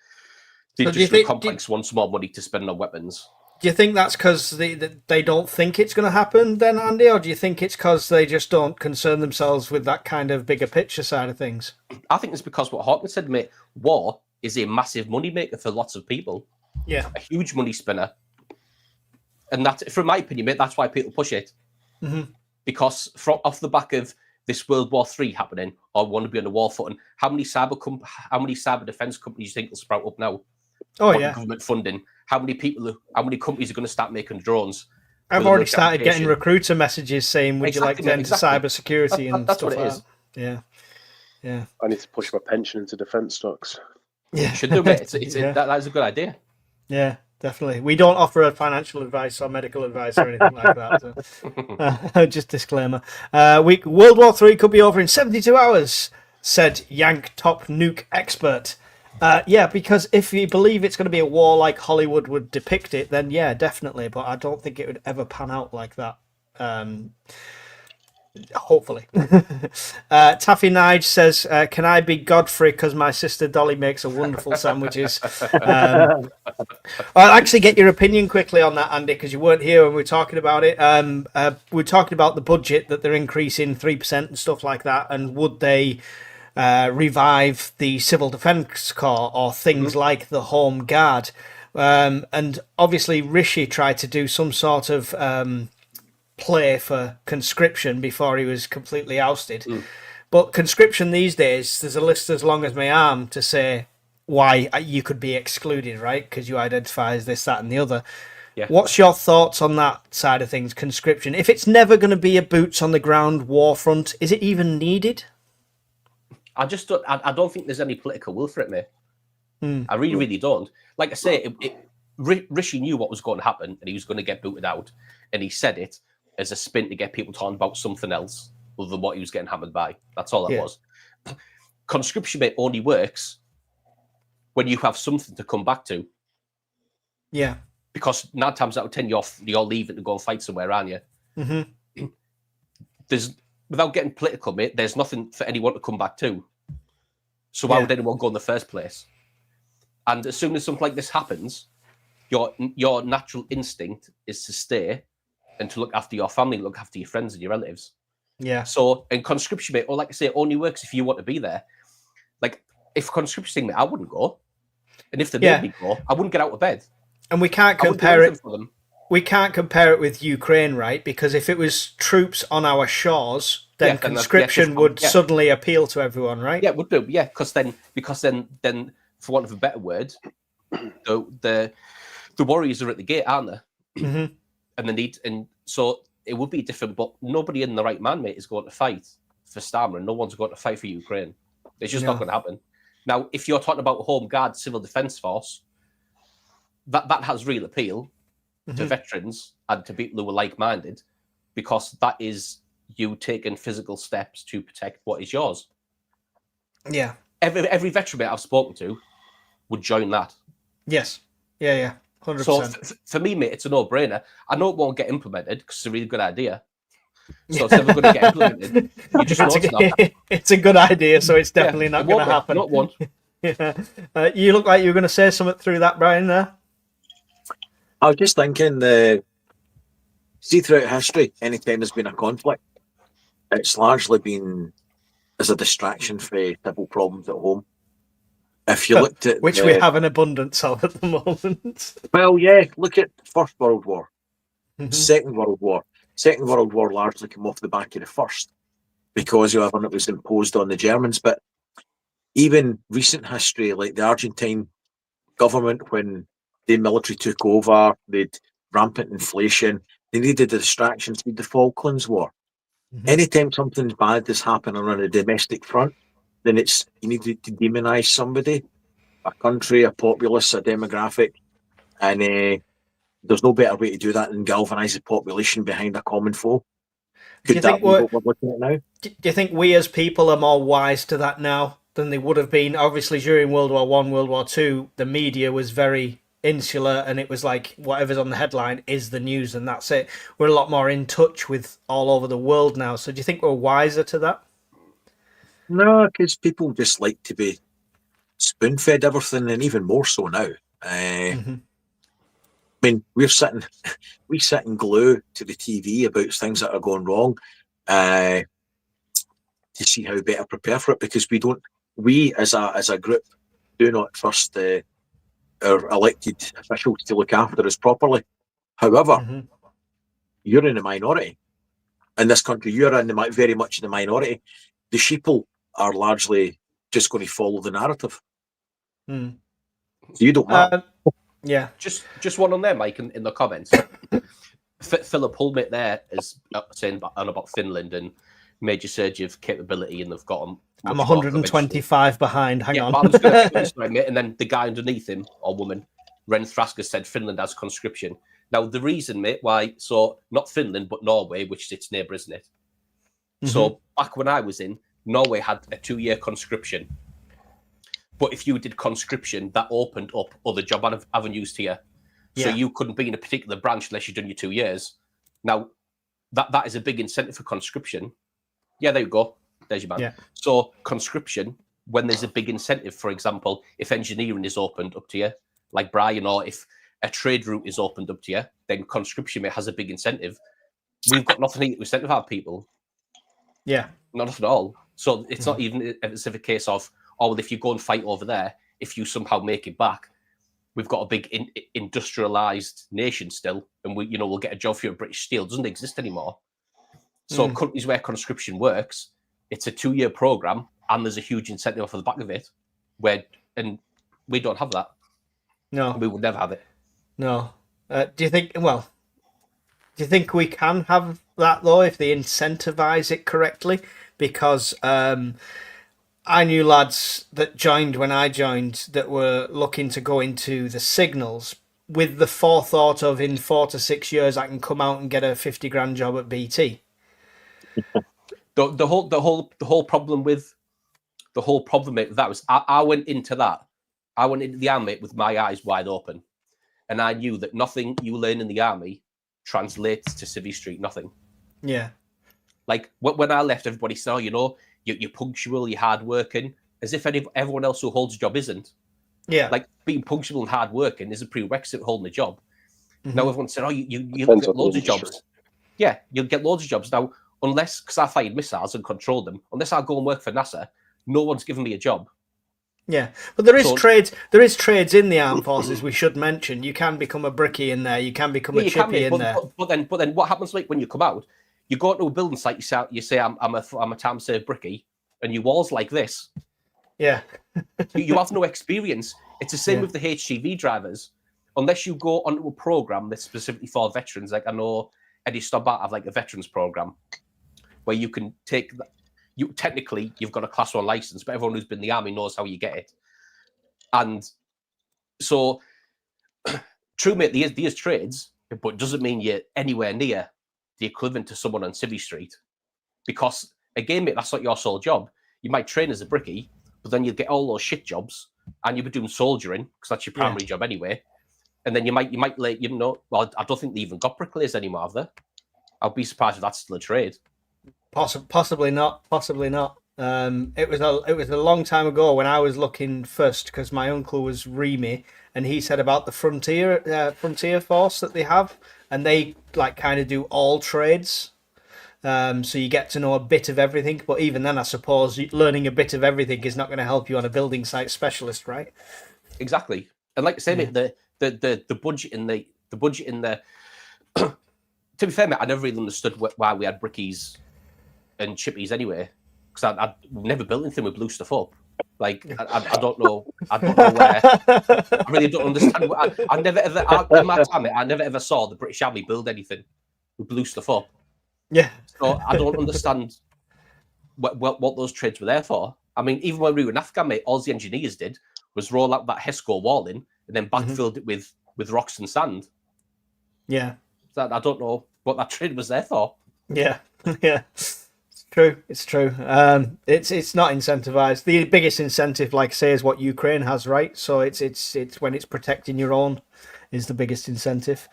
The industrial complex wants more money to spend on weapons. Do you think that's because they don't think it's going to happen then, Andy? Or do you think it's because they just don't concern themselves with that kind of bigger picture side of things? I think it's because what Hawkins said, mate, war is a massive money maker for lots of people. Yeah. A huge money spinner. And that, from my opinion, mate, that's why people push it. Mm-hmm. Because off the back of this World War III happening, or want to be on the war footing, how many cyber defense companies do you think will sprout up now? Oh, yeah. Government funding. How many companies are going to start making drones? I've already started getting recruiter messages saying, would you like to get into cyber security and that's stuff what it like is. that? Yeah. I need to push my pension into defence stocks. Yeah. You should do it. That is a good idea. Yeah, definitely. We don't offer a financial advice or medical advice or anything like that. So. Just disclaimer. World War III could be over in 72 hours, said Yank top nuke expert. Because if you believe it's going to be a war like Hollywood would depict it, then yeah, definitely. But I don't think it would ever pan out like that. Hopefully. Taffy Nige says, can I be Godfrey because my sister Dolly makes a wonderful sandwiches? I'll actually get your opinion quickly on that, Andy, because you weren't here when we were talking about it. We're talking about the budget, that they're increasing 3% and stuff like that, and would they revive the Civil Defence Corps or things like the Home Guard? And obviously Rishi tried to do some sort of play for conscription before he was completely ousted. But conscription these days, there's a list as long as my arm to say why you could be excluded, right? Because you identify as this, that and the other. Yeah. What's your thoughts on that side of things, conscription? If it's never going to be a boots on the ground war front, is it even needed? I don't think there's any political will for it, mate. I really, really don't. Like I say, Rishi knew what was going to happen and he was going to get booted out. And he said it as a spin to get people talking about something else other than what he was getting hammered by. That's all it was. Conscription, mate, only works when you have something to come back to. Yeah. Because 9 times out of 10, you're leaving to go and fight somewhere, aren't you? Mm-hmm. Without getting political, mate, there's nothing for anyone to come back to. So why would anyone go in the first place? And as soon as something like this happens, your natural instinct is to stay and to look after your family, look after your friends and your relatives. Yeah. So, and conscription, mate, or like I say, it only works if you want to be there. Like, if conscription, mate, I wouldn't go. And if they made me go, I wouldn't get out of bed. And we can't I wouldn't do compare anything it. for them. We can't compare it with Ukraine, right? Because if it was troops on our shores, then Yeah, then conscription would yeah. suddenly appeal to everyone, right? Yeah, it would do. Yeah, because then, for want of a better word, the warriors are at the gate, aren't they? Mm-hmm. And so it would be different. But nobody in the right man, mate, is going to fight for Starmer, and no one's going to fight for Ukraine. It's just not going to happen. Now, if you're talking about Home Guard, Civil Defence Force, that has real appeal to veterans and to people who are like-minded, because that is you taking physical steps to protect what is yours. Yeah. Every veteran mate I've spoken to would join that. Yes. Yeah. 100%. So for me, mate, it's a no-brainer. I know it won't get implemented because it's a really good idea. So it's never going to get implemented. You just know it's not. It's a good idea, so it's definitely not going to happen. Not one. Yeah. You look like you were going to say something through that, Brian, there. I was just thinking, see, throughout history, anytime there's been a conflict, it's largely been as a distraction for civil problems at home. If you looked at which we have an abundance of at the moment. Well, yeah, look at First World War, Mhm. Second World War. Second World War largely came off the back of the first because of everything that was imposed on the Germans. But even recent history, like the Argentine government, when the military took over, they'd rampant inflation. They needed the distractions. With the Falklands War. Anytime something bad is happening on a domestic front, then you need to demonize somebody, a country, a populace, a demographic, and there's no better way to do that than galvanize the population behind a common foe. Could that be what we're looking at now? Do you think we as people are more wise to that now than they would have been? Obviously, during World War I, World War II, the media was very insular, and it was like whatever's on the headline is the news, and that's it. We're a lot more in touch with all over the world now. So do you think we're wiser to that? No, because people just like to be spoon-fed everything, and even more so now. I mean, we sit and glue to the TV about things that are going wrong to see how better prepare for it, because we as a group do not trust our elected officials to look after us properly. However, you're in the minority in this country. You're very much in the minority. The sheeple are largely just going to follow the narrative. So you don't matter. Yeah. Just one on there, Mike, in the comments. Philip Hulmit there is saying on about Finland and major surge of capability, and they've got them. I'm 125 behind. Hang on. But I'm just going to this right, mate. And then the guy underneath him, or woman, Ren Thrasker, said Finland has conscription. Now, the reason, mate, why, so not Finland, but Norway, which is its neighbour, isn't it? So back when I was in, Norway had a 2-year conscription. But if you did conscription, that opened up other job avenues to you. So you couldn't be in a particular branch unless you'd done your 2 years. Now, that is a big incentive for conscription. Yeah, there you go. There's your man. Yeah. So conscription, when there's a big incentive, for example, if engineering is opened up to you, like Brian, or if a trade route is opened up to you, then conscription has a big incentive. We've got nothing to incentivize people. Yeah. Not at all. So it's not even a specific case of, oh, well, if you go and fight over there, if you somehow make it back, we've got a big industrialized nation still, and we'll get a job for your British Steel. It doesn't exist anymore. So countries where conscription works, it's a 2-year program, and there's a huge incentive off the back of it. And we don't have that. No, we would never have it. No. Do you think we can have that though if they incentivize it correctly? Because I knew lads that joined when I joined that were looking to go into the signals with the forethought of in 4 to 6 years I can come out and get a 50 grand job at BT. The whole problem with that was I went into that. I went into the army with my eyes wide open, and I knew that nothing you learn in the army translates to Civvy Street. Nothing. Yeah. Like when I left, everybody said, "Oh, you're punctual, you're hardworking," as if everyone else who holds a job isn't. Yeah. Like being punctual and hardworking is a prerequisite for holding a job. Now everyone said, "Oh, you'll get loads of jobs." Yeah, you'll get loads of jobs now. Unless, because I fired missiles and controlled them, unless I go and work for NASA, no one's given me a job. Yeah, but there is So- trades. There is trades in the armed forces. We should mention. You can become a brickie in there. You can become Yeah, a you can, chippy mate, in there. but then what happens like when you come out? You go to a building site. You say I'm a time served brickie, and your walls like this. Yeah, You have no experience. It's the same Yeah. with the HGV drivers. Unless you go onto a program that's specifically for veterans, like I know Eddie Stobart have like a veterans program where you can take. You technically you've got a class 1 license, but everyone who's been in the army knows how you get it. And so, true, mate, there's trades, but it doesn't mean you're anywhere near the equivalent to someone on Civvy Street. Because, again, mate, that's not your sole job. You might train as a brickie, but then you'll get all those shit jobs, and you'll be doing soldiering, because that's your primary job anyway. And then you might like, well, I don't think they even got bricklayers anymore, have they? I'll be surprised if that's still a trade. possibly not. Possibly not. It was a long time ago when I was looking first because my uncle was Remy and he said about the frontier force that they have, and they like kind of do all trades. So you get to know a bit of everything, but even then, I suppose learning a bit of everything is not going to help you on a building site specialist, right? Exactly. And like I say, mate, the budget in the to be fair, mate, I never really understood why we had brickies and chippies anyway, because I'd never built anything with blue stuff up. Like I don't know where. I really don't understand. I never ever in my time, mate, I never ever saw the British Army build anything with blue stuff up. Yeah. So I don't understand what those trades were there for. I mean, even when we were in Afghan, mate, all the engineers did was roll out that HESCO walling and then backfilled it with rocks and sand. Yeah. So I don't know what that trade was there for. Yeah. Yeah. It's true. It's not incentivized. The biggest incentive, like I say, is what Ukraine has, right? So it's when it's protecting your own is the biggest incentive.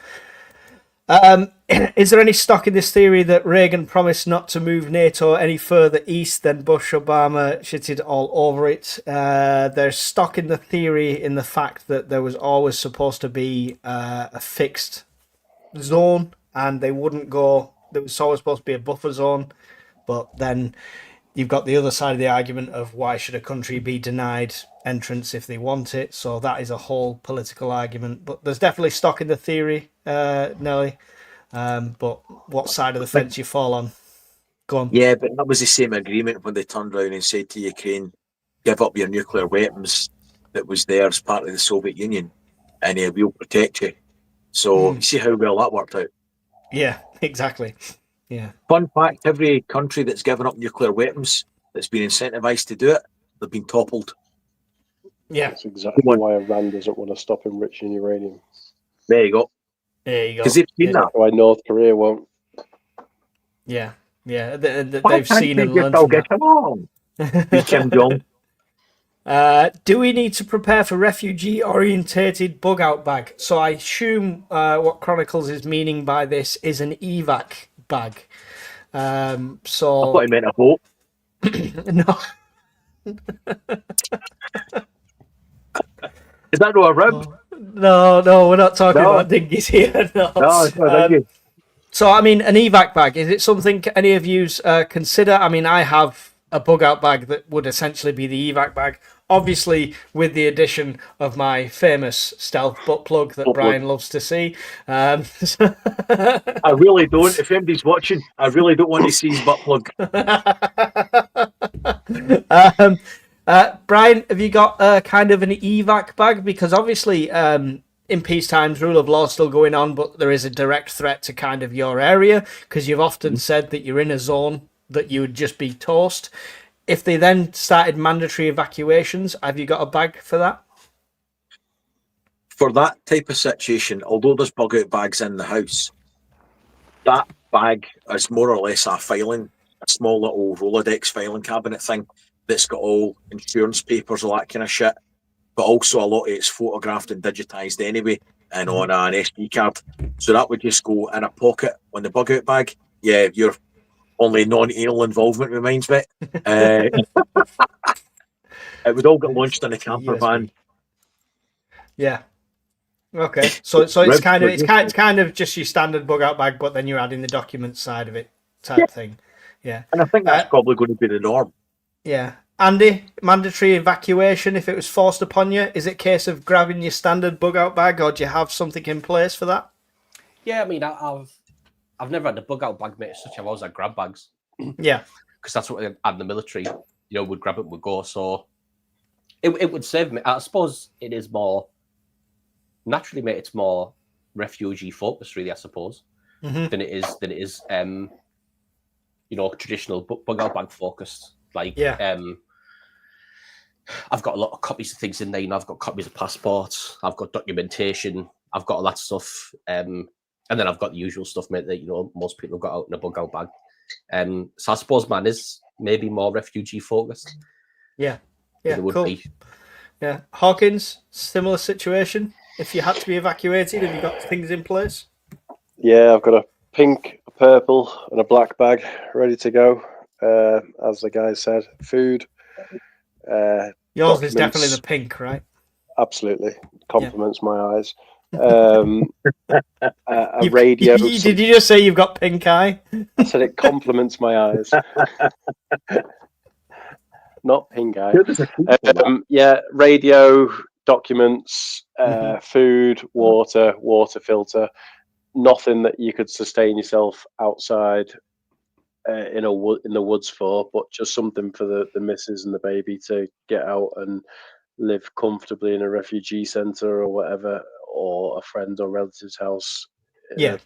Is there any stock in this theory that Reagan promised not to move NATO any further east than Bush Obama shitted all over it? There's stock in the theory in the fact that there was always supposed to be a fixed zone and they wouldn't go. There was always supposed to be a buffer zone, but then you've got the other side of the argument of why should a country be denied entrance if they want it. So that is a whole political argument. But there's definitely stock in the theory, Nelly. But what side of the fence you fall on? Go on. Yeah, but that was the same agreement when they turned around and said to Ukraine, give up your nuclear weapons that was there as part of the Soviet Union and we'll protect you. So you see how well that worked out. Yeah, exactly. Yeah. Fun fact, every country that's given up nuclear weapons that's been incentivized to do it, they've been toppled. Yeah. That's exactly why Iran doesn't want to stop enriching uranium. There you go. There you go. Because they've seen that. Why North Korea won't. Yeah. Yeah. Why They've can't seen they and just learned all from get along? With Kim Jong. Do we need to prepare for refugee-orientated bug-out bag? So I assume what Chronicles is meaning by this is an evac bag. I thought he meant a boat. No. Is that not a rib? No, we're not talking about dinghies here. No, it's not a dinghy. So, I mean, an evac bag, is it something any of you consider? I mean, I have a bug-out bag that would essentially be the evac bag, obviously with the addition of my famous stealth butt plug that Brian loves to see. I really don't. If anybody's watching, I really don't want to see his butt plug. Brian, have you got kind of an evac bag? Because obviously in peace times, rule of law is still going on, but there is a direct threat to kind of your area because you've often said that you're in a zone that you would just be toast. If they then started mandatory evacuations, have you got a bag for that? For that type of situation, although there's bug out bags in the house, that bag is more or less a small little Rolodex filing cabinet thing that's got all insurance papers, all that kind of shit. But also a lot of it's photographed and digitized anyway and on an SD card. So that would just go in a pocket on the bug out bag. Yeah, your only non-anal involvement reminds me. It would all get launched in a camper van. Yeah. Okay. So it's kind of just your standard bug out bag, but then you're adding the document side of it type thing. Yeah. And I think that's probably going to be the norm. Yeah. Andy, mandatory evacuation if it was forced upon you. Is it a case of grabbing your standard bug out bag, or do you have something in place for that? Yeah, I mean, I've never had a bug out bag, mate. As such, I've always had grab bags. Yeah, Because that's what we had in the military. Would grab it, would go. So it would save me. I suppose it is more naturally, mate. It's more refugee focused, really. I suppose than it is traditional bug out bag focused. Like, I've got a lot of copies of things in there. I've got copies of passports. I've got documentation. I've got all that stuff. And then I've got the usual stuff, mate, that most people have got out in a bug out bag. So I suppose mine is maybe more refugee focused. Yeah, it would cool. be. Yeah, Hawkins, similar situation. If you had to be evacuated, have you got things in place? Yeah, I've got a pink, a purple, and a black bag ready to go. As the guy said, food. Yours is definitely the pink, right? Absolutely, compliments my eyes. A radio. Did you just say you've got pink eye? I said it compliments my eyes. Not pink eye. Radio, documents, food, water filter. Nothing that you could sustain yourself outside in the woods for, but just something for the missus and the baby to get out and live comfortably in a refugee centre or whatever, or a friend or relative's house. Yeah,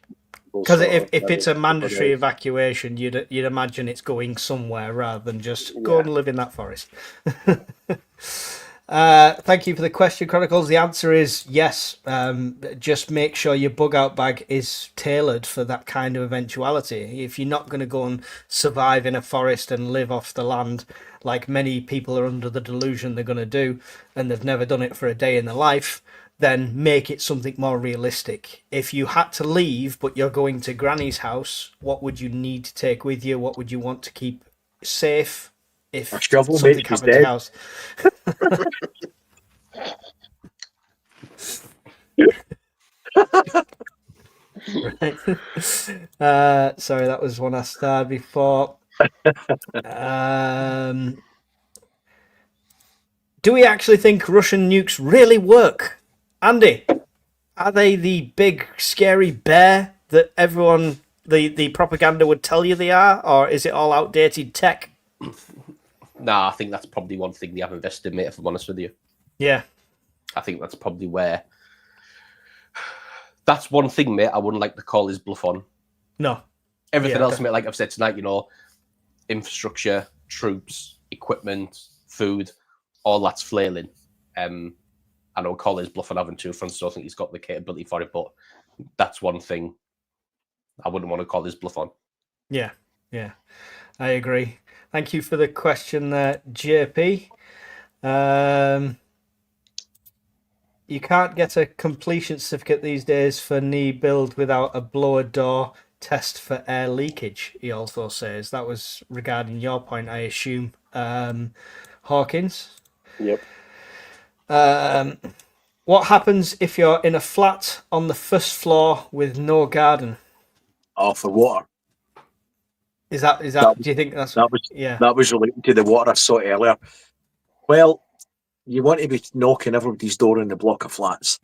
because if it's a mandatory evacuation, you'd imagine it's going somewhere rather than just go and live in that forest. Thank you for the question, Chronicles. The answer is yes. Just make sure your bug out bag is tailored for that kind of eventuality. If you're not going to go and survive in a forest and live off the land, like many people are under the delusion they're going to do, and they've never done it for a day in their life, then make it something more realistic. If you had to leave, but you're going to Granny's house, what would you need to take with you? What would you want to keep safe? If a shovel, something happened to the house. Right. Sorry, that was one I started before. Do we actually think Russian nukes really work? Andy, are they the big scary bear that everyone, the propaganda would tell you they are, or is it all outdated tech? Nah, I think that's probably one thing they have invested in, mate, if I'm honest with you. Yeah. I think that's probably where... That's one thing, mate, I wouldn't like to call his bluff on. No. Everything else, mate, like I've said tonight, infrastructure, troops, equipment, food, all that's flailing. I don't call his bluff on having two fronts, so I don't think he's got the capability for it, but that's one thing I wouldn't want to call his bluff on. Yeah, I agree. Thank you for the question there, JP. You can't get a completion certificate these days for knee build without a blower door test for air leakage, he also says. That was regarding your point, I assume, Hawkins. Yep. What happens if you're in a flat on the first floor with no garden? Oh, for water. Is that do you think that's... That was related to the water I saw earlier. Well, you want to be knocking everybody's door in the block of flats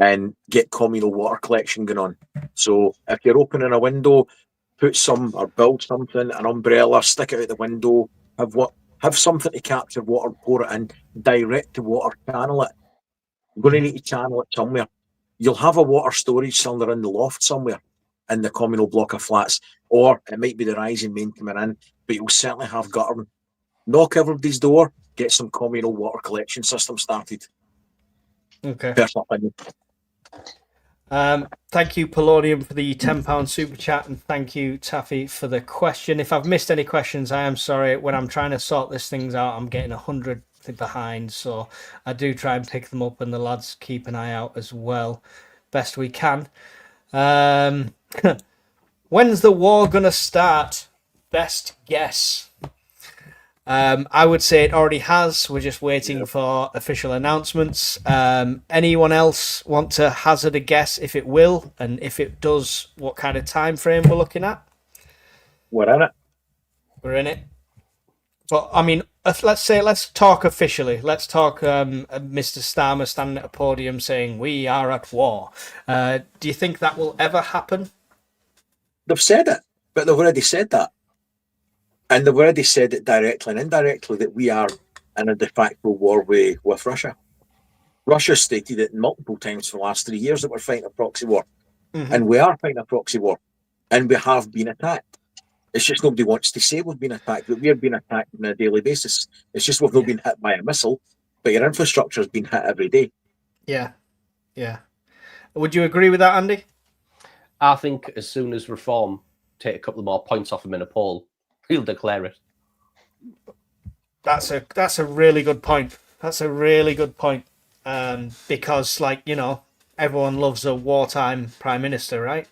and get communal water collection going on. So if you're opening a window, put some or build something, an umbrella, stick it out the window, have something to capture water, pour it in, direct to water, channel it. You're going to need to channel it somewhere. You'll have a water storage cylinder in the loft somewhere in the communal block of flats, or it might be the rising main coming in, but you'll certainly have guttering. Knock everybody's door, get some communal water collection system started. Okay. Personal opinion. Thank you, Polonium, for the £10 super chat, and thank you, Taffy, for the question. If I've missed any questions, I am sorry. When I'm trying to sort these things out, I'm getting 100 behind, so I do try and pick them up, and the lads keep an eye out as well, best we can. When's the war gonna start? Best guess. I would say it already has. We're just waiting for official announcements. Anyone else want to hazard a guess if it will, and if it does, what kind of time frame we're looking at? We're in it. We're in it. But I mean, let's talk officially. Let's talk Mr. Starmer standing at a podium saying we are at war. Do you think that will ever happen? They've said it, but they've already said that. And they've already said it directly and indirectly that we are in a de facto war with Russia. Russia stated it multiple times for the last 3 years that we're fighting a proxy war. Mm-hmm. And we are fighting a proxy war. And we have been attacked. It's just nobody wants to say we've been attacked, but we're being attacked on a daily basis. It's just we've not been hit by a missile, but your infrastructure has been hit every day. Yeah. Would you agree with that, Andy? I think as soon as Reform take a couple more points off him in a poll, he'll declare it. That's a really good point. That's a really good point. Because, like, you know, everyone loves a wartime prime minister, right?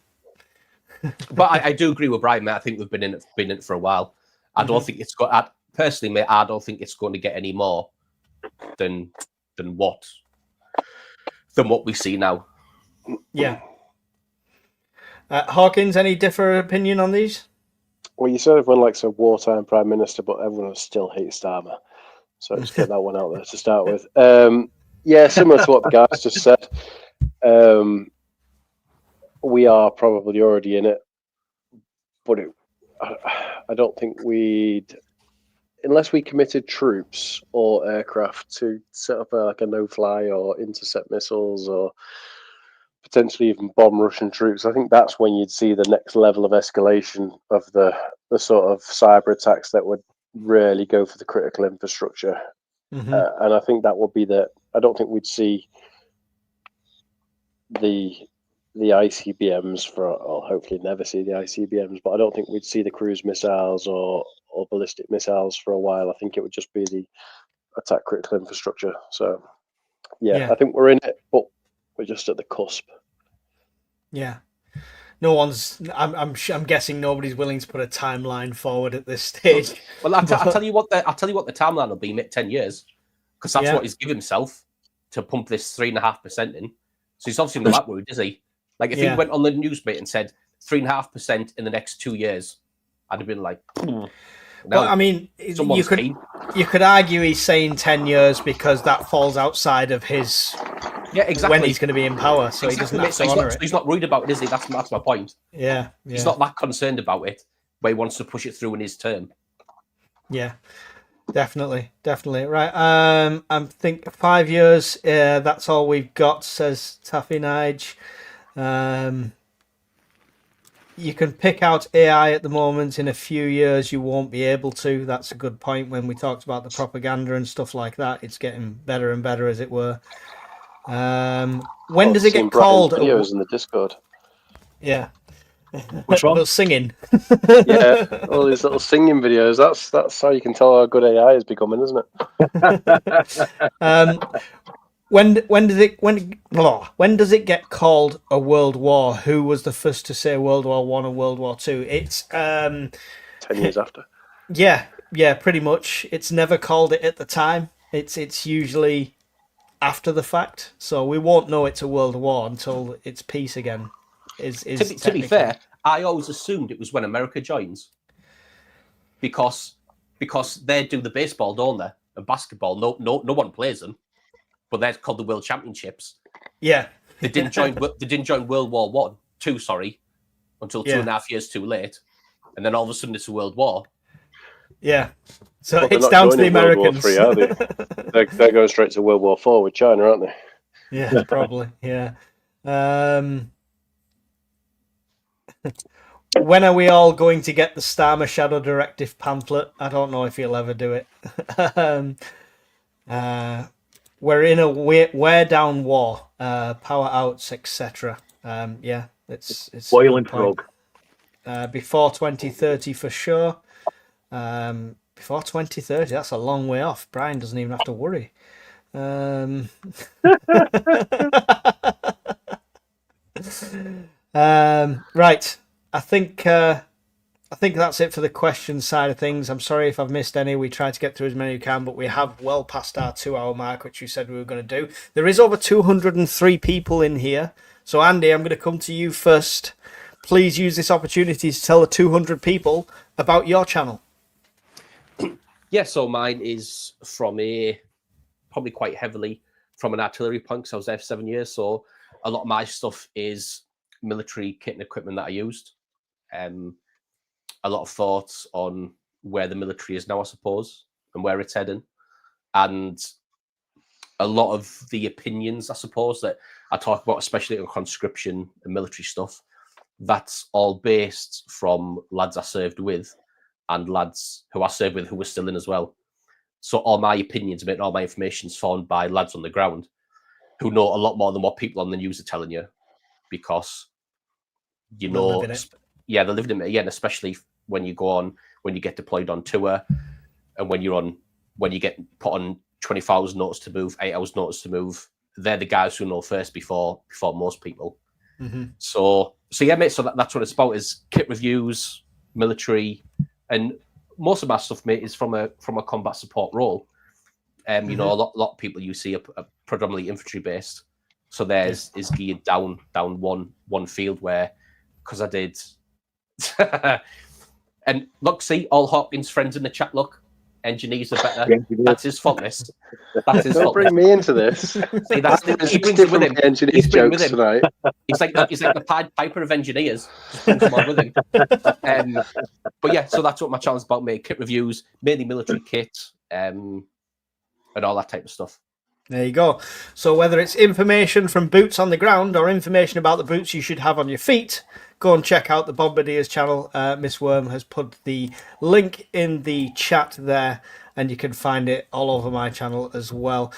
But I do agree with Brian, mate. I think we've been in it for a while. I don't think it's got. Personally, mate, I don't think it's going to get any more than what we see now. Yeah. Hawkins, any different opinion on these? Well, you said everyone likes a wartime prime minister, but everyone still hates Starmer. So just get that one out there to start with. Yeah, similar to what the guys just said. We are probably already in it, but I don't think unless we committed troops or aircraft to set up a no-fly or intercept missiles or potentially even bomb Russian troops. I think that's when you'd see the next level of escalation of the sort of cyber attacks that would really go for the critical infrastructure. Mm-hmm. And I think that would be I don't think we'd see the ICBMs I'll hopefully never see the ICBMs, but I don't think we'd see the cruise missiles or ballistic missiles for a while. I think it would just be the attack critical infrastructure. So yeah. I think we're in it, but we're just at the cusp. Yeah. No one's. I'm guessing nobody's willing to put a timeline forward at this stage. Well, I'll tell you what the timeline will be, mate. 10 years, because that's what he's given himself to pump this 3.5% in. So he's obviously not that worried, is he? Like if he went on the news, mate, and said 3.5% in the next 2 years, I'd have been like. No, well, I mean, you could argue he's saying 10 years because that falls outside of his. Yeah, exactly. When he's going to be in power, so he doesn't have to honour it. He's not worried about it, is he? That's my point. Yeah. He's not that concerned about it, but he wants to push it through in his term. Yeah, definitely. Right. I think 5 years. That's all we've got, says Taffy Nige. You can pick out AI at the moment. In a few years, you won't be able to. That's a good point. When we talked about the propaganda and stuff like that, it's getting better and better, as it were. When does it get called? Videos in the Discord. Yeah. What's wrong? Singing. Yeah, all these little singing videos. That's how you can tell how good AI is becoming, isn't it? When does it get called a world war? Who was the first to say World War One or World War Two? It's 10 years after. Yeah, pretty much. It's never called it at the time. It's usually after the fact, so we won't know it's a world war until it's peace again. To be fair, I always assumed it was when America joins, because they do the baseball, don't they? And basketball, no one plays them, but they're called the World Championships. Yeah, they didn't join World War Two, until 2.5 years too late, and then all of a sudden it's a world war. Yeah, so it's down to the Americans. World War III, are they? They're going straight to World War IV with China, aren't they? Yeah, probably. Yeah. When are we all going to get the Starmer Shadow Directive pamphlet? I don't know if he'll ever do it. We're in a wear down war, power outs, etc. Yeah, it's boiling frog. Before 2030 for sure. Before 2030, that's a long way off. Brian doesn't even have to worry. Right. I think that's it for the question side of things. I'm sorry if I've missed any. We tried to get through as many as we can, but we have well past our 2-hour mark, which you said we were going to do. There is over 203 people in here. So Andy, I'm going to come to you first. Please use this opportunity to tell the 200 people about your channel. Yeah, so mine is probably quite heavily from an artillery point, because I was there for 7 years. So a lot of my stuff is military kit and equipment that I used. A lot of thoughts on where the military is now, I suppose, and where it's heading. And a lot of the opinions, I suppose, that I talk about, especially on conscription and military stuff, that's all based from lads I served with and lads who I served with who were still in as well. So all my opinions about all my information is formed by lads on the ground who know a lot more than what people on the news are telling you, because you They know, live in it. yeah, they're living in it again, especially when you get deployed on tour, and when you get put on 24 hours notice to move, 8 hours notice to move. They're the guys who know first before most people. Mm-hmm. So yeah, mate. So that's what it's about: is kit reviews, military, and most of my stuff, mate, is from a combat support role. You know, a lot of people you see are predominantly infantry based. So theirs is geared down one field where, because I did. And look, see, all Hawkins friends in the chat. Look, engineers are better. That's his fault. That's his Don't fault. bring me into this. See, he brings it with him. Engineers jokes tonight. He's like the Pied Piper of engineers. Just brings them on with him. But yeah, so that's what my channel is about, mate. Kit reviews, mainly military kit, and all that type of stuff. There you go. So whether it's information from boots on the ground or information about the boots you should have on your feet, go and check out the Bombardiers channel. Miss Worm has put the link in the chat there, and you can find it all over my channel as well.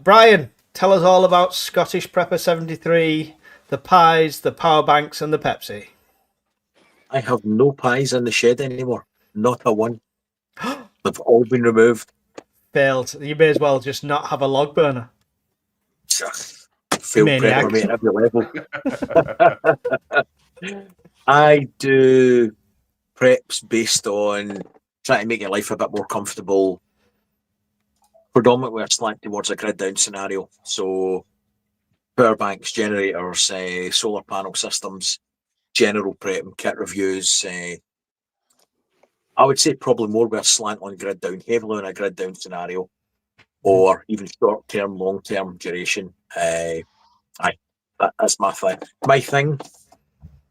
Brian, tell us all about Scottish Prepper 73, the pies, the power banks, and the Pepsi. I have no pies in the shed anymore. Not a one. They've all been removed. Failed. You may as well just not have a log burner. Failed Maniac. prepper, mate, at every level. I do preps based on trying to make your life a bit more comfortable. Predominantly a slant towards a grid down scenario. So power banks, generators, solar panel systems, general prep and kit reviews. I would say probably more with a slant on grid down, heavily on a grid down scenario, or even short term, long term duration. That's my thing.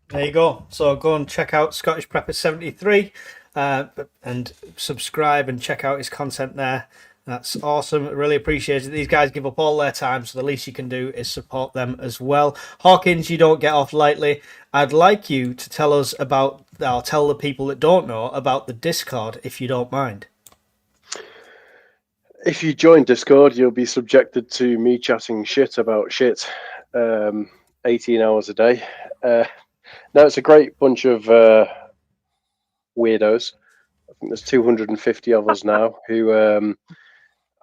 There you go. So go and check out Scottish Prepper 73 and subscribe and check out his content there. That's awesome. Really appreciate it. These guys give up all their time, so the least you can do is support them as well. Hawkins, you don't get off lightly. I'd like you to tell us about, or tell the people that don't know about the Discord, if you don't mind. If you join Discord, you'll be subjected to me chatting shit about shit 18 hours a day. No, it's a great bunch of weirdos. I think there's 250 of us now who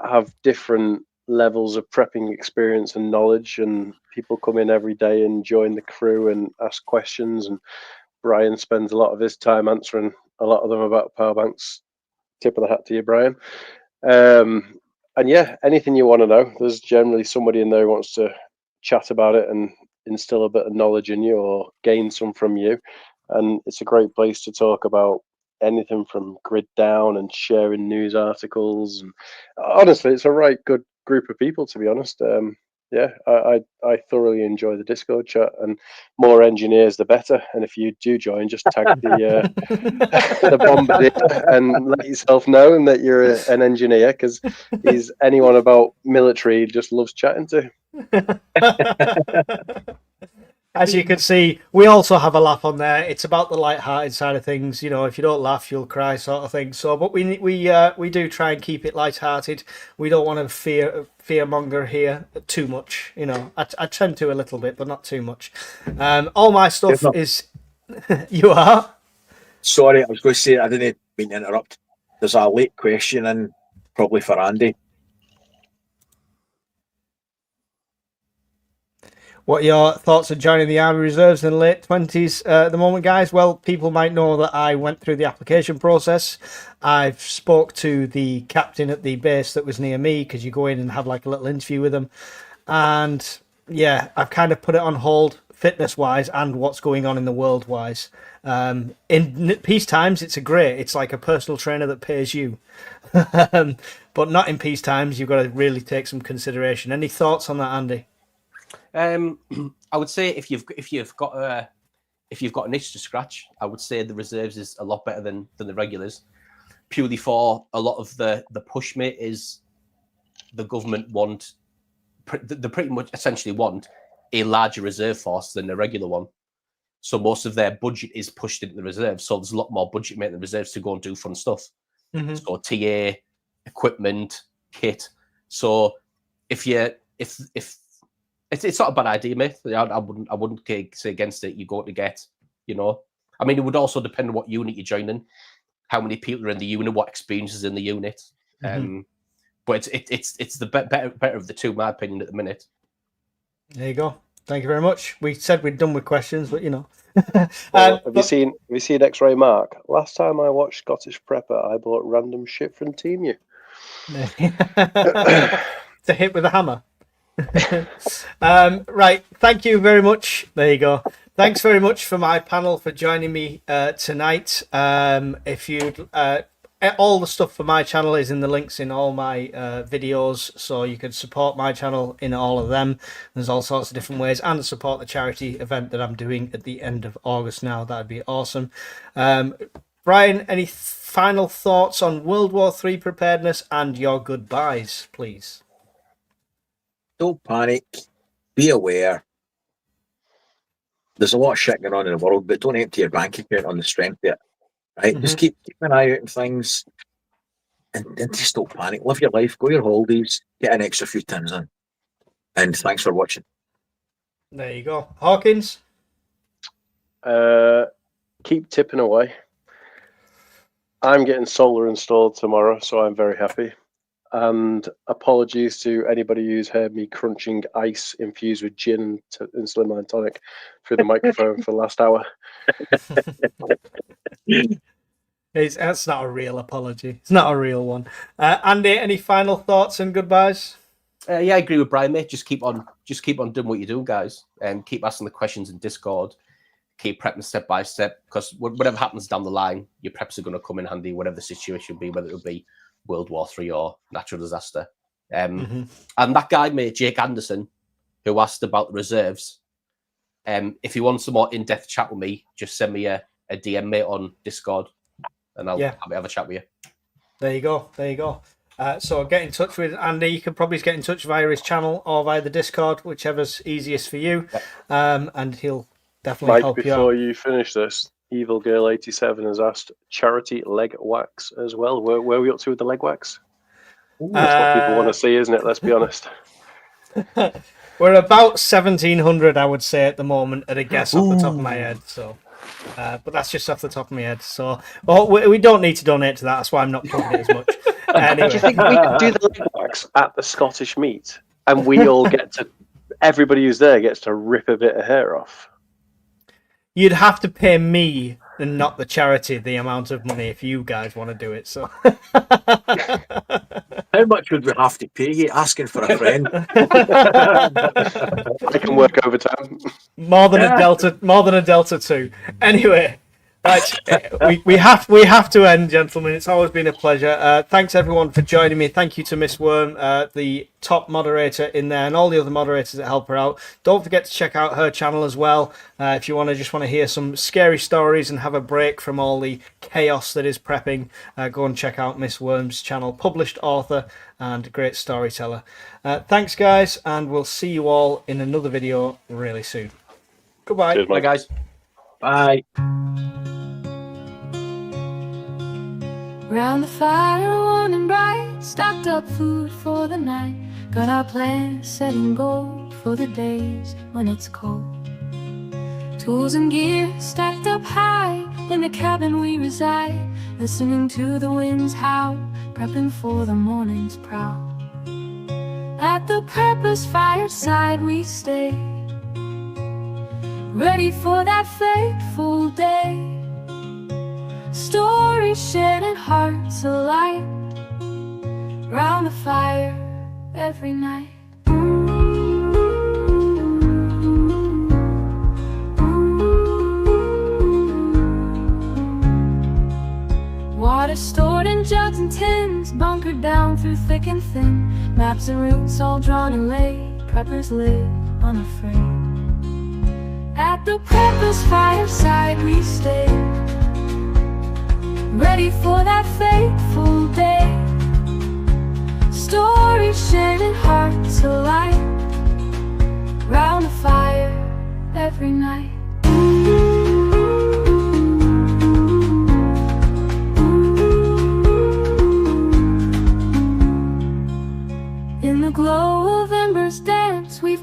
have different levels of prepping experience and knowledge, and people come in every day and join the crew and ask questions, and Brian spends a lot of his time answering a lot of them about power banks. Tip of the hat to you, Brian. And yeah, anything you want to know, there's generally somebody in there who wants to chat about it and instill a bit of knowledge in you or gain some from you. And it's a great place to talk about anything from grid down and sharing news articles. And honestly, it's a right good group of people, to be honest. Yeah, I thoroughly enjoy the Discord chat, and more engineers the better. And if you do join, just tag the Bombardier and let yourself know and that you're an engineer, because he's anyone about military just loves chatting to. As you can see, we also have a laugh on there. It's about the light-hearted side of things. You know, if you don't laugh, you'll cry, sort of thing. So, but we do try and keep it light-hearted. We don't want to fearmonger here too much. You know, I tend to a little bit, but not too much. All my stuff is. You are. Sorry, I was going to say, I didn't mean to interrupt. There's a late question in, probably for Andy. What are your thoughts on joining the Army Reserves in the late 20s at the moment, guys? Well, people might know that I went through the application process. I've spoke to the captain at the base that was near me, because you go in and have like a little interview with them. And yeah, I've kind of put it on hold fitness wise and what's going on in the world wise. In peace times, it's like a personal trainer that pays you. But not in peace times. You've got to really take some consideration. Any thoughts on that, Andy? I would say if you've got an itch to scratch, I would say the reserves is a lot better than the regulars, purely for a lot of the push, mate, is the government they pretty much essentially want a larger reserve force than the regular one. So most of their budget is pushed into the reserves. So there's a lot more budget, mate, in the reserves to go and do fun stuff. Mm-hmm. So TA, equipment, kit. So if it's not a bad idea, mate. I wouldn't say against it. You go to get, I mean, it would also depend on what unit you're joining, how many people are in the unit, what experience is in the unit. Mm-hmm. But it's the better of the two, in my opinion, at the minute. There you go. Thank you very much. We said we'd done with questions, but Have you seen X-Ray Mark? Last time I watched Scottish Prepper, I bought random shit from Team U. To hit with a hammer. Right. Thank you very much. There you go. Thanks very much for my panel for joining me tonight. If you'd all the stuff for my channel is in the links in all my videos, so you can support my channel in all of them. There's all sorts of different ways, and support the charity event that I'm doing at the end of August now. That'd be awesome. Brian, any final thoughts on World War III preparedness and your goodbyes, please? Don't panic. Be aware. There's a lot of shit going on in the world, but don't empty your bank account on the strength of it. Right? Mm-hmm. Just keep an eye out on things, and just don't panic. Live your life. Go your holidays. Get an extra few tins in. And thanks for watching. There you go. Hawkins? Keep tipping away. I'm getting solar installed tomorrow, so I'm very happy. And apologies to anybody who's heard me crunching ice infused with gin and slimline tonic through the microphone for the last hour. That's not a real apology. It's not a real one. Andy, any final thoughts and goodbyes? Yeah, I agree with Brian, mate. Just keep on doing what you do, guys, and keep asking the questions in Discord. Keep prepping step by step, because whatever happens down the line, your preps are going to come in handy, whatever the situation be, whether it be World War III or natural disaster. And that guy, mate, Jake Anderson, who asked about the reserves, if he wants some more in-depth chat with me, just send me a DM, mate, on Discord, and I'll have a chat with you. There you go. So get in touch with Andy. You can probably get in touch via his channel or via the Discord, whichever's easiest for you. Yep. And he'll definitely help you out. Before you finish this, Evil Girl 87 has asked charity leg wax as well. Where are we up to with the leg wax? That's what people want to see, isn't it? Let's be honest. We're about 1,700, I would say, at the moment, at a guess off the top of my head. So, but that's just off the top of my head. So, we don't need to donate to that. That's why I'm not plugging it as much. Anyway. Do you think we could do the leg wax at the Scottish meet, and we all everybody who's there gets to rip a bit of hair off? You'd have to pay me and not the charity the amount of money if you guys want to do it. So, how much would we have to pay you? Asking for a friend. I can work overtime. More than a Delta 2. Anyway, right, we have to end, gentlemen. It's always been a pleasure. Thanks everyone for joining me. Thank you to Miss Worm, the top moderator in there, and all the other moderators that help her out. Don't forget to check out her channel as well if you want to hear some scary stories and have a break from all the chaos that is prepping. Go and check out Miss Worm's channel. Published author and great storyteller. Thanks guys, and we'll see you all in another video really soon. Goodbye. Cheers, Bye, guys. Bye. Round the fire, warm and bright, stocked up food for the night. Got our plans set in gold for the days when it's cold. Tools and gear stacked up high in the cabin we reside, listening to the winds howl, prepping for the morning's prowl. At the purpose fireside we stay, ready for that fateful day. Stories shared and hearts alight, round the fire every night. Water stored in jugs and tins, bunkered down through thick and thin. Maps and routes all drawn and laid, preppers live unafraid. At the preppers' fireside we stay, ready for that fateful day. Stories shared and hearts alight, round the fire every night. In the glow of embers dance, we